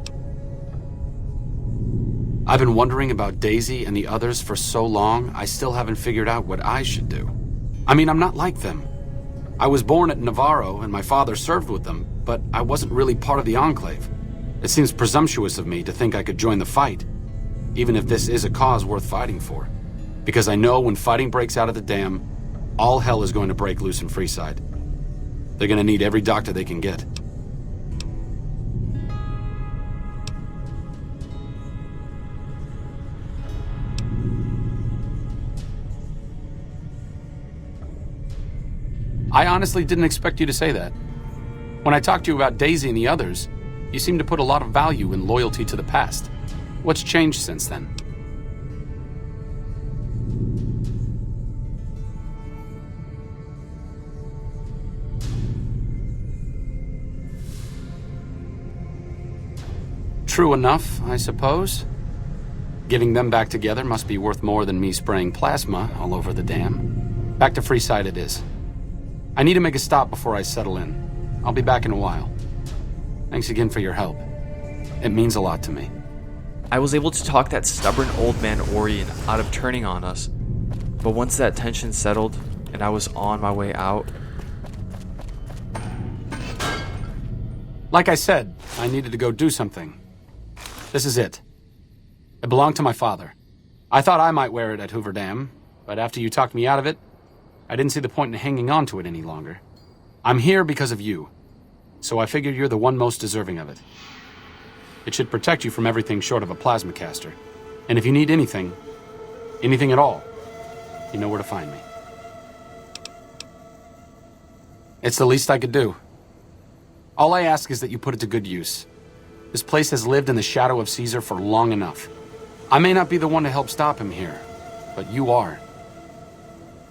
I've been wondering about Daisy and the others for so long, I still haven't figured out what I should do. I mean, I'm not like them. I was born at Navarro and my father served with them, but I wasn't really part of the Enclave. It seems presumptuous of me to think I could join the fight, even if this is a cause worth fighting for. Because I know when fighting breaks out of the dam, all hell is going to break loose in Freeside. They're going to need every doctor they can get. I honestly didn't expect you to say that. When I talked to you about Daisy and the others, you seemed to put a lot of value in loyalty to the past. What's changed since then? True enough, I suppose. Getting them back together must be worth more than me spraying plasma all over the dam. Back to Freeside it is. I need to make a stop before I settle in. I'll be back in a while. Thanks again for your help. It means a lot to me. I was able to talk that stubborn old man Orion out of turning on us, but once that tension settled and I was on my way out... Like I said, I needed to go do something. This is it. It belonged to my father. I thought I might wear it at Hoover Dam, but after you talked me out of it, I didn't see the point in hanging on to it any longer. I'm here because of you, so I figured you're the one most deserving of it. It should protect you from everything short of a plasma caster. And if you need anything at all, you know where to find me. It's the least I could do. All I ask is that you put it to good use. This place has lived in the shadow of Caesar for long enough. I may not be the one to help stop him here, but you are.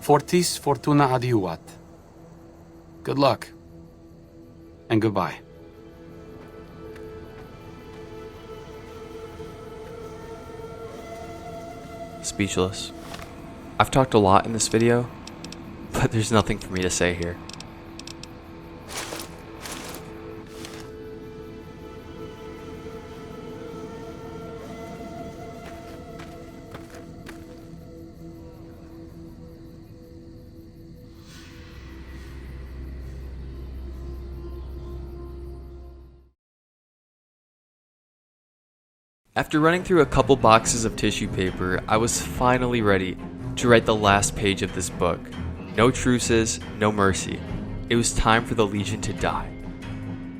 Fortis fortuna adiuvat. Good luck. And goodbye. Speechless. I've talked a lot in this video, but there's nothing for me to say here. After running through a couple boxes of tissue paper, I was finally ready to write the last page of this book. No truces, no mercy. It was time for the Legion to die.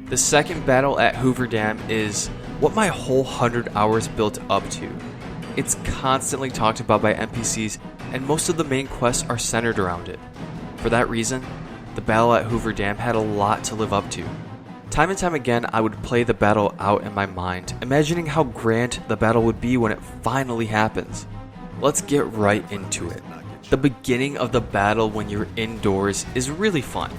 The second battle at Hoover Dam is what my whole 100 hours built up to. It's constantly talked about by NPCs, and most of the main quests are centered around it. For that reason, the battle at Hoover Dam had a lot to live up to. Time and time again, I would play the battle out in my mind, imagining how grand the battle would be when it finally happens. Let's get right into it. The beginning of the battle when you're indoors is really fun.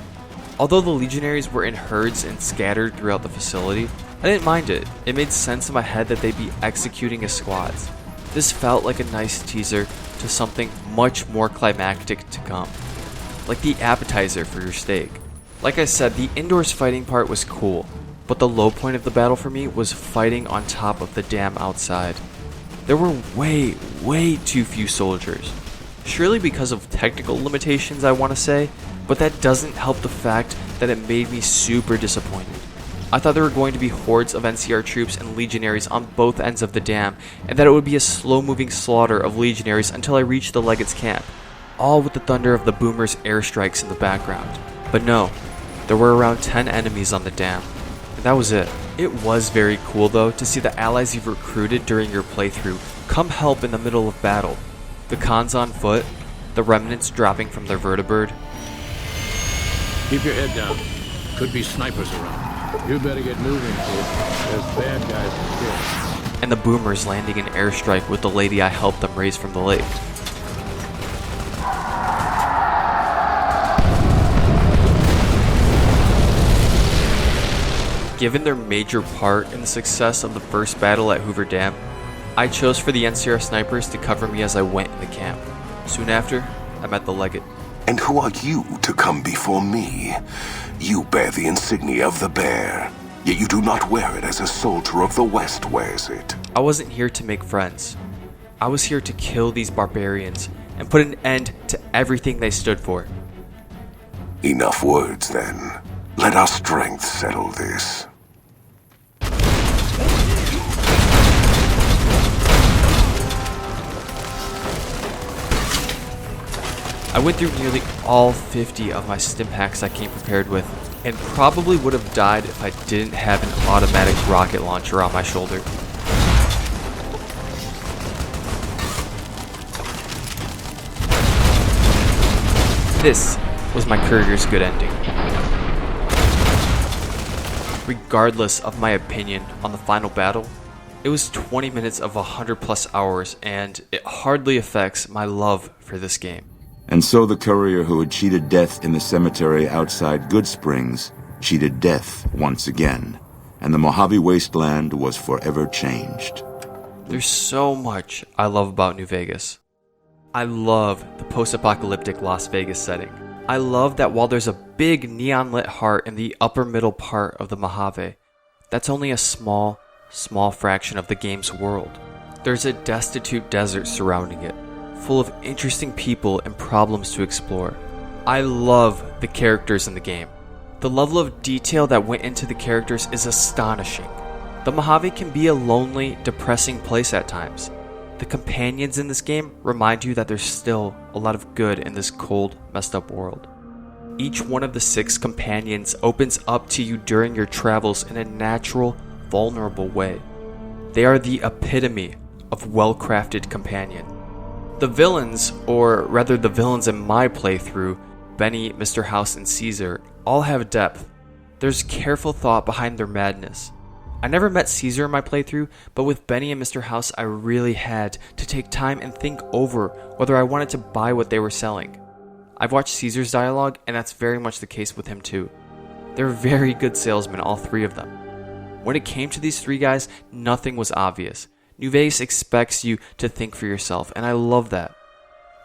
Although the legionaries were in herds and scattered throughout the facility, I didn't mind it. It made sense in my head that they'd be executing as squads. This felt like a nice teaser to something much more climactic to come, like the appetizer for your steak. Like I said, the indoors fighting part was cool, but the low point of the battle for me was fighting on top of the dam outside. There were way too few soldiers. Surely because of technical limitations, I want to say, but that doesn't help the fact that it made me super disappointed. I thought there were going to be hordes of NCR troops and legionaries on both ends of the dam, and that it would be a slow-moving slaughter of legionaries until I reached the Legates' camp, all with the thunder of the boomers' airstrikes in the background. But no, there were around 10 enemies on the dam, and that was it. It was very cool though to see the allies you've recruited during your playthrough come help in the middle of battle. The cons on foot, the remnants dropping from their vertibird. Keep your head down. Could be snipers around. You better get moving, kid. There's bad guys in here. And the boomers landing an airstrike with the lady I helped them raise from the lake. Given their major part in the success of the first battle at Hoover Dam, I chose for the NCR snipers to cover me as I went in the camp. Soon after, I met the Legate. And who are you to come before me? You bear the insignia of the bear, yet you do not wear it as a soldier of the West wears it. I wasn't here to make friends. I was here to kill these barbarians and put an end to everything they stood for. Enough words, then. Let our strength settle this. I went through nearly all 50 of my stim packs I came prepared with, and probably would have died if I didn't have an automatic rocket launcher on my shoulder. This was my career's good ending. Regardless of my opinion on the final battle, it was 20 minutes of 100+ hours, and it hardly affects my love for this game. And so the courier who had cheated death in the cemetery outside Goodsprings cheated death once again, and the Mojave wasteland was forever changed. There's so much I love about New Vegas. I love the post-apocalyptic Las Vegas setting. I love that while there's a big neon-lit heart in the upper middle part of the Mojave, that's only a small fraction of the game's world. There's a destitute desert surrounding it, full of interesting people and problems to explore. I love the characters in the game. The level of detail that went into the characters is astonishing. The Mojave can be a lonely, depressing place at times. The companions in this game remind you that there's still a lot of good in this cold, messed up world. Each one of the 6 companions opens up to you during your travels in a natural, vulnerable way. They are the epitome of well-crafted companion. The villains, or rather the villains in my playthrough, Benny, Mr. House, and Caesar, all have depth. There's careful thought behind their madness. I never met Caesar in my playthrough, but with Benny and Mr. House I really had to take time and think over whether I wanted to buy what they were selling. I've watched Caesar's dialogue, and that's very much the case with him too. They're very good salesmen, all 3 of them. When it came to these 3 guys, nothing was obvious. New Vegas expects you to think for yourself, and I love that.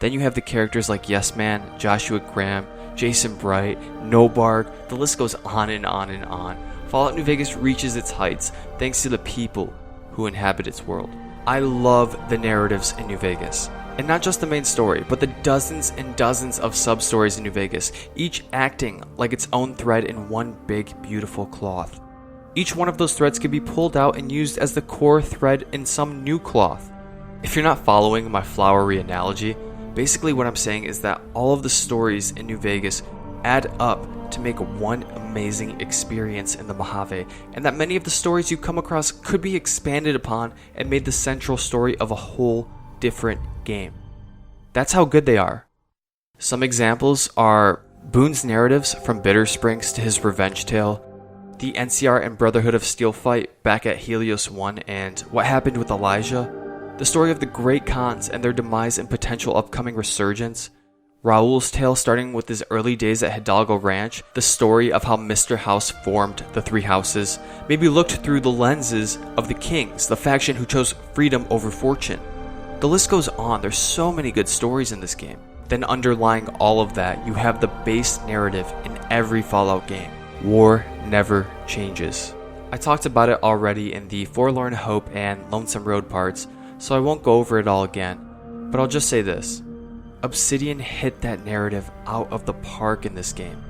Then you have the characters like Yes Man, Joshua Graham, Jason Bright, Nobarg, the list goes on and on and on. Fallout New Vegas reaches its heights thanks to the people who inhabit its world. I love the narratives in New Vegas. And not just the main story, but the dozens and dozens of sub-stories in New Vegas, each acting like its own thread in one big, beautiful cloth. Each one of those threads can be pulled out and used as the core thread in some new cloth. If you're not following my flowery analogy, basically what I'm saying is that all of the stories in New Vegas add up to make one amazing experience in the Mojave, and that many of the stories you come across could be expanded upon and made the central story of a whole different game. That's how good they are. Some examples are Boone's narratives from Bitter Springs to his revenge tale, the NCR and Brotherhood of Steel fight back at HELIOS One, and what happened with Elijah, the story of the Great Khans and their demise and potential upcoming resurgence, Raul's tale starting with his early days at Hidalgo Ranch, the story of how Mr. House formed the three houses, maybe looked through the lenses of the Kings, the faction who chose freedom over fortune. The list goes on, there's so many good stories in this game. Then underlying all of that, you have the base narrative in every Fallout game. War never changes. I talked about it already in the Forlorn Hope and Lonesome Road parts, so I won't go over it all again, but I'll just say this. Obsidian hit that narrative out of the park in this game.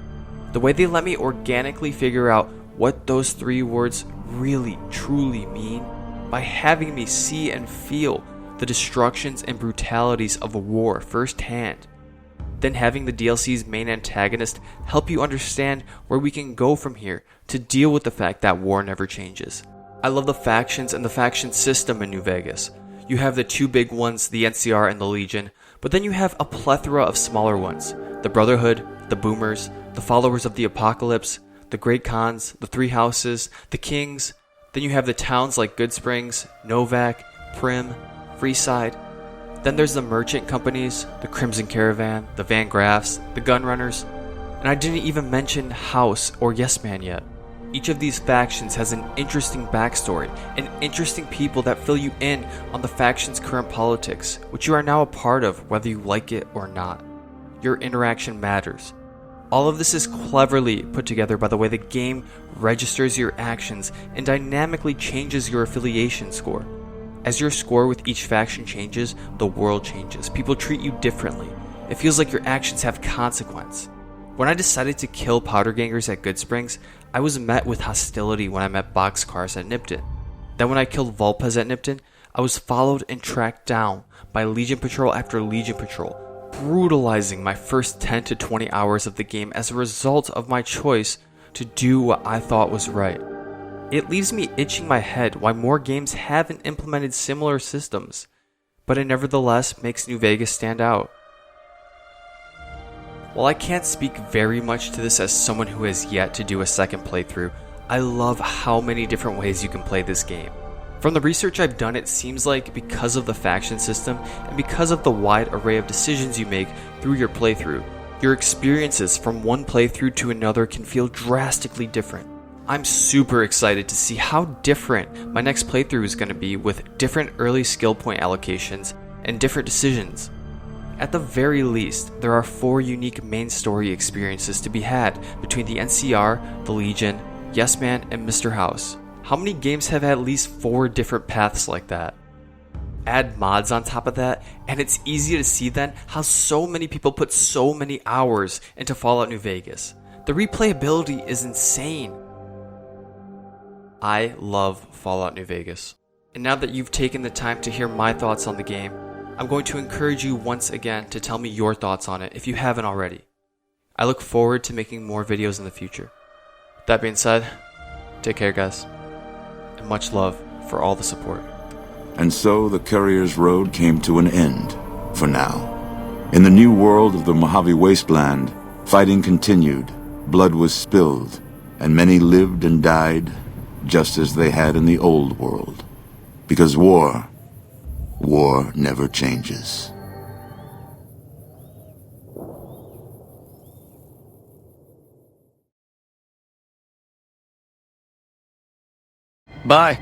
The way they let me organically figure out what those three words really, truly mean by having me see and feel the destructions and brutalities of a war firsthand. Then having the DLC's main antagonist help you understand where we can go from here to deal with the fact that war never changes. I love the factions and the faction system in New Vegas. You have the two big ones, the NCR and the Legion, but then you have a plethora of smaller ones. The Brotherhood, the Boomers, the Followers of the Apocalypse, the Great Khans, the Three Houses, the Kings. Then you have the towns like Goodsprings, Novac, Primm, Freeside. Then there's the merchant companies, the Crimson Caravan, the Van Graffs, the Gunrunners, and I didn't even mention House or Yes Man yet. Each of these factions has an interesting backstory and interesting people that fill you in on the faction's current politics, which you are now a part of whether you like it or not. Your interaction matters. All of this is cleverly put together by the way the game registers your actions and dynamically changes your affiliation score. As your score with each faction changes, the world changes. People treat you differently. It feels like your actions have consequence. When I decided to kill powder gangers at Goodsprings, I was met with hostility when I met boxcars at Nipton. Then when I killed Vulpes at Nipton, I was followed and tracked down by Legion Patrol after Legion Patrol, brutalizing my first 10 to 20 hours of the game as a result of my choice to do what I thought was right. It leaves me itching my head why more games haven't implemented similar systems, but it nevertheless makes New Vegas stand out. While I can't speak very much to this as someone who has yet to do a second playthrough, I love how many different ways you can play this game. From the research I've done, it seems like because of the faction system and because of the wide array of decisions you make through your playthrough, your experiences from one playthrough to another can feel drastically different. I'm super excited to see how different my next playthrough is going to be with different early skill point allocations and different decisions. At the very least, there are 4 unique main story experiences to be had between the NCR, the Legion, Yes Man, and Mr. House. How many games have at least 4 different paths like that? Add mods on top of that, and it's easy to see then how so many people put so many hours into Fallout New Vegas. The replayability is insane. I love Fallout New Vegas. And now that you've taken the time to hear my thoughts on the game, I'm going to encourage you once again to tell me your thoughts on it if you haven't already. I look forward to making more videos in the future. That being said, take care guys, and much love for all the support. And so the Courier's Road came to an end, for now. In the new world of the Mojave Wasteland, fighting continued, blood was spilled, and many lived and died just as they had in the old world. Because war never changes. Bye.